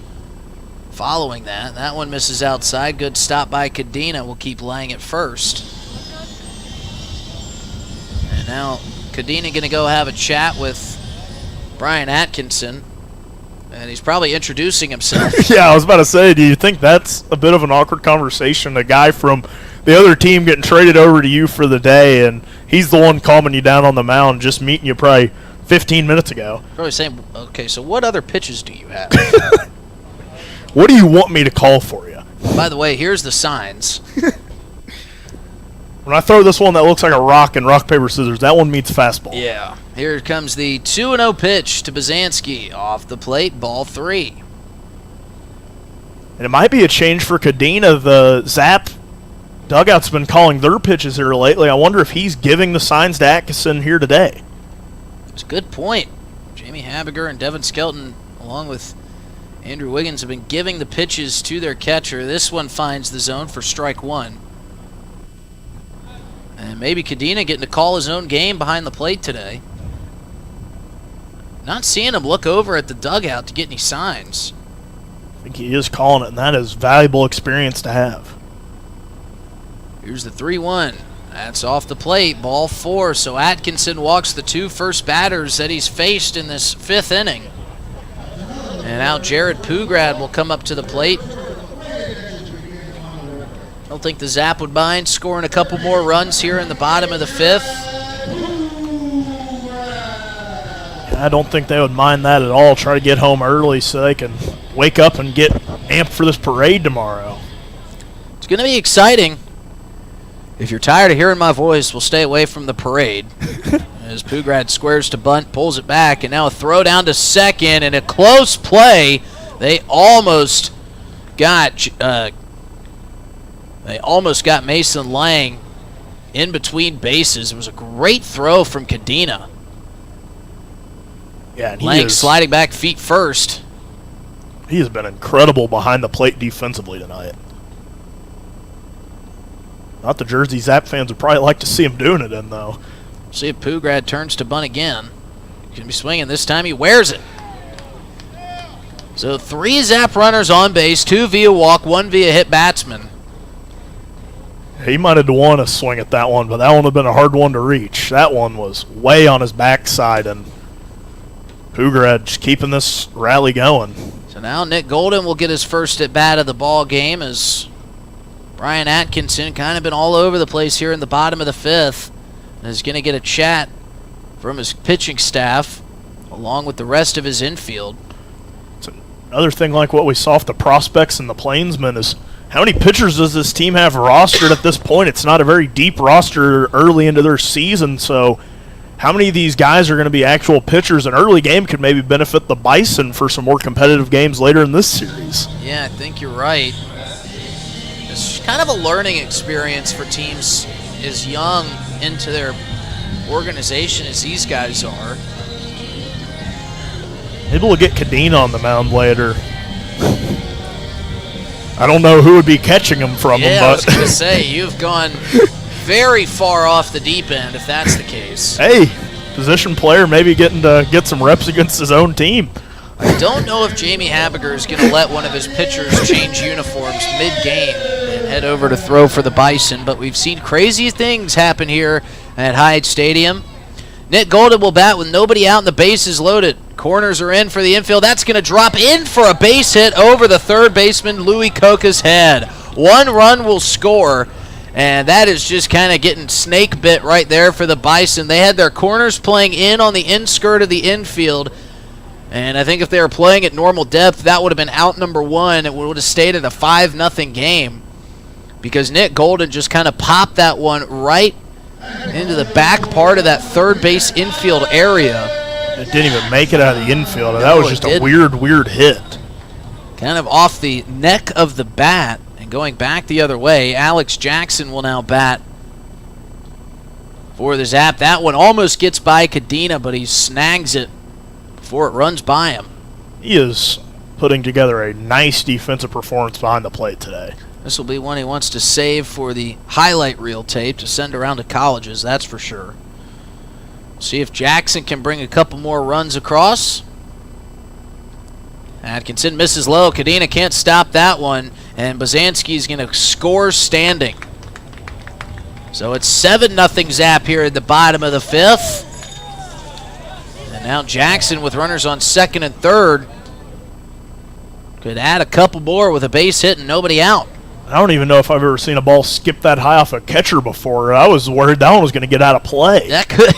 B: following that. That one misses outside. Good stop by Cadena. Will keep Lang at first. And now Cadena going to go have a chat with Brian Atkinson. And he's probably introducing himself.
C: Yeah, I was about to say, do you think that's a bit of an awkward conversation? A guy from the other team getting traded over to you for the day, and he's the one calming you down on the mound, just meeting you probably 15 minutes ago.
B: Probably saying, okay, so what other pitches do you have?
C: What do you want me to call for you?
B: By the way, here's the signs.
C: When I throw this one that looks like a rock and rock, paper, scissors, that one meets fastball.
B: Yeah. Here comes the 2-0 pitch to Bazansky. Off the plate, ball 3.
C: And it might be a change for Cadena. The Zap dugout's been calling their pitches here lately. I wonder if he's giving the signs to Atkinson here today.
B: It's a good point. Jamie Habiger and Devin Skelton, along with Andrew Wiggins, have been giving the pitches to their catcher. This one finds the zone for strike 1. And maybe Cadena getting to call his own game behind the plate today. Not seeing him look over at the dugout to get any signs.
C: I think he is calling it, and that is valuable experience to have.
B: Here's the 3-1. That's off the plate, ball 4. So Atkinson walks the 2 first batters that he's faced in this 5th inning. And now Jared Pugrad will come up to the plate. I don't think the Zap would mind scoring a couple more runs here in the bottom of the 5th.
C: I don't think they would mind that at all. Try to get home early so they can wake up and get amped for this parade tomorrow.
B: It's going to be exciting. If you're tired of hearing my voice, we'll stay away from the parade. As Pugrad squares to bunt, pulls it back, and now a throw down to second, and a close play. They almost got Mason Lang in between bases. It was a great throw from Cadena.
C: Yeah, and
B: Lang sliding back feet first.
C: He has been incredible behind the plate defensively tonight. Not the Jersey Zap fans would probably like to see him doing it in, though.
B: See if Pugrad turns to bunt again. He's going to be swinging. This time he wears it. So 3 Zap runners on base, 2 via walk, 1 via hit batsman.
C: He might have won a swing at that one, but that one would have been a hard one to reach. That one was way on his backside, and Pugrad just keeping this rally going.
B: So now Nick Golden will get his first at bat of the ball game as Brian Atkinson kind of been all over the place here in the bottom of the 5th. And is going to get a chat from his pitching staff along with the rest of his infield.
C: It's another thing like what we saw with the prospects and the Plainsmen is how many pitchers does this team have rostered at this point? It's not a very deep roster early into their season, so how many of these guys are going to be actual pitchers? An early game could maybe benefit the Bison for some more competitive games later in this series.
B: Yeah, I think you're right. It's kind of a learning experience for teams as young into their organization as these guys are.
C: Maybe we'll get Cadena on the mound later. I don't know who would be catching him from him, but
B: I was going to say, you've gone very far off the deep end if that's the case.
C: Hey, position player maybe getting to get some reps against his own team.
B: I don't know if Jamie Habiger is going to let one of his pitchers change uniforms mid-game and head over to throw for the Bison, but we've seen crazy things happen here at Hyde Stadium. Nick Golden will bat with nobody out and the bases loaded. Corners are in for the infield. That's going to drop in for a base hit over the third baseman, Louis Coca's head. 1 run will score, and that is just kind of getting snake bit right there for the Bison. They had their corners playing in on the inskirt of the infield, and I think if they were playing at normal depth, that would have been out number 1. It would have stayed at a 5-0 game because Nick Golden just kind of popped that one right into the back part of that third base infield area.
C: It didn't even make it out of the infield. That was just a weird hit.
B: Kind of off the neck of the bat and going back the other way. Alex Jackson will now bat for the Zap. That one almost gets by Cadena, but he snags it before it runs by him.
C: He is putting together a nice defensive performance behind the plate today.
B: This will be one he wants to save for the highlight reel tape to send around to colleges, that's for sure. See if Jackson can bring a couple more runs across. Atkinson misses low. Cadena can't stop that one, and Bazanski's going to score standing. So it's 7-0 Zap here at the bottom of the 5th. And now Jackson with runners on second and third could add a couple more with a base hit and nobody out.
C: I don't even know if I've ever seen a ball skip that high off a catcher before. I was worried that one was going to get out of play.
B: That could.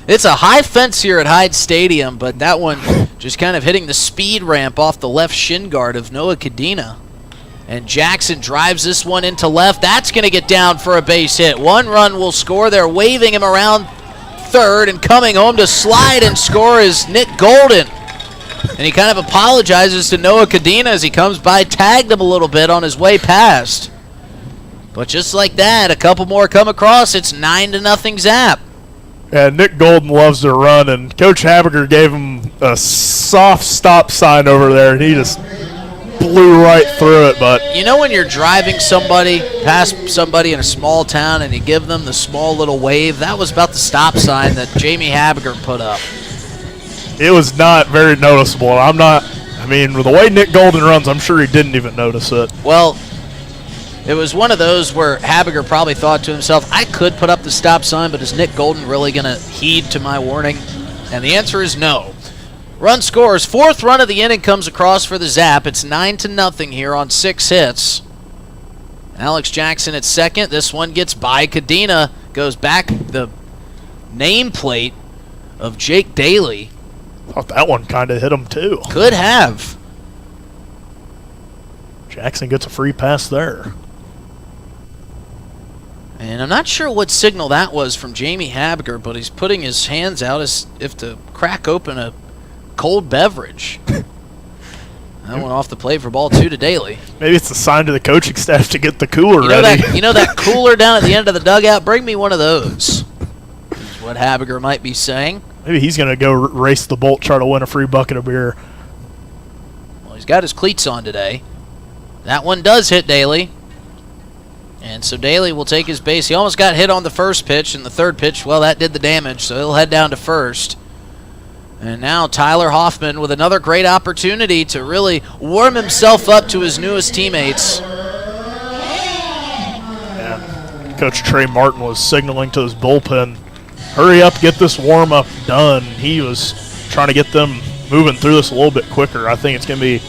B: It's a high fence here at Hyde Stadium, but that one just kind of hitting the speed ramp off the left shin guard of Noah Cadena. And Jackson drives this one into left. That's going to get down for a base hit. 1 run will score. They're waving him around third, and coming home to slide and score is Nick Golden. And he kind of apologizes to Noah Cadena as he comes by, tagged him a little bit on his way past. But just like that, a couple more come across. It's 9-0 Zap.
C: And Nick Golden loves to run, and Coach Habiger gave him a soft stop sign over there, and he just blew right through it. But
B: you know when you're driving somebody past somebody in a small town and you give them the small little wave? That was about the stop sign that Jamie Habiger put up.
C: It was not very noticeable. With the way Nick Golden runs, I'm sure he didn't even notice it.
B: Well, it was one of those where Habiger probably thought to himself, I could put up the stop sign, but is Nick Golden really going to heed to my warning? And the answer is no. Run scores. 4th run of the inning comes across for the Zap. It's 9-0 here on 6 hits. Alex Jackson at second. This one gets by Cadena. Goes back the nameplate of Jake Daly.
C: Thought that one kind of hit him too.
B: Could have.
C: Jackson gets a free pass there.
B: And I'm not sure what signal that was from Jamie Habiger, but he's putting his hands out as if to crack open a cold beverage. That went off the plate for ball 2 to Daly.
C: Maybe it's a sign to the coaching staff to get the cooler ready.
B: You know that cooler down at the end of the dugout? Bring me one of those. Is what Habiger might be saying.
C: Maybe he's going to go race the bolt, try to win a free bucket of beer.
B: Well, he's got his cleats on today. That one does hit Daly. And so Daly will take his base. He almost got hit on the first pitch, and the third pitch, well, that did the damage, so he'll head down to first. And now Tyler Hoffman with another great opportunity to really warm himself up to his newest teammates.
C: And Coach Trey Martin was signaling to his bullpen, hurry up, get this warm-up done. He was trying to get them moving through this a little bit quicker. I think it's going to be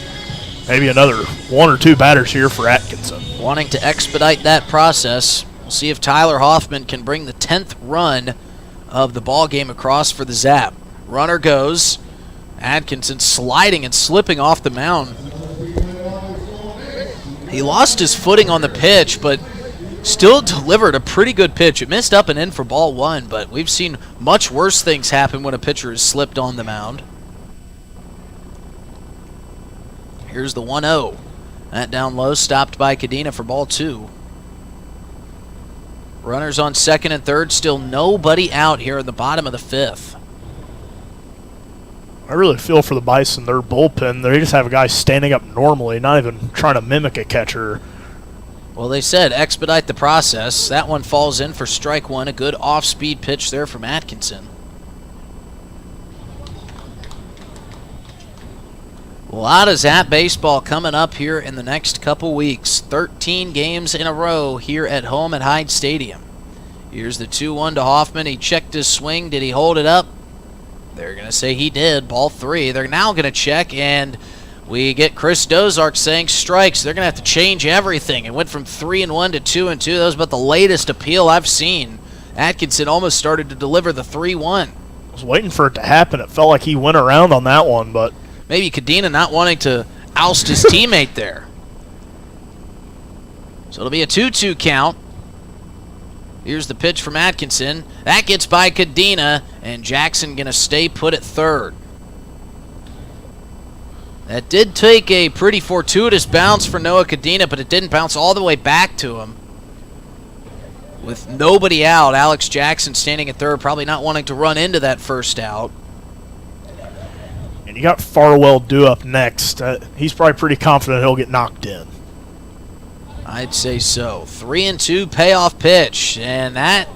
C: maybe another 1 or 2 batters here for Atkinson.
B: Wanting to expedite that process. We'll see if Tyler Hoffman can bring the 10th run of the ball game across for the Zap. Runner goes. Atkinson sliding and slipping off the mound. He lost his footing on the pitch, but still delivered a pretty good pitch. It missed up and in for ball 1, but we've seen much worse things happen when a pitcher has slipped on the mound. Here's the 1-0. That down low, stopped by Cadena for ball 2. Runners on second and third, still nobody out here in the bottom of the fifth.
C: I really feel for the Bison. Their bullpen, they just have a guy standing up normally, not even trying to mimic a catcher.
B: Well, they said expedite the process. That one falls in for strike one. A good off-speed pitch there from Atkinson. A lot of Zap baseball coming up here in the next couple weeks. 13 games in a row here at home at Hyde Stadium. Here's the 2-1 to Hoffman. He checked his swing. Did he hold it up? They're going to say he did. Ball 3. They're now going to check, and we get Chris Dozark saying strikes. They're going to have to change everything. It went from 3-1 to 2-2. That was about the latest appeal I've seen. Atkinson almost started to deliver the 3-1.
C: I was waiting for it to happen. It felt like he went around on that one, but
B: maybe Cadena not wanting to oust his teammate there. So it'll be a 2-2 count. Here's the pitch from Atkinson. That gets by Cadena, and Jackson going to stay put at third. That did take a pretty fortuitous bounce for Noah Cadena, but it didn't bounce all the way back to him. With nobody out, Alex Jackson standing at third, probably not wanting to run into that first out.
C: And you got Farwell due up next. He's probably pretty confident he'll get knocked in.
B: I'd say so. 3-2 payoff pitch, and that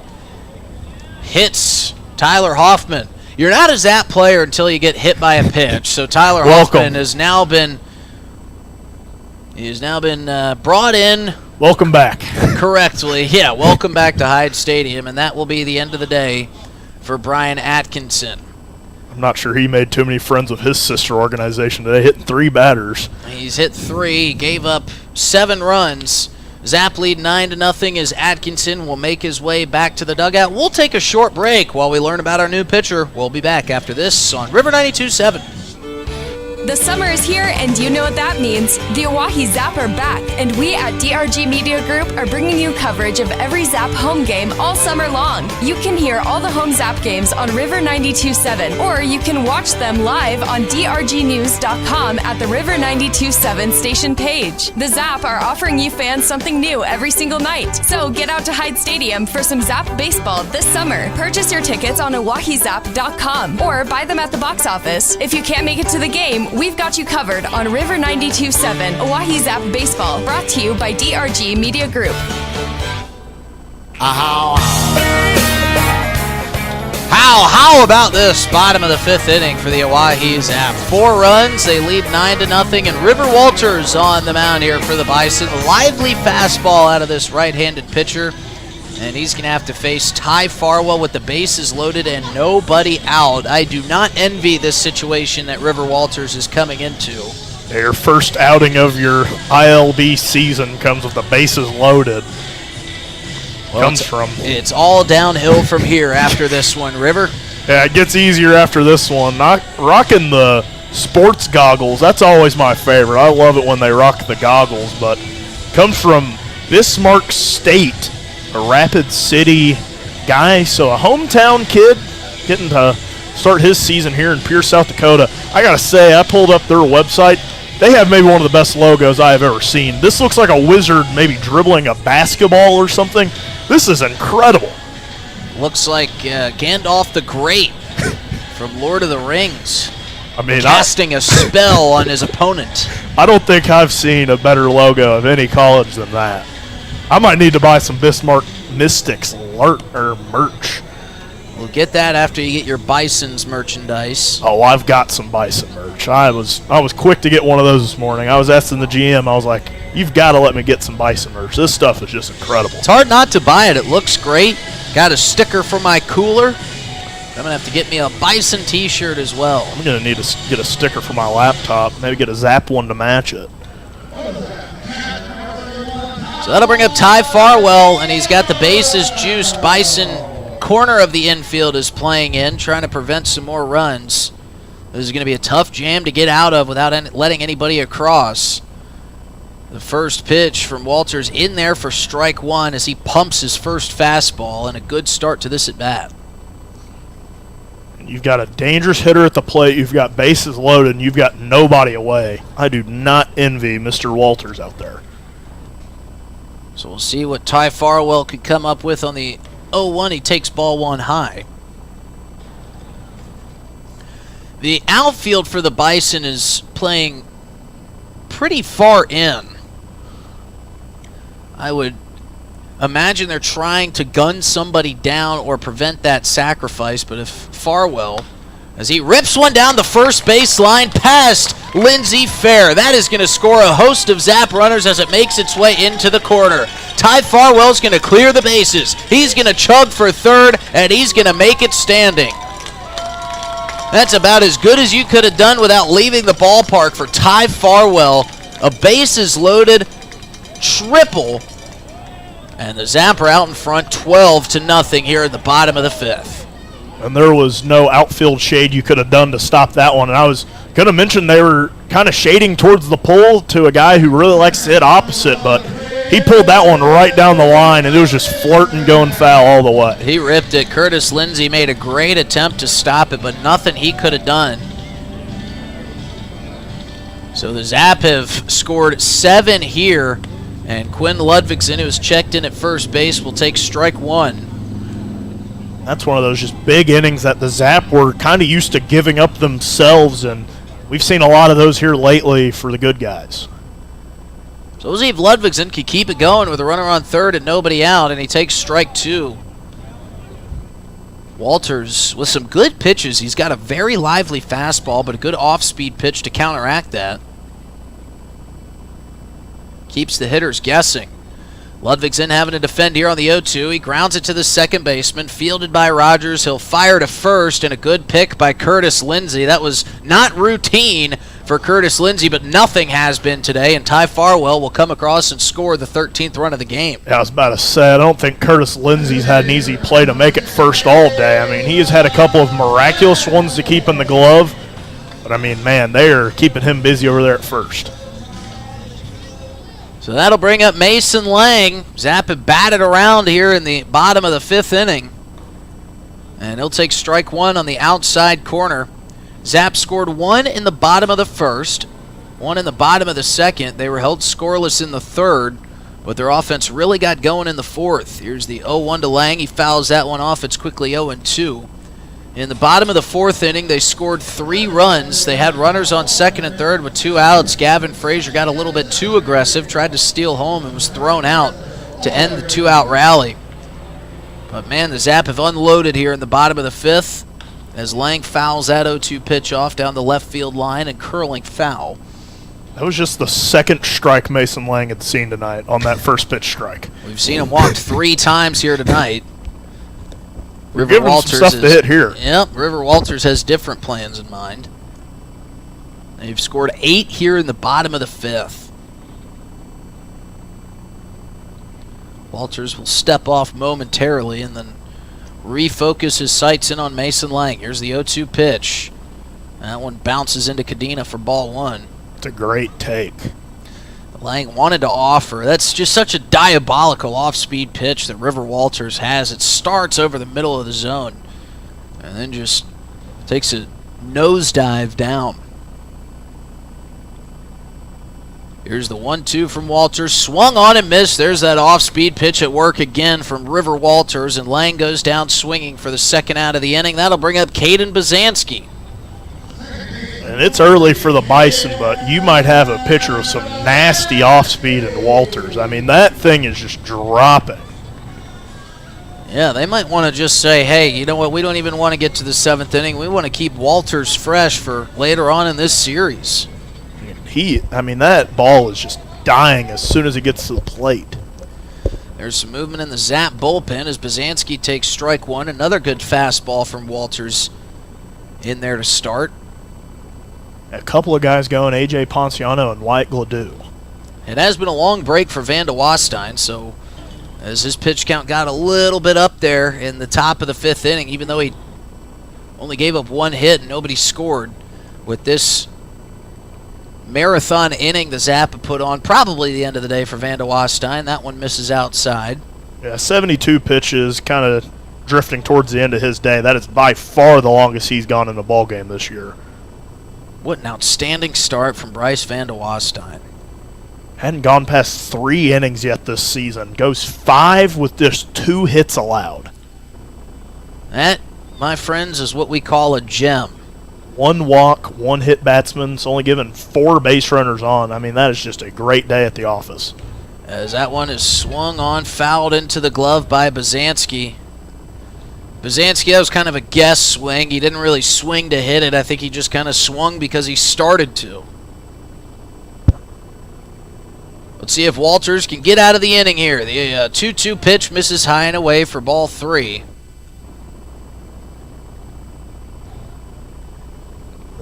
B: hits Tyler Hoffman. You're not a Zap player until you get hit by a pitch. So Tyler Hoffman has now been brought in.
C: Welcome back.
B: Correctly. Yeah, welcome back to Hyde Stadium, and that will be the end of the day for Brian Atkinson.
C: I'm not sure he made too many friends with his sister organization today, hitting 3 batters.
B: He's hit 3, gave up 7 runs. Zap lead 9-0 as Atkinson will make his way back to the dugout. We'll take a short break while we learn about our new pitcher. We'll be back after this on River 92.7.
E: The summer is here, and you know what that means. The Oahe Zap are back, and we at DRG Media Group are bringing you coverage of every Zap home game all summer long. You can hear all the home Zap games on River 92.7, or you can watch them live on drgnews.com at the River 92.7 station page. The Zap are offering you fans something new every single night. So get out to Hyde Stadium for some Zap baseball this summer. Purchase your tickets on oahezap.com or buy them at the box office. If you can't make it to the game, we've got you covered on River 92.7 Oahe Zap Baseball, brought to you by DRG Media Group.
B: How about this bottom of the 5th inning for the Oahe Zap? 4 runs, they lead 9-0, and River Walters on the mound here for the Bison. Lively fastball out of this right-handed pitcher, and he's going to have to face Ty Farwell with the bases loaded and nobody out. I do not envy this situation that River Walters is coming into.
C: Your first outing of your ILB season comes with the bases loaded.
B: Well, it's all downhill from here after this one, River.
C: Yeah, it gets easier after this one. Not rocking the sports goggles. That's always my favorite. I love it when they rock the goggles, but comes from Bismarck State, a Rapid City guy, so a hometown kid getting to start his season here in Pierce, South Dakota. I gotta say, I pulled up their website. They have maybe one of the best logos I have ever seen. This looks like a wizard maybe dribbling a basketball or something. This is incredible.
B: Looks like Gandalf the Great from Lord of the Rings.
C: I mean,
B: casting a spell on his opponent.
C: I don't think I've seen a better logo of any college than that. I might need to buy some Bismarck Mystics merch.
B: We'll get that after you get your Bison's merchandise.
C: Oh, I've got some Bison merch. I was quick to get one of those this morning. I was asking the GM, I was like, you've got to let me get some Bison merch. This stuff is just incredible.
B: It's hard not to buy it. It looks great. Got a sticker for my cooler. I'm going to have to get me a Bison t-shirt as well.
C: I'm going to need to get a sticker for my laptop. Maybe get a Zap one to match it.
B: So that'll bring up Ty Farwell, and he's got the bases juiced. Bison corner of the infield is playing in, trying to prevent some more runs. This is going to be a tough jam to get out of without letting anybody across. The first pitch from Walters in there for strike 1 as he pumps his first fastball, and a good start to this at-bat.
C: You've got a dangerous hitter at the plate. You've got bases loaded, and you've got nobody away. I do not envy Mr. Walters out there.
B: So we'll see what Ty Farwell could come up with on the 0-1. He takes ball one high. The outfield for the Bison is playing pretty far in. I would imagine they're trying to gun somebody down or prevent that sacrifice, but if Farwell, as he rips one down the first baseline past Lindsey Fair, that is going to score a host of Zap runners as it makes its way into the corner. Ty Farwell's going to clear the bases. He's going to chug for third, and he's going to make it standing. That's about as good as you could have done without leaving the ballpark for Ty Farwell. A bases loaded triple, and the Zap are out in front 12-0 here at the bottom of the fifth.
C: And there was no outfield shade you could have done to stop that one. And I was going to mention they were kind of shading towards the pole to a guy who really likes to hit opposite, but he pulled that one right down the line, and it was just flirting going foul all the way.
B: He ripped it. Curtis Lindsey made a great attempt to stop it, but nothing he could have done. So the Zap have scored 7 here, and Quinn Ludvigsen, who is checked in at first base, will take strike one.
C: That's one of those just big innings that the Zap were kind of used to giving up themselves, and we've seen a lot of those here lately for the good guys.
B: So we'll see if Ludvigsen can keep it going with a runner on third and nobody out, and he takes strike two. Walters with some good pitches. He's got a very lively fastball, but a good off-speed pitch to counteract that. Keeps the hitters guessing. Ludvigsen having to defend here on the 0-2. He grounds it to the second baseman, fielded by Rogers. He'll fire to first, and a good pick by Curtis Lindsey. That was not routine for Curtis Lindsey, but nothing has been today, and Ty Farwell will come across and score the 13th run of the game.
C: Yeah, I was about to say, I don't think Curtis Lindsey's had an easy play to make it first all day. I mean, he has had a couple of miraculous ones to keep in the glove, but I mean, man, they are keeping him busy over there at first.
B: So that'll bring up Mason Lang. Zap had batted around here in the bottom of the fifth inning. And he'll take strike one on the outside corner. Zap scored 1 in the bottom of the first, 1 in the bottom of the second. They were held scoreless in the third, but their offense really got going in the fourth. Here's the 0-1 to Lang. He fouls that one off. It's quickly 0-2. In the bottom of the fourth inning, they scored 3 runs. They had runners on second and third with 2 outs. Gavin Frazier got a little bit too aggressive, tried to steal home, and was thrown out to end the 2-out rally. But, man, the Zap have unloaded here in the bottom of the fifth as Lang fouls that 0-2 pitch off down the left field line and curling foul.
C: That was just the second strike Mason Lang had seen tonight on that first pitch strike.
B: We've seen him walked 3 times here tonight.
C: River Walters some stuff to hit here.
B: Yep, River Walters has different plans in mind. They've scored 8 here in the bottom of the fifth. Walters will step off momentarily and then refocus his sights in on Mason Lang. Here's the 0-2 pitch. That one bounces into Cadena for ball one.
C: It's a great take.
B: Lang wanted to offer. That's just such a diabolical off-speed pitch that River Walters has. It starts over the middle of the zone and then just takes a nosedive down. Here's the 1-2 from Walters. Swung on and missed. There's that off-speed pitch at work again from River Walters, and Lang goes down swinging for the second out of the inning. That'll bring up Caden Bazansky.
C: And it's early for the Bison, but you might have a pitcher of some nasty off-speed in Walters. I mean, that thing is just dropping.
B: Yeah, they might want to just say, hey, you know what, we don't even want to get to the 7th inning. We want to keep Walters fresh for later on in this series.
C: That ball is just dying as soon as it gets to the plate.
B: There's some movement in the Zap bullpen as Bazansky takes strike one. Another good fastball from Walters in there to start.
C: A couple of guys going, A.J. Ponciano and White Gladue.
B: It has been a long break for Van de Wastein, so as his pitch count got a little bit up there in the top of the 5th inning, even though he only gave up 1 hit and nobody scored, with this marathon inning the Zap put on, probably the end of the day for Van de Wastein. That one misses outside.
C: Yeah, 72 pitches, kind of drifting towards the end of his day. That is by far the longest he's gone in a ball game this year.
B: What an outstanding start from Bryce Van de Wastein.
C: Hadn't gone past 3 innings yet this season. Goes 5 with just 2 hits allowed.
B: That, my friends, is what we call a gem.
C: 1 walk, 1 hit batsman's only given 4 base runners on. I mean, that is just a great day at the office.
B: As that one is swung on, fouled into the glove by Bazansky. Bazansky, that was kind of a guess swing. He didn't really swing to hit it. I think he just kind of swung because he started to. Let's see if Walters can get out of the inning here. The 2-2 pitch misses high and away for ball 3.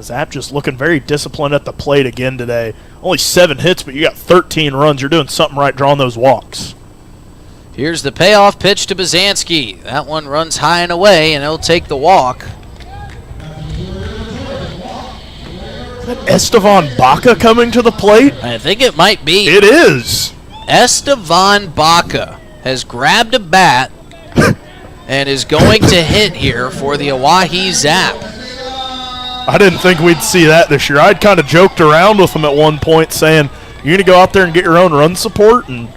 C: Zap just looking very disciplined at the plate again today. Only 7 hits, but you got 13 runs. You're doing something right drawing those walks.
B: Here's the payoff pitch to Bazansky. That one runs high and away, and he'll take the walk.
C: Is that Estevan Baca coming to the plate?
B: I think it might be.
C: It is.
B: Estevan Baca has grabbed a bat and is going to hit here for the Oahe Zap.
C: I didn't think we'd see that this year. I'd kind of joked around with him at one point saying, you're going to go out there and get your own run support, and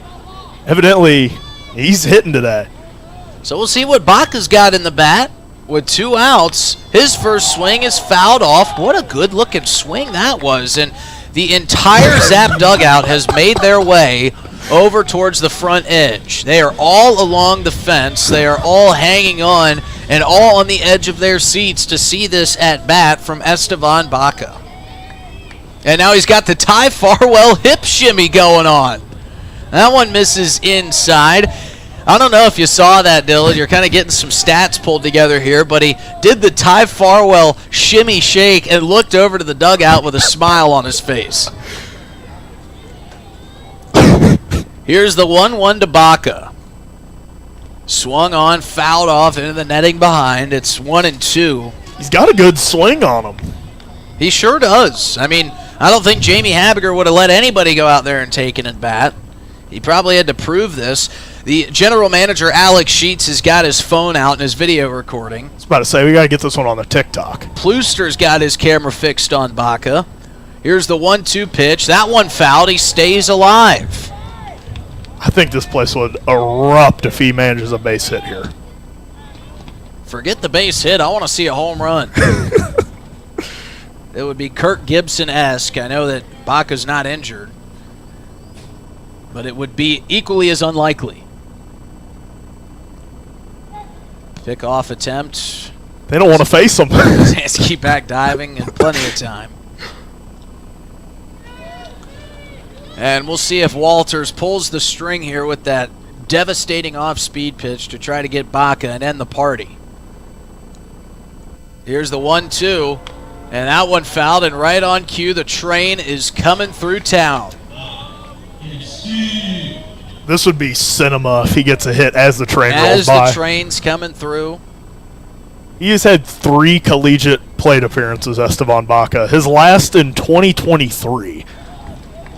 C: evidently he's hitting today.
B: So we'll see what Baca's got in the bat. With 2 outs, his first swing is fouled off. What a good-looking swing that was. And the entire Zap dugout has made their way over towards the front edge. They are all along the fence. They are all hanging on and all on the edge of their seats to see this at-bat from Estevan Baca. And now he's got the Ty Farwell hip shimmy going on. That one misses inside. I don't know if you saw that, Dylan. You're kind of getting some stats pulled together here, but he did the Ty Farwell shimmy shake and looked over to the dugout with a smile on his face. Here's the 1-1 to Baca. Swung on, fouled off into the netting behind. It's 1-2.
C: He's got a good swing on him.
B: He sure does. I mean, I don't think Jamie Habiger would have let anybody go out there and take an at-bat. He probably had to prove this. The general manager, Alex Sheets, has got his phone out and his video recording.
C: I was about to say, we got to get this one on the TikTok.
B: Plooster's got his camera fixed on Baca. Here's the 1-2 pitch. That one fouled. He stays alive.
C: I think this place would erupt if he manages a base hit here.
B: Forget the base hit. I want to see a home run. It would be Kirk Gibson-esque. I know that Baca's not injured, but it would be equally as unlikely. Pick-off attempt.
C: They don't want to face him.
B: Zansky back diving and plenty of time. And we'll see if Walters pulls the string here with that devastating off-speed pitch to try to get Baca and end the party. Here's the 1-2, and that one fouled, and right on cue, the train is coming through town.
C: This would be cinema if he gets a hit as the train rolls by.
B: As the train's coming through.
C: He has had 3 collegiate plate appearances, Estevan Baca. His last in 2023.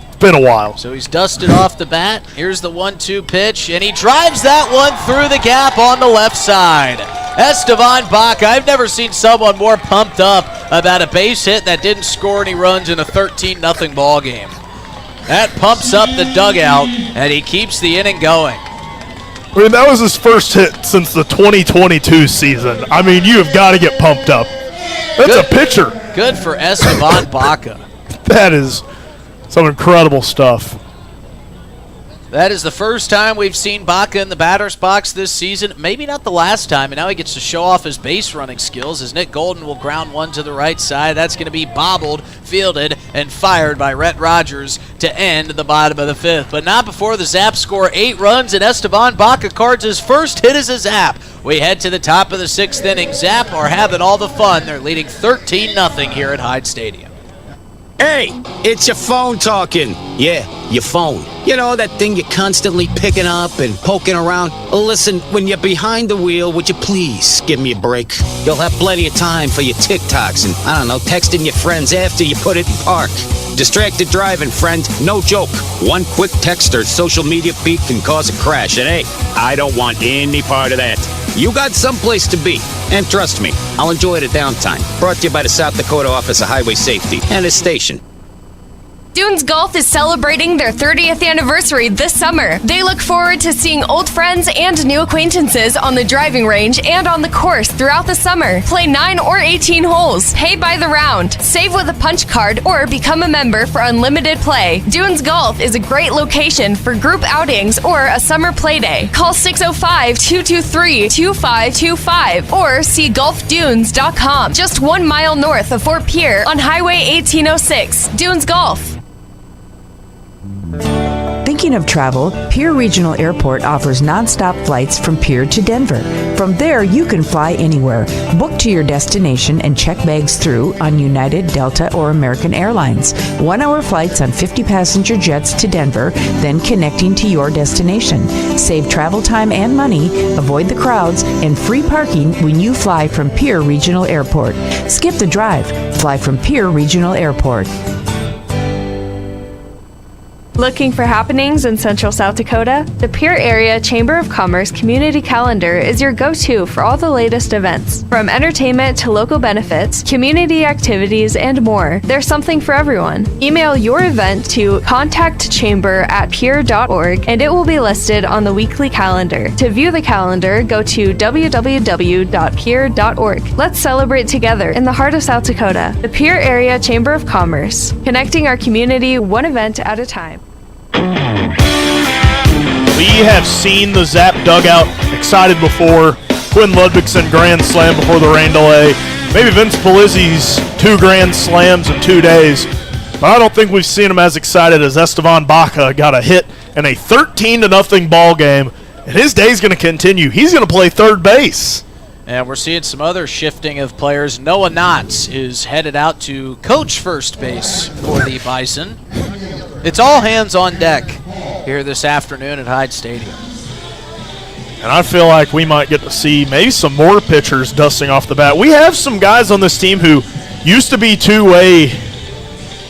C: It's been a while.
B: So he's dusted off the bat. Here's the 1-2 pitch, and he drives that one through the gap on the left side. Estevan Baca, I've never seen someone more pumped up about a base hit that didn't score any runs in a 13-0 ball game. That pumps up the dugout, and he keeps the inning going.
C: I mean, that was his first hit since the 2022 season. I mean, you have got to get pumped up. That's a pitcher.
B: Good for Estevan Baca.
C: That is some incredible stuff.
B: That is the first time we've seen Baca in the batter's box this season. Maybe not the last time, and now he gets to show off his base running skills as Nick Golden will ground one to the right side. That's going to be bobbled, fielded, and fired by Rhett Rogers to end the bottom of the 5th. But not before the Zap score 8 runs, and Estevan Baca cards his first hit as a Zap. We head to the top of the 6th inning. Zap are having all the fun. They're leading 13-0 here at Hyde Stadium.
M: Hey, it's your phone talking. Yeah, your phone. You know, that thing you're constantly picking up and poking around. Listen, when you're behind the wheel, would you please give me a break? You'll have plenty of time for your TikToks and, I don't know, texting your friends after you put it in park. Distracted driving, friend. No joke. One quick text or social media feed can cause a crash. And hey, I don't want any part of that. You got someplace to be. And trust me, I'll enjoy the downtime. Brought to you by the South Dakota Office of Highway Safety and the station.
E: Dunes Golf is celebrating their 30th anniversary this summer. They look forward to seeing old friends and new acquaintances on the driving range and on the course throughout the summer. Play 9 or 18 holes, pay by the round, save with a punch card, or become a member for unlimited play. Dunes Golf is a great location for group outings or a summer play day. Call 605-223-2525 or see golfdunes.com, just 1 mile north of Fort Pierre on Highway 1806. Dunes Golf.
H: Thinking of travel? Pierre Regional Airport offers nonstop flights from Pierre to Denver. From there, you can fly anywhere. Book to your destination and check bags through on United, Delta, or American Airlines. 1-hour flights on 50-passenger jets to Denver, then connecting to your destination. Save travel time and money, avoid the crowds, and free parking when you fly from Pierre Regional Airport. Skip the drive. Fly from Pierre Regional Airport.
E: Looking for happenings in Central South Dakota? The Pierre Area Chamber of Commerce Community Calendar is your go-to for all the latest events. From entertainment to local benefits, community activities, and more, there's something for everyone. Email your event to contactchamber@pierre.org and it will be listed on the weekly calendar. To view the calendar, go to www.pierre.org. Let's celebrate together in the heart of South Dakota. The Pierre Area Chamber of Commerce, connecting our community one event at a time.
C: We have seen the Zap dugout excited before. Quinn Ludwigson grand slam before the rain delay. Maybe Vince Polizzi's 2 grand slams in 2 days. But I don't think we've seen him as excited as Esteban Baca got a hit in a 13-0 ball game. And his day's going to continue. He's going to play third base.
B: And we're seeing some other shifting of players. Noah Knotts is headed out to coach first base for the Bison. It's all hands on deck here this afternoon at Hyde Stadium.
C: And I feel like we might get to see maybe some more pitchers dusting off the bat. We have some guys on this team who used to be two-way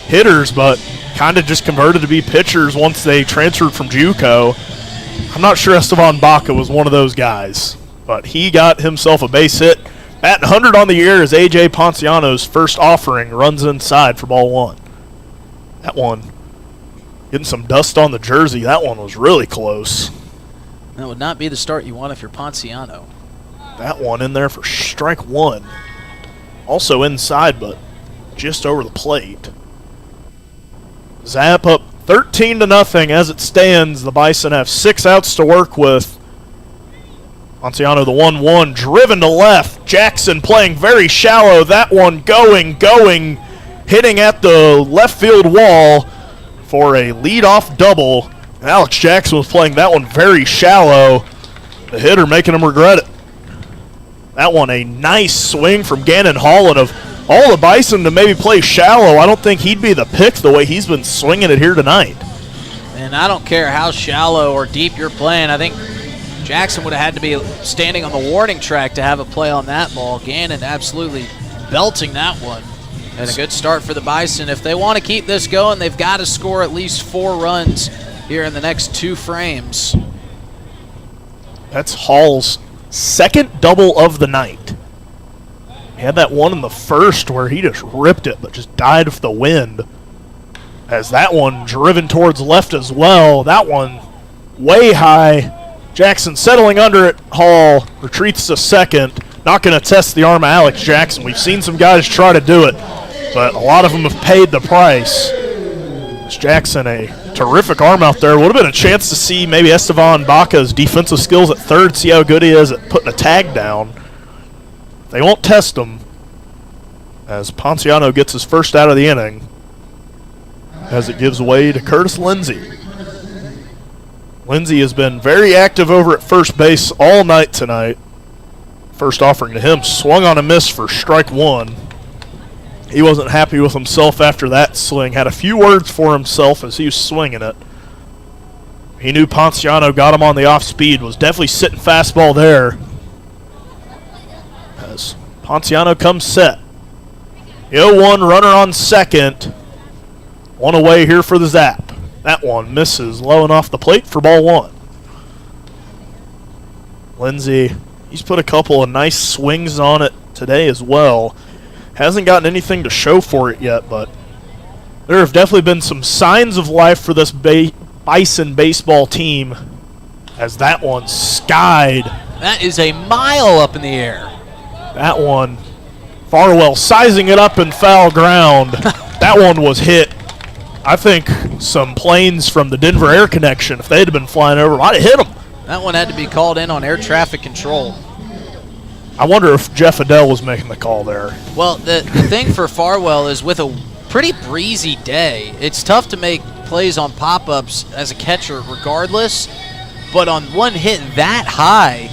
C: hitters, but kind of just converted to be pitchers once they transferred from JUCO. I'm not sure Esteban Baca was one of those guys, but he got himself a base hit. At 100 on the year is A.J. Ponciano's first offering, runs inside for ball 1. That one, getting some dust on the jersey, that one was really close.
B: That would not be the start you want if you're Ponciano.
C: That one in there for strike 1. Also inside, but just over the plate. Zap up 13-0 as it stands. The Bison have 6 outs to work with. Ponciano, the 1-1, driven to left. Jackson playing very shallow. That one going, hitting at the left field wall for a leadoff double. Alex Jackson was playing that one very shallow. The hitter making him regret it. That one a nice swing from Gannon Holland. Of all the Bison to maybe play shallow, I don't think he'd be the pick the way he's been swinging it here tonight.
B: And I don't care how shallow or deep you're playing. I think Jackson would have had to be standing on the warning track to have a play on that ball. Gannon absolutely belting that one. And a good start for the Bison. If they want to keep this going, they've got to score at least 4 runs here in the next 2 frames.
C: That's Hall's second double of the night. He had that one in the first where he just ripped it, but just died of the wind. As that one driven towards left as well. That one way high. Jackson settling under it. Hall retreats to second. Not going to test the arm of Alex Jackson. We've seen some guys try to do it, but a lot of them have paid the price. It's Jackson, a terrific arm out there. Would have been a chance to see maybe Esteban Baca's defensive skills at third, see how good he is at putting a tag down. They won't test him as Ponciano gets his first out of the inning as it gives way to Curtis Lindsay. Lindsay has been very active over at first base all night tonight. First offering to him, swung on a miss for strike 1. He wasn't happy with himself after that swing. Had a few words for himself as he was swinging it. He knew Ponciano got him on the off speed. Was definitely sitting fastball there. As Ponciano comes set. The 0-1 runner on second. One away here for the Zap. That one misses low and off the plate for ball 1. Lindsay, he's put a couple of nice swings on it today as well. Hasn't gotten anything to show for it yet, but there have definitely been some signs of life for this Bison baseball team as that one skied.
B: That is a mile up in the air.
C: That one, Farwell sizing it up in foul ground. That one was hit. I think some planes from the Denver Air Connection, if they'd have been flying over, might have hit them.
B: That one had to be called in on air traffic control.
C: I wonder if Jeff Adele was making the call there.
B: Well, the thing for Farwell is with a pretty breezy day, it's tough to make plays on pop-ups as a catcher regardless, but on one hit that high,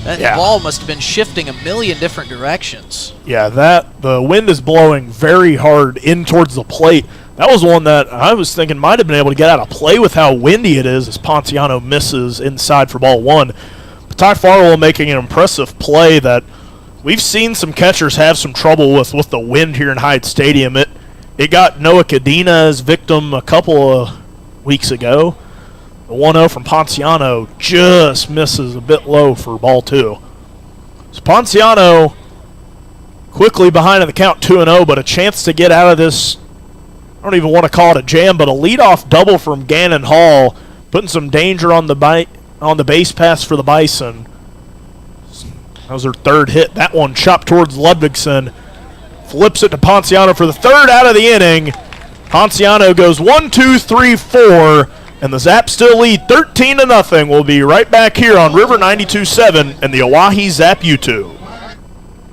B: that ball must have been shifting a million different directions.
C: Yeah, the wind is blowing very hard in towards the plate. That was one that I was thinking might have been able to get out of play with how windy it is as Ponciano misses inside for ball one. But Ty Farwell making an impressive play that we've seen some catchers have some trouble with the wind here in Hyde Stadium. It got Noah Cadena as victim a couple of weeks ago. The 1-0 from Ponciano just misses a bit low for ball two. So Ponciano quickly behind in the count 2-0, but a chance to get out of this. I don't even want to call it a jam, but a leadoff double from Gannon Hall, putting some danger on the base pass for the Bison. That was their third hit. That one chopped towards Ludvigsen. Flips it to Ponciano for the third out of the inning. Ponciano goes 1, 2, 3, 4, and the Zap still lead 13-0. We'll be right back here on River 92.7 and the Oahe Zap YouTube.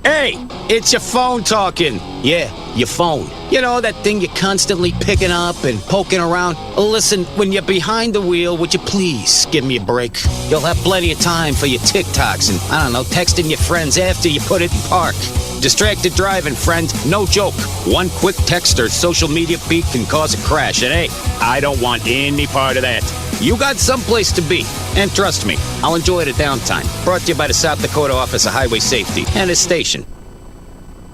M: Hey, it's your phone talking. Yeah, your phone. You know, that thing you're constantly picking up and poking around. Listen, when you're behind the wheel, would you please give me a break? You'll have plenty of time for your TikToks and, I don't know, texting your friends after you put it in park. Distracted driving, friend. No joke. One quick text or social media feed can cause a crash. And hey, I don't want any part of that. You got someplace to be. And trust me, I'll enjoy the downtime. Brought to you by the South Dakota Office of Highway Safety and its station.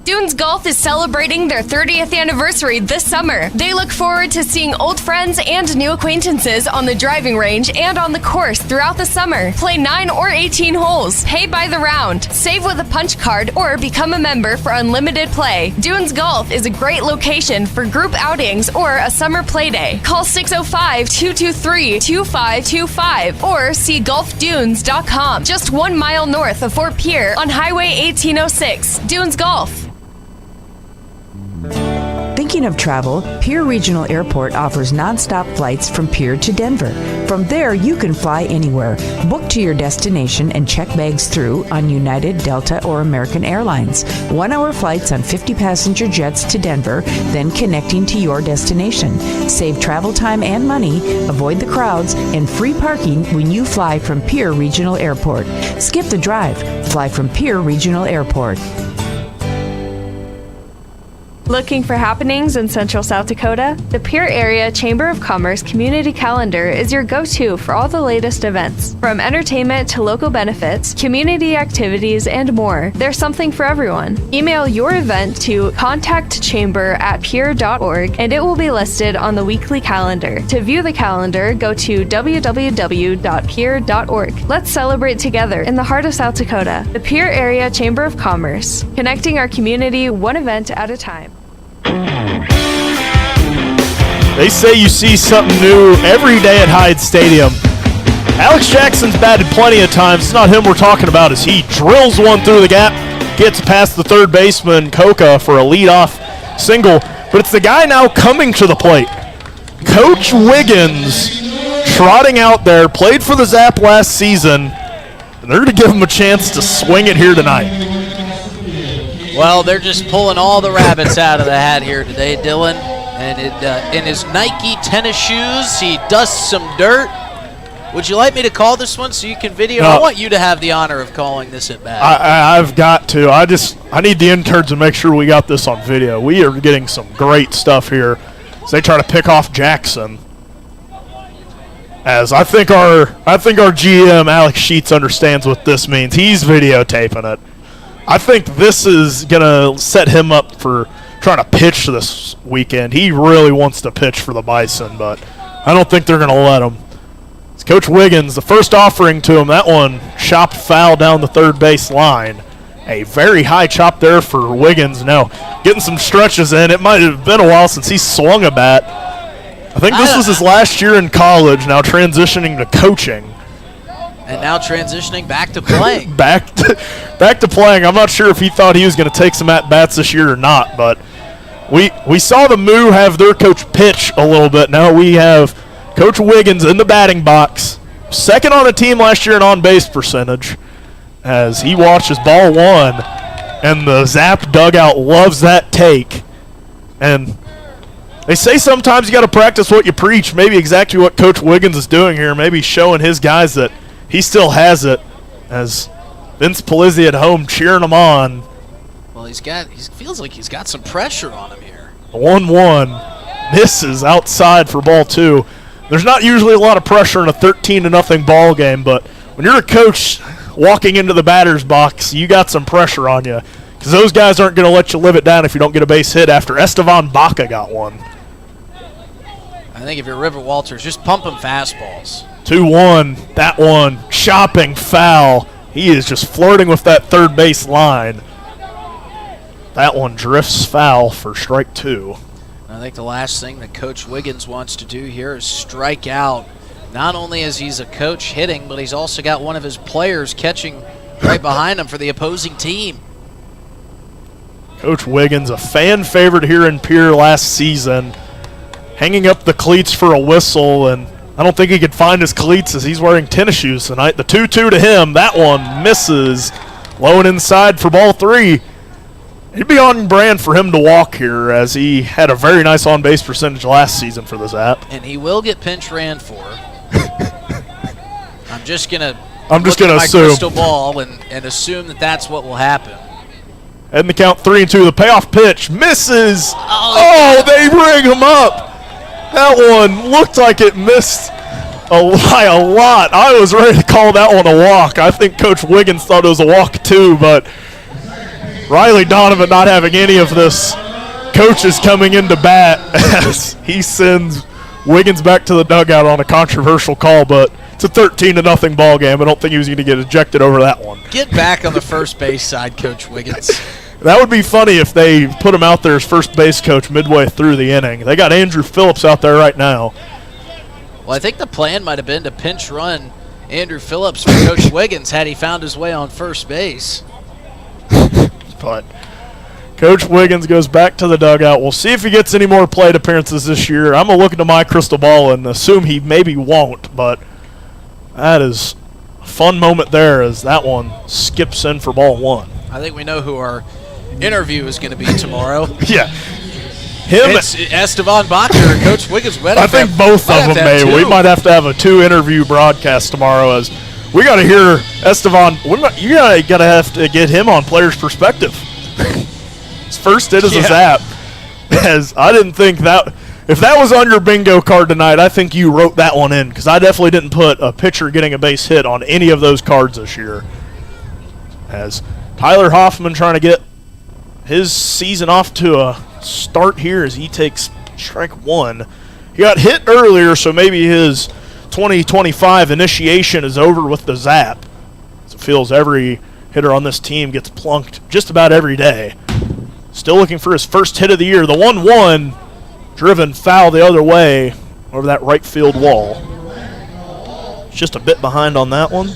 E: Dunes Golf is celebrating their 30th anniversary this summer. They look forward to seeing old friends and new acquaintances on the driving range and on the course throughout the summer. Play 9 or 18 holes, pay by the round, save with a punch card, or become a member for unlimited play. Dunes Golf is a great location for group outings or a summer play day. Call 605-223-2525 or see golfdunes.com, just 1 mile north of Fort Pierre on Highway 1806. Dunes Golf.
H: Thinking of travel? Pierre Regional Airport offers nonstop flights from Pierre to Denver. From there, you can fly anywhere. Book to your destination and check bags through on United, Delta, or American Airlines. 1-hour flights on 50-passenger jets to Denver, then connecting to your destination. Save travel time and money, avoid the crowds, and free parking when you fly from Pierre Regional Airport. Skip the drive. Fly from Pierre Regional Airport.
E: Looking for happenings in Central South Dakota? The Pierre Area Chamber of Commerce Community Calendar is your go-to for all the latest events. From entertainment to local benefits, community activities, and more, there's something for everyone. Email your event to contactchamber@pierre.org and it will be listed on the weekly calendar. To view the calendar, go to www.pierre.org. Let's celebrate together in the heart of South Dakota. The Pierre Area Chamber of Commerce, connecting our community one event at a time.
C: They say you see something new every day at Hyde Stadium. Alex Jackson's batted plenty of times. It's not him we're talking about as he drills one through the gap, gets past the third baseman, Coca, for a leadoff single. But it's the guy now coming to the plate. Coach Wiggins trotting out there, played for the Zap last season, and they're going to give him a chance to swing it here tonight.
B: Well, they're just pulling all the rabbits out of the hat here today, Dylan. And in his Nike tennis shoes, he dusts some dirt. Would you like me to call this one so you can video? I want you to have the honor of calling this at bat.
C: I've got to. I need the interns to make sure we got this on video. We are getting some great stuff here as they try to pick off Jackson. As I think our GM Alex Sheets understands what this means. He's videotaping it. I think this is going to set him up for trying to pitch this weekend. He really wants to pitch for the Bison, but I don't think they're going to let him. It's Coach Wiggins, the first offering to him, that one chopped foul down the third base line. A very high chop there for Wiggins. Now getting some stretches in. It might have been a while since he swung a bat. I think this was his last year in college, now transitioning to coaching.
B: And now transitioning back to playing.
C: back to playing. I'm not sure if he thought he was going to take some at-bats this year or not, but we saw the Moo have their coach pitch a little bit. Now we have Coach Wiggins in the batting box, second on the team last year in on-base percentage, as he watches ball one, and the Zap dugout loves that take. And they say sometimes you got to practice what you preach. Maybe exactly what Coach Wiggins is doing here. Maybe showing his guys that he still has it, as Vince Polizzi at home cheering him on.
B: Well, he feels like he's got some pressure on him here.
C: 1-1 misses outside for ball two. There's not usually a lot of pressure in a 13-0 ball game, but when you're a coach walking into the batter's box, you got some pressure on you, because those guys aren't going to let you live it down if you don't get a base hit after Estevan Baca got one.
B: I think if you're River Walters, just pump him fastballs.
C: 2-1, that one, chopping foul. He is just flirting with that third base line. That one drifts foul for strike two.
B: I think the last thing that Coach Wiggins wants to do here is strike out. Not only is he's a coach hitting, but he's also got one of his players catching right behind him for the opposing team.
C: Coach Wiggins, a fan favorite here in Pierre last season, hanging up the cleats for a whistle, and I don't think he could find his cleats as he's wearing tennis shoes tonight. The 2-2 to him. That one misses. Low and inside for ball three. It'd be on brand for him to walk here, as he had a very nice on-base percentage last season for the Zap.
B: And he will get pinch ran for. I'm just going to
C: assume.
B: Crystal ball and assume that that's what will happen.
C: And the count 3-2. The payoff pitch misses. Oh, they bring him up. That one looked like it missed by a lot. I was ready to call that one a walk. I think Coach Wiggins thought it was a walk too, but Riley Donovan not having any of this. Coach is coming into bat as he sends Wiggins back to the dugout on a controversial call, but it's a 13-0 ball game. I don't think he was going to get ejected over that one.
B: Get back on the first base side, Coach Wiggins.
C: That would be funny if they put him out there as first base coach midway through the inning. They got Andrew Phillips out there right now.
B: Well, I think the plan might have been to pinch run Andrew Phillips for Coach Wiggins had he found his way on first base.
C: But Coach Wiggins goes back to the dugout. We'll see if he gets any more plate appearances this year. I'm going to look into my crystal ball and assume he maybe won't, but that is a fun moment there as that one skips in for ball one.
B: I think we know who our interview is going to be tomorrow.
C: Yeah.
B: It's Estevan Baca or Coach Wiggins.
C: I think both of them may. We might have to have a two-interview broadcast tomorrow, as we got to hear Estevan. You got to have to get him on player's perspective. His first hit is a Zap. As I didn't think that. If that was on your bingo card tonight, I think you wrote that one in, because I definitely didn't put a pitcher getting a base hit on any of those cards this year. As Tyler Hoffman trying to get his season off to a start here as he takes strike one. He got hit earlier, so maybe his 2025 initiation is over with the Zap. As it feels every hitter on this team gets plunked just about every day. Still looking for his first hit of the year. The 1-1 driven foul the other way over that right field wall. Just a bit behind on that one.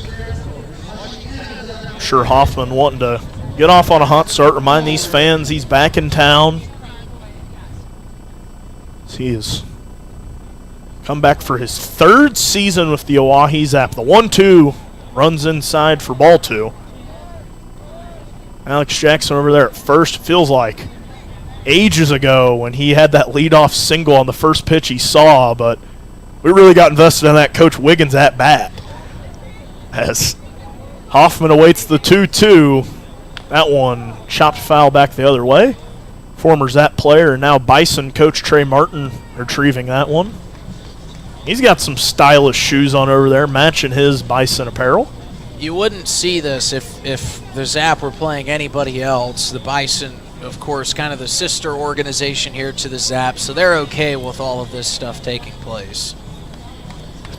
C: I'm sure Hoffman wanting to get off on a hot start, remind these fans he's back in town. He has come back for his third season with the Oahe Zap. The 1-2 runs inside for ball two. Alex Jackson over there at first. Feels like ages ago when he had that leadoff single on the first pitch he saw, but we really got invested in that Coach Wiggins at bat. As Hoffman awaits the 2-2. That one chopped foul back the other way. Former Zap player and now Bison coach Trey Martin retrieving that one. He's got some stylish shoes on over there, matching his Bison apparel.
B: You wouldn't see this if the Zap were playing anybody else. The Bison, of course, kind of the sister organization here to the Zap, so they're okay with all of this stuff taking place.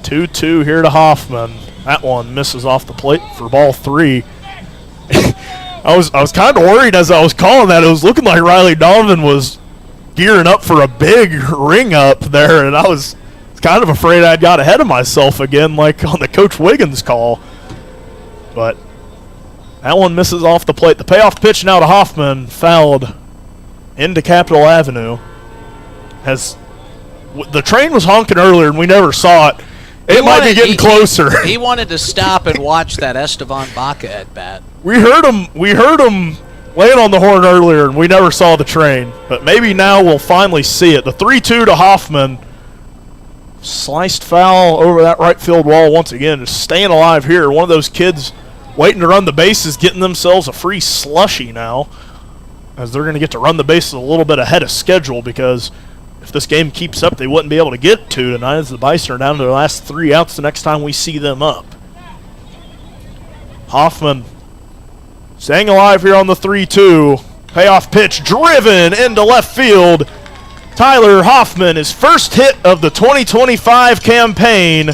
C: 2-2 here to Hoffman. That one misses off the plate for ball three. I was kind of worried as I was calling that. It was looking like Riley Donovan was gearing up for a big ring up there, and I was kind of afraid I'd got ahead of myself again, like on the Coach Wiggins call. But that one misses off the plate. The payoff pitch now to Hoffman, fouled into Capitol Avenue. The train was honking earlier, and we never saw it. It might be getting closer.
B: He wanted to stop and watch that Estevan Baca at bat.
C: We heard him laying on the horn earlier, and we never saw the train. But maybe now we'll finally see it. The 3-2 to Hoffman. Sliced foul over that right field wall once again. Just staying alive here. One of those kids waiting to run the bases, getting themselves a free slushie now, as they're going to get to run the bases a little bit ahead of schedule, because if this game keeps up, they wouldn't be able to get to tonight, as the Bison are down to their last 3 outs the next time we see them up. Hoffman staying alive here on the 3-2. Payoff pitch driven into left field. Tyler Hoffman, his first hit of the 2025 campaign.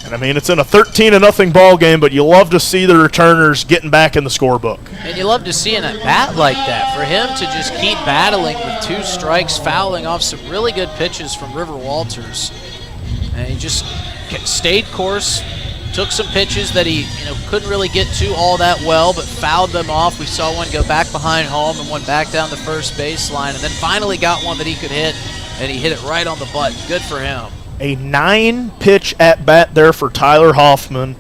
C: And I mean, it's in a 13-0 ball game, but you love to see the returners getting back in the scorebook.
B: And you love to see an at-bat like that. For him to just keep battling with 2 strikes, fouling off some really good pitches from River Walters. And he just stayed course, took some pitches that he couldn't really get to all that well, but fouled them off. We saw one go back behind home and one back down the first baseline, and then finally got one that he could hit, and he hit it right on the button. Good for him.
C: A 9-pitch at-bat there for Tyler Hoffman,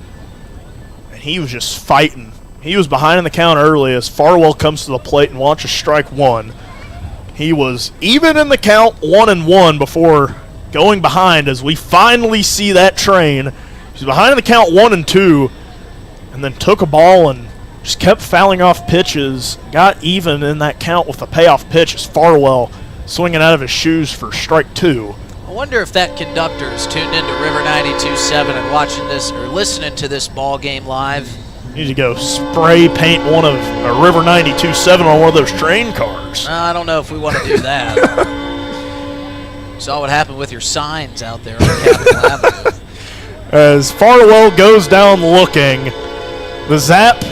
C: and he was just fighting. He was behind in the count early as Farwell comes to the plate and launches strike 1. He was even in the count 1-1 before going behind, as we finally see that train. He's behind in the count 1-2, and then took a ball and just kept fouling off pitches. Got even in that count with a payoff pitch as Farwell swinging out of his shoes for strike 2.
B: I wonder if that conductor is tuned into River 92.7 and watching this or listening to this ball game live.
C: Need to go spray paint one of a River 92.7 on one of those train cars.
B: I don't know if we want to do that. Saw what happened with your signs out there on Capitol Avenue.
C: As Farwell goes down looking, the Zap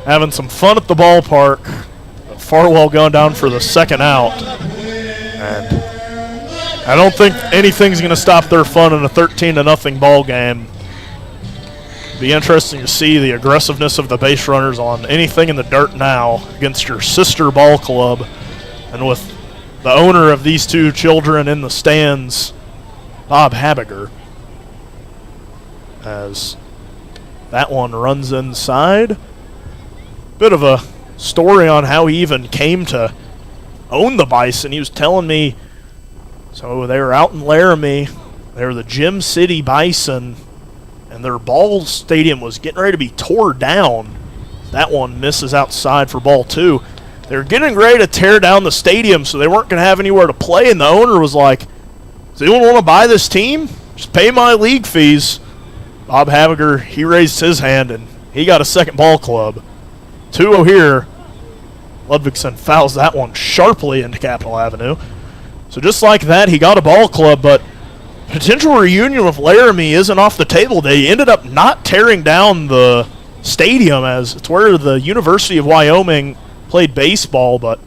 C: having some fun at the ballpark. Farwell going down for the second out. And I don't think anything's going to stop their fun in a 13-0 ball game. Be interesting to see the aggressiveness of the base runners on anything in the dirt now against your sister ball club. And with the owner of these 2 children in the stands, Bob Habiger, as that one runs inside. Bit of a story on how he even came to own the Bison. He was telling me, so they were out in Laramie. They were the Gym City Bison, and their ball stadium was getting ready to be tore down. That one misses outside for ball 2. They were getting ready to tear down the stadium, so they weren't going to have anywhere to play, and the owner was like, does anyone want to buy this team? Just pay my league fees. Bob Haviger, he raised his hand, and he got a second ball club. 2-0 here. Ludvigsen fouls that one sharply into Capitol Avenue. So just like that, he got a ball club, but potential reunion with Laramie isn't off the table. They ended up not tearing down the stadium, as it's where the University of Wyoming played baseball, but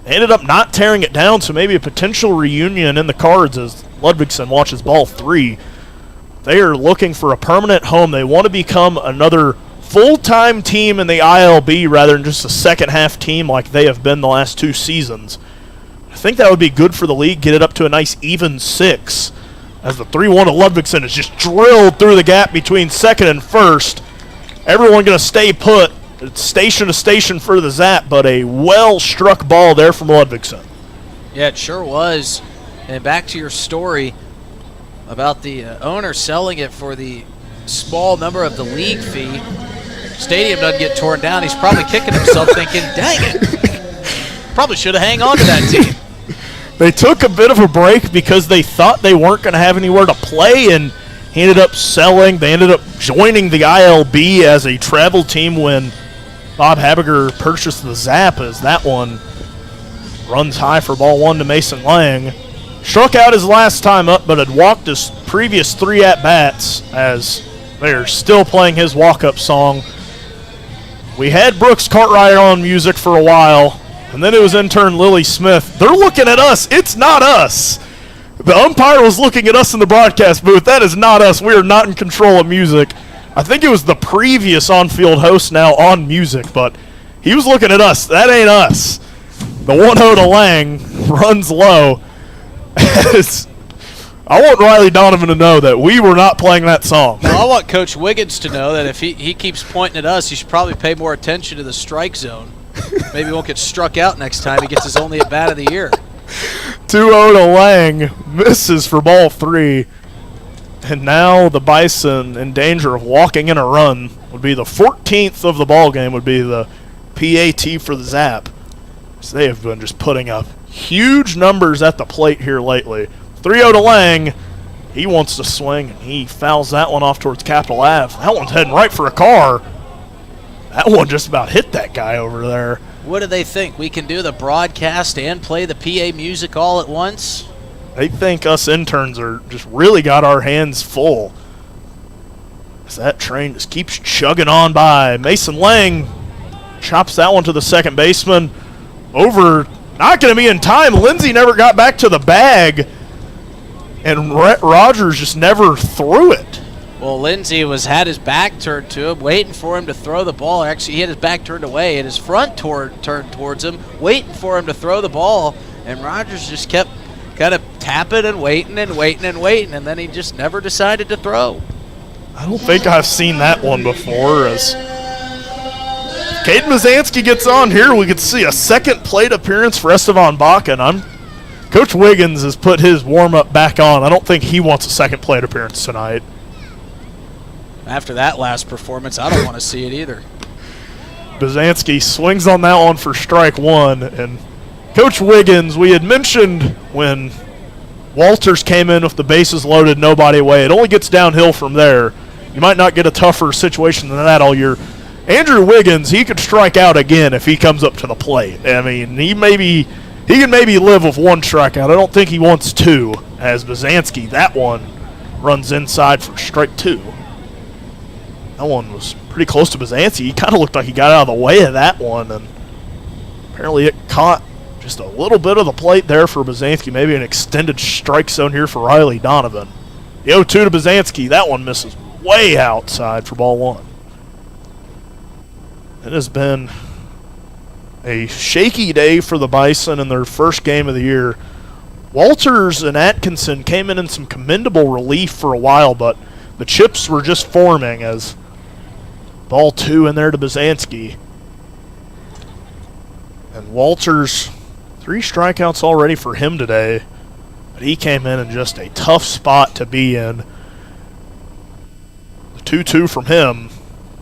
C: they ended up not tearing it down, so maybe a potential reunion in the cards as Ludvigsen watches ball 3. They are looking for a permanent home. They want to become another full-time team in the ILB rather than just a second-half team like they have been the last 2 seasons. I think that would be good for the league, get it up to a nice even 6, as the 3-1 to Ludvigsen is just drilled through the gap between second and first. Everyone going to stay put. It's station to station for the Zap, but a well-struck ball there from Ludvigsen.
B: Yeah, it sure was. And back to your story about the owner selling it for the small number of the league fee. Stadium doesn't get torn down. He's probably kicking himself thinking, dang it, probably should have hang on to that team.
C: They took a bit of a break because they thought they weren't going to have anywhere to play, and he ended up selling. They ended up joining the ILB as a travel team when Bob Habiger purchased the Zap, as that one runs high for ball 1 to Mason Lang. Struck out his last time up, but had walked his previous 3 at-bats, as they're still playing his walk-up song. We had Brooks Cartwright on music for a while, and then it was intern Lily Smith. They're looking at us. It's not us. The umpire was looking at us in the broadcast booth. That is not us. We are not in control of music. I think it was the previous on-field host now on music, but he was looking at us. That ain't us. The 1-0 to Lang runs low. I want Riley Donovan to know that we were not playing that song.
B: Well, I want Coach Wiggins to know that if he keeps pointing at us, he should probably pay more attention to the strike zone. Maybe he won't get struck out next time he gets his only at-bat of the year.
C: 2-0 to Lang. Misses for ball 3. And now the Bison, in danger of walking in a run, would be the 14th of the ball game, would be the PAT for the Zap. So they have been just putting up huge numbers at the plate here lately. 3-0 to Lang. He wants to swing, and he fouls that one off towards Capitol Ave. That one's heading right for a car. That one just about hit that guy over there.
B: What do they think? We can do the broadcast and play the PA music all at once?
C: They think us interns are just really got our hands full. As that train just keeps chugging on by. Mason Lang chops that one to the second baseman. Over, not going to be in time. Lindsey never got back to the bag. And Rogers just never threw it.
B: Well, Lindsey had his back turned to him, waiting for him to throw the ball. Actually, he had his back turned away and his front turned towards him, waiting for him to throw the ball. And Rogers just kept kind of tapping and waiting and waiting and waiting, and then he just never decided to throw.
C: I don't think I've seen that one before. As Caden Mazansky gets on here, we could see a second plate appearance for Estevan Baca, and Coach Wiggins has put his warm-up back on. I don't think he wants a second plate appearance tonight.
B: After that last performance, I don't want to see it either.
C: Bazansky swings on that one for strike one, and Coach Wiggins, we had mentioned when Walters came in with the bases loaded, nobody away, it only gets downhill from there. You might not get a tougher situation than that all year. Andrew Wiggins, he could strike out again if he comes up to the plate. I mean, he can maybe live with one strikeout. I don't think he wants two, as Bazansky, that one runs inside for strike two. That one was pretty close to Bazansky. He kind of looked like he got out of the way of that one, and apparently it caught just a little bit of the plate there for Bazansky. Maybe an extended strike zone here for Riley Donovan. The 0-2 to Bazansky. That one misses way outside for ball one. It has been a shaky day for the Bison in their first game of the year. Walters and Atkinson came in some commendable relief for a while, but the chips were just forming as ball two in there to Bazansky. And Walters, 3 strikeouts already for him today, but he came in just a tough spot to be in. The 2-2 from him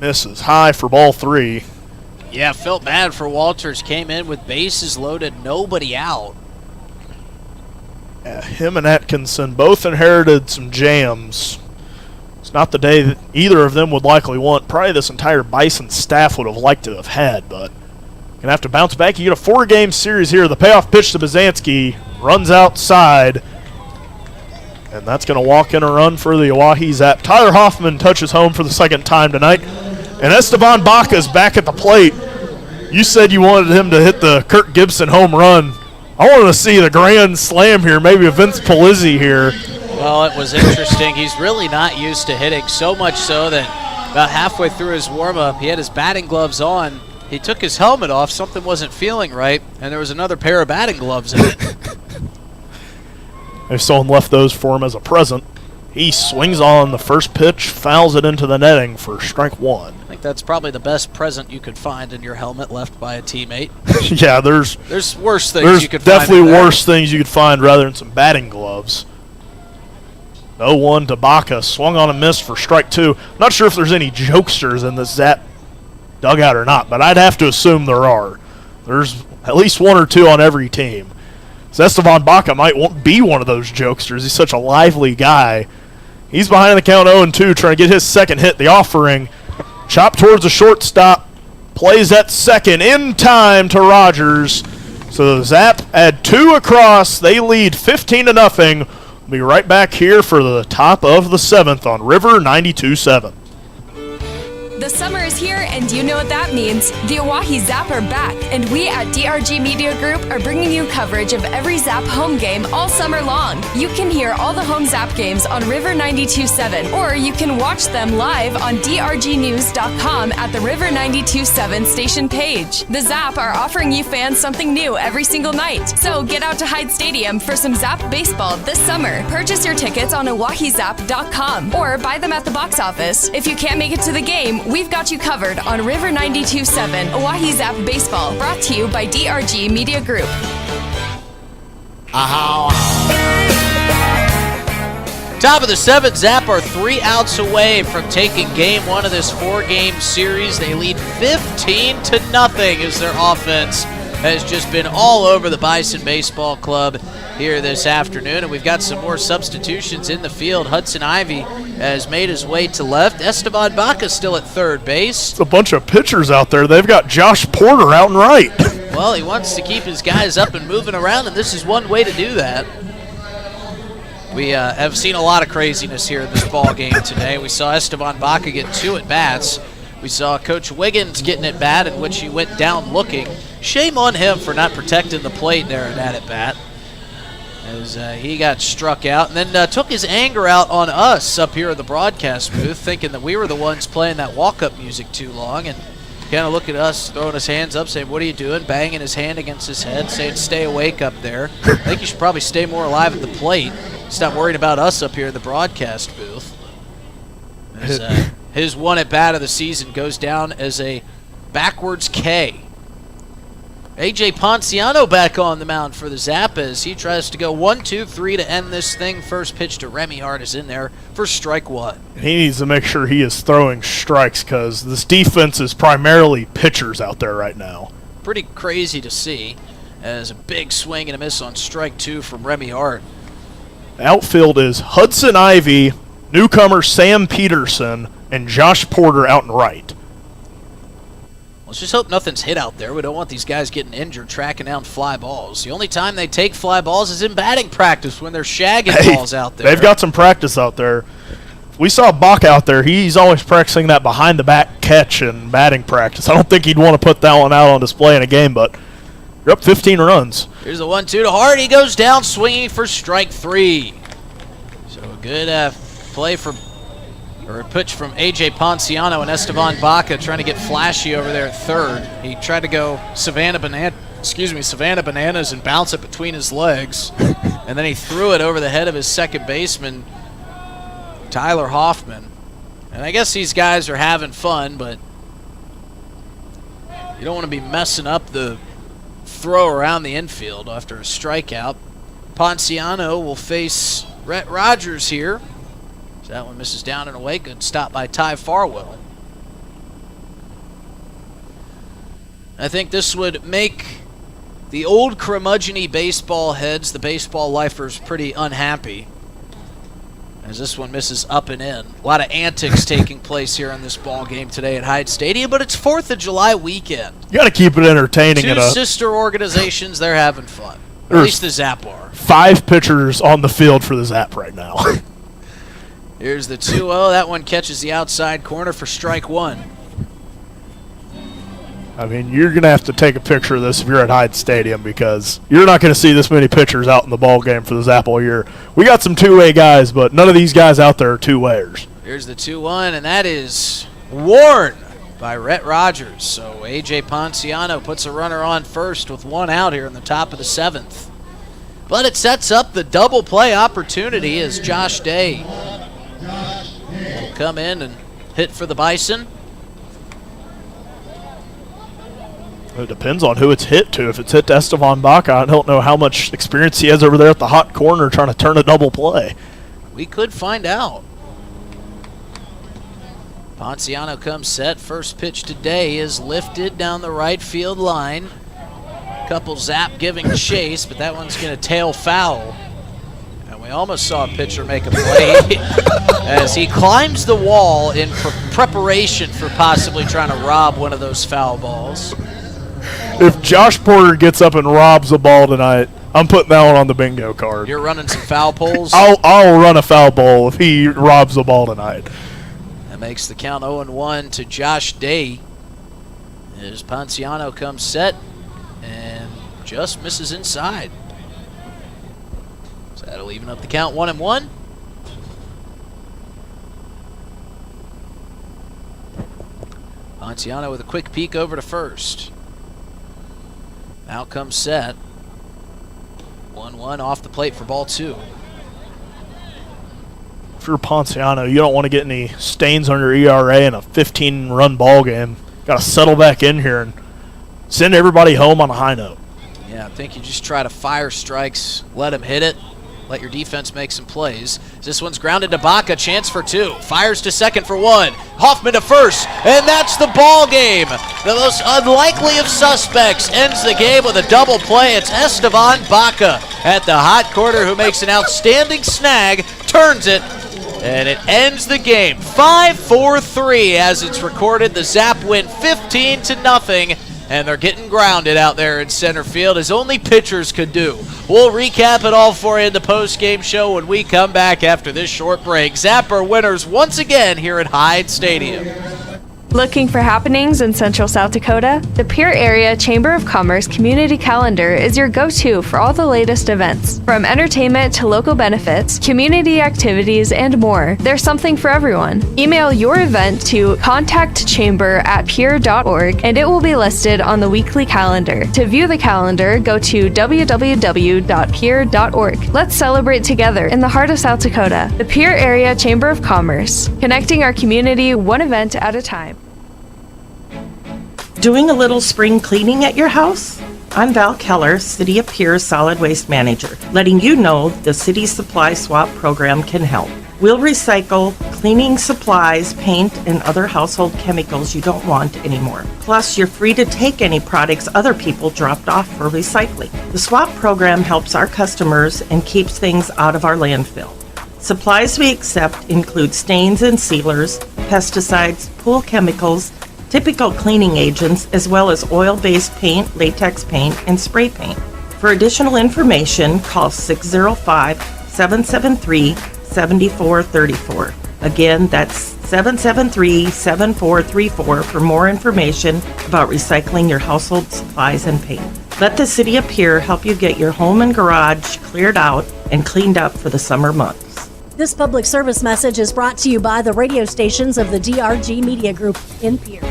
C: misses high for ball 3.
B: Yeah, felt bad for Walters. Came in with bases loaded, nobody out.
C: Yeah, him and Atkinson both inherited some jams. It's not the day that either of them would likely want. Probably this entire Bison staff would have liked to have had, but going to have to bounce back. You get a 4-game series here. The payoff pitch to Bazansky runs outside, and that's going to walk in a run for the Oahe Zap. Tyler Hoffman touches home for the second time tonight, and Estevan Baca is back at the plate. You said you wanted him to hit the Kirk Gibson home run. I wanted to see the grand slam here, maybe a Vince Polizzi here.
B: Well, it was interesting. He's really not used to hitting, so much so that about halfway through his warm-up, he had his batting gloves on. He took his helmet off, something wasn't feeling right, and there was another pair of batting gloves in it.
C: If someone left those for him as a present. He swings on the first pitch, fouls it into the netting for strike one.
B: I think that's probably the best present you could find in your helmet left by a teammate.
C: Yeah, there's
B: worse things you could find.
C: There's definitely worse things you could find rather than some batting gloves. 0-1 to Baca, swung on a miss for strike two. Not sure if there's any jokesters in the Zap dugout or not, but I'd have to assume there are. There's at least 1 or 2 on every team. So Estevan Baca might be one of those jokesters. He's such a lively guy. He's behind the count 0-2, trying to get his second hit. The offering, chop towards the shortstop, plays at second in time to Rogers. So the Zap add 2 across. They lead 15-0. We'll be right back here for the top of the 7th on River 92.7.
N: The
E: The summer is here, and you know what that means. The Oahe Zap are back, and we at DRG Media Group are bringing you coverage of every Zap home game all summer long. You can hear all the home Zap games on River 92.7, or you can watch them live on drgnews.com at the River 92.7 station page. The Zap are offering you fans something new every single night. So get out to Hyde Stadium for some Zap baseball this summer. Purchase your tickets on oahezap.com or buy them at the box office. If you can't make it to the game, we've got you covered on River 92.7 Oahe Zap Baseball, brought to you by DRG Media Group.
B: Top of the 7th, Zap are 3 outs away from taking game 1 of this 4-game series. They lead 15-0 as their offense has just been all over the Bison Baseball Club here this afternoon. And we've got some more substitutions in the field. Hudson Ivy has made his way to left. Esteban Baca still at third base.
C: It's a bunch of pitchers out there. They've got Josh Porter out and right.
B: Well, he wants to keep his guys up and moving around, and this is one way to do that. We have seen a lot of craziness here in this ball game today. We saw Esteban Baca get 2 at-bats. We saw Coach Wiggins getting at bat, in which he went down looking. Shame on him for not protecting the plate there in that at-bat, as he got struck out, and then took his anger out on us up here in the broadcast booth, thinking that we were the ones playing that walk-up music too long, and kind of look at us, throwing his hands up, saying, "What are you doing?" Banging his hand against his head, saying, "Stay awake up there." I think you should probably stay more alive at the plate. Stop worrying about us up here in the broadcast booth. As, his 1 at-bat of the season goes down as a backwards K. A.J. Ponciano back on the mound for the Zap as he tries to go 1-2-3 to end this thing. First pitch to Remy Hart is in there for strike 1.
C: He needs to make sure he is throwing strikes because this defense is primarily pitchers out there right now.
B: Pretty crazy to see, as a big swing and a miss on strike 2 from Remy Hart.
C: The outfield is Hudson Ivy, newcomer Sam Peterson, and Josh Porter out and right.
B: Let's just hope nothing's hit out there. We don't want these guys getting injured tracking down fly balls. The only time they take fly balls is in batting practice when they're shagging balls out there.
C: They've got some practice out there. We saw Bach out there. He's always practicing that behind-the-back catch in batting practice. I don't think he'd want to put that one out on display in a game, but you're up 15 runs.
B: Here's the 1-2 to Hart. He goes down swinging for strike 3. So a good play from, or a pitch from A.J. Ponciano and Esteban Baca trying to get flashy over there at third. He tried to go Savannah Bananas and bounce it between his legs. And then he threw it over the head of his second baseman, Tyler Hoffman. And I guess these guys are having fun, but you don't want to be messing up the throw around the infield after a strikeout. Ponciano will face Rhett Rogers here. So that one misses down and away. Good stop by Ty Farwell. I think this would make the old curmudgeon-y baseball heads, the baseball lifers, pretty unhappy, as this one misses up and in. A lot of antics taking place here in this ball game today at Hyde Stadium, but it's 4th of July weekend.
C: You got to keep it entertaining.
B: Two sister organizations, they're having fun. At least the Zap are.
C: 5 pitchers on the field for the Zap right now.
B: Here's the 2-0. That one catches the outside corner for strike 1.
C: I mean, you're going to have to take a picture of this if you're at Hyde Stadium because you're not going to see this many pitchers out in the ball game for the Zap all year. We got some two-way guys, but none of these guys out there are two-wayers.
B: Here's the 2-1, and that is worn by Rhett Rogers. So A.J. Ponciano puts a runner on first with 1 out here in the top of the 7th. But it sets up the double play opportunity as Josh Day will come in and hit for the Bison.
C: It depends on who it's hit to. If it's hit to Esteban Baca, I don't know how much experience he has over there at the hot corner trying to turn a double play.
B: We could find out. Ponciano comes set. First pitch today is lifted down the right field line. Couple Zap giving chase, but that one's going to tail foul. And we almost saw a pitcher make a play as he climbs the wall in preparation for possibly trying to rob one of those foul balls.
C: If Josh Porter gets up and robs a ball tonight, I'm putting that one on the bingo card.
B: You're running some foul poles?
C: I'll run a foul ball if he robs a ball tonight.
B: That makes the count 0-1 to Josh Day. As Ponciano comes set and just misses inside. So that'll even up the count 1-1. Ponciano with a quick peek over to first. Now comes set. 1-1 off the plate for ball 2.
C: If you're Ponciano, you don't want to get any stains on your ERA in a 15-run ball game. Got to settle back in here and send everybody home on a high note.
B: Yeah, I think you just try to fire strikes, let him hit it, let your defense make some plays. This one's grounded to Baca, chance for 2. Fires to second for 1. Hoffman to first, and that's the ball game. The most unlikely of suspects ends the game with a double play. It's Esteban Baca at the hot corner who makes an outstanding snag, turns it, and it ends the game. 5-4-3 as it's recorded. The Zap win 15-0. And they're getting grounded out there in center field as only pitchers could do. We'll recap it all for you in the post-game show when we come back after this short break. Zap are winners once again here at Hyde Stadium.
E: Looking for happenings in Central South Dakota? The Pierre Area Chamber of Commerce Community Calendar is your go-to for all the latest events. From entertainment to local benefits, community activities, and more, there's something for everyone. Email your event to contactchamber@pierre.org and it will be listed on the weekly calendar. To view the calendar, go to www.pierre.org. Let's celebrate together in the heart of South Dakota. The Pierre Area Chamber of Commerce, connecting our community one event at a time.
F: Doing a little spring cleaning at your house? I'm Val Keller, City of Pierre Solid Waste Manager, letting you know the City Supply Swap program can help. We'll recycle cleaning supplies, paint, and other household chemicals you don't want anymore. Plus, you're free to take any products other people dropped off for recycling. The swap program helps our customers and keeps things out of our landfill. Supplies we accept include stains and sealers, pesticides, pool chemicals, typical cleaning agents, as well as oil-based paint, latex paint, and spray paint. For additional information, call 605-773-7434. Again, that's 773-7434 for more information about recycling your household supplies and paint. Let the City of Pierre help you get your home and garage cleared out and cleaned up for the summer months.
G: This public service message is brought to you by the radio stations of the DRG Media Group in Pierre.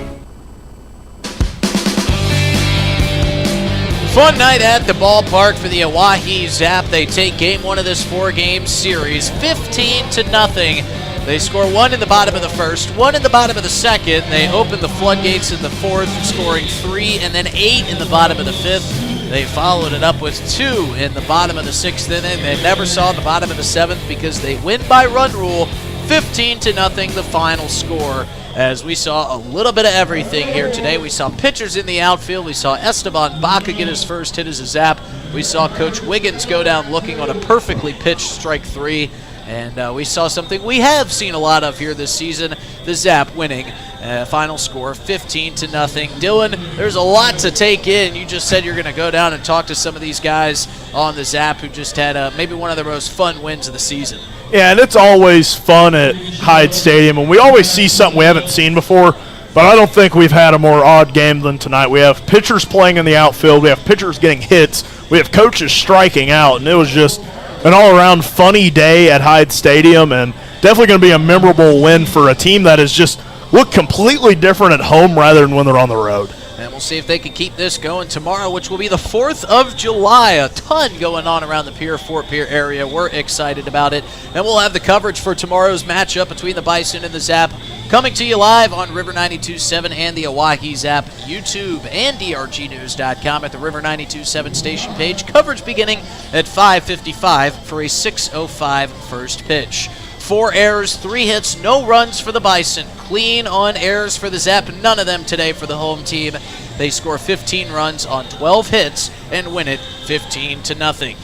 B: Fun night at the ballpark for the Oahe Zap. They take game 1 of this 4-game series 15-0. They score 1 in the bottom of the first, 1 in the bottom of the second. They open the floodgates in the fourth, scoring 3 and then 8 in the bottom of the fifth. They followed it up with 2 in the bottom of the 6th inning. They never saw the bottom of the 7th because they win by run rule. 15-0 the final score. As we saw a little bit of everything here today. We saw pitchers in the outfield. We saw Esteban Baca get his first hit as a Zap. We saw Coach Wiggins go down looking on a perfectly pitched strike 3. And we saw something we have seen a lot of here this season, the Zap winning. Final score 15-0. Dylan, there's a lot to take in. You just said you're going to go down and talk to some of these guys on the Zap who just had maybe one of their most fun wins of the season.
C: Yeah, and it's always fun at Hyde Stadium, and we always see something we haven't seen before, but I don't think we've had a more odd game than tonight. We have pitchers playing in the outfield. We have pitchers getting hits. We have coaches striking out, and it was just an all-around funny day at Hyde Stadium, and definitely going to be a memorable win for a team that has just looked completely different at home rather than when they're on the road.
B: And we'll see if they can keep this going tomorrow, which will be the 4th of July. A ton going on around the Fort Pierre area. We're excited about it. And we'll have the coverage for tomorrow's matchup between the Bison and the Zap coming to you live on River 92.7 and the Oahe Zap YouTube and drgnews.com at the River 92.7 station page. Coverage beginning at 5:55 for a 6:05 first pitch. 4 errors, 3 hits, no runs for the Bison. Clean on errors for the Zap, none of them today for the home team. They score 15 runs on 12 hits and win it 15-0.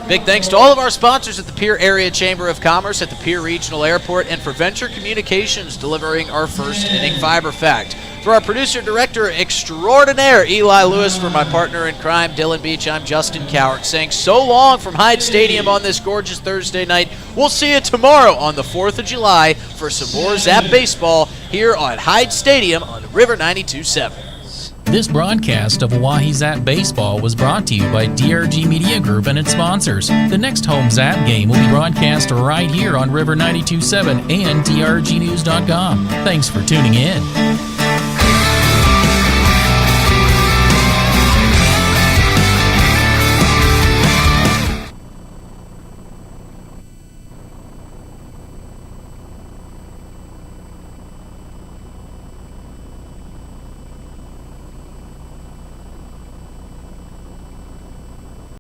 B: Big thanks to all of our sponsors at the Pierre Area Chamber of Commerce, at the Pierre Regional Airport, and for Venture Communications delivering our first inning Fiber Fact. For our producer-director extraordinaire, Eli Lewis, for my partner in crime, Dylan Beach, I'm Justin Cowart, saying so long from Hyde Stadium on this gorgeous Thursday night. We'll see you tomorrow on the 4th of July for some more Zap baseball here on Hyde Stadium on River 92.7.
A: This broadcast of Oahe Zap Baseball was brought to you by DRG Media Group and its sponsors. The next home Zap game will be broadcast right here on River 92.7 and DRGnews.com. Thanks for tuning in.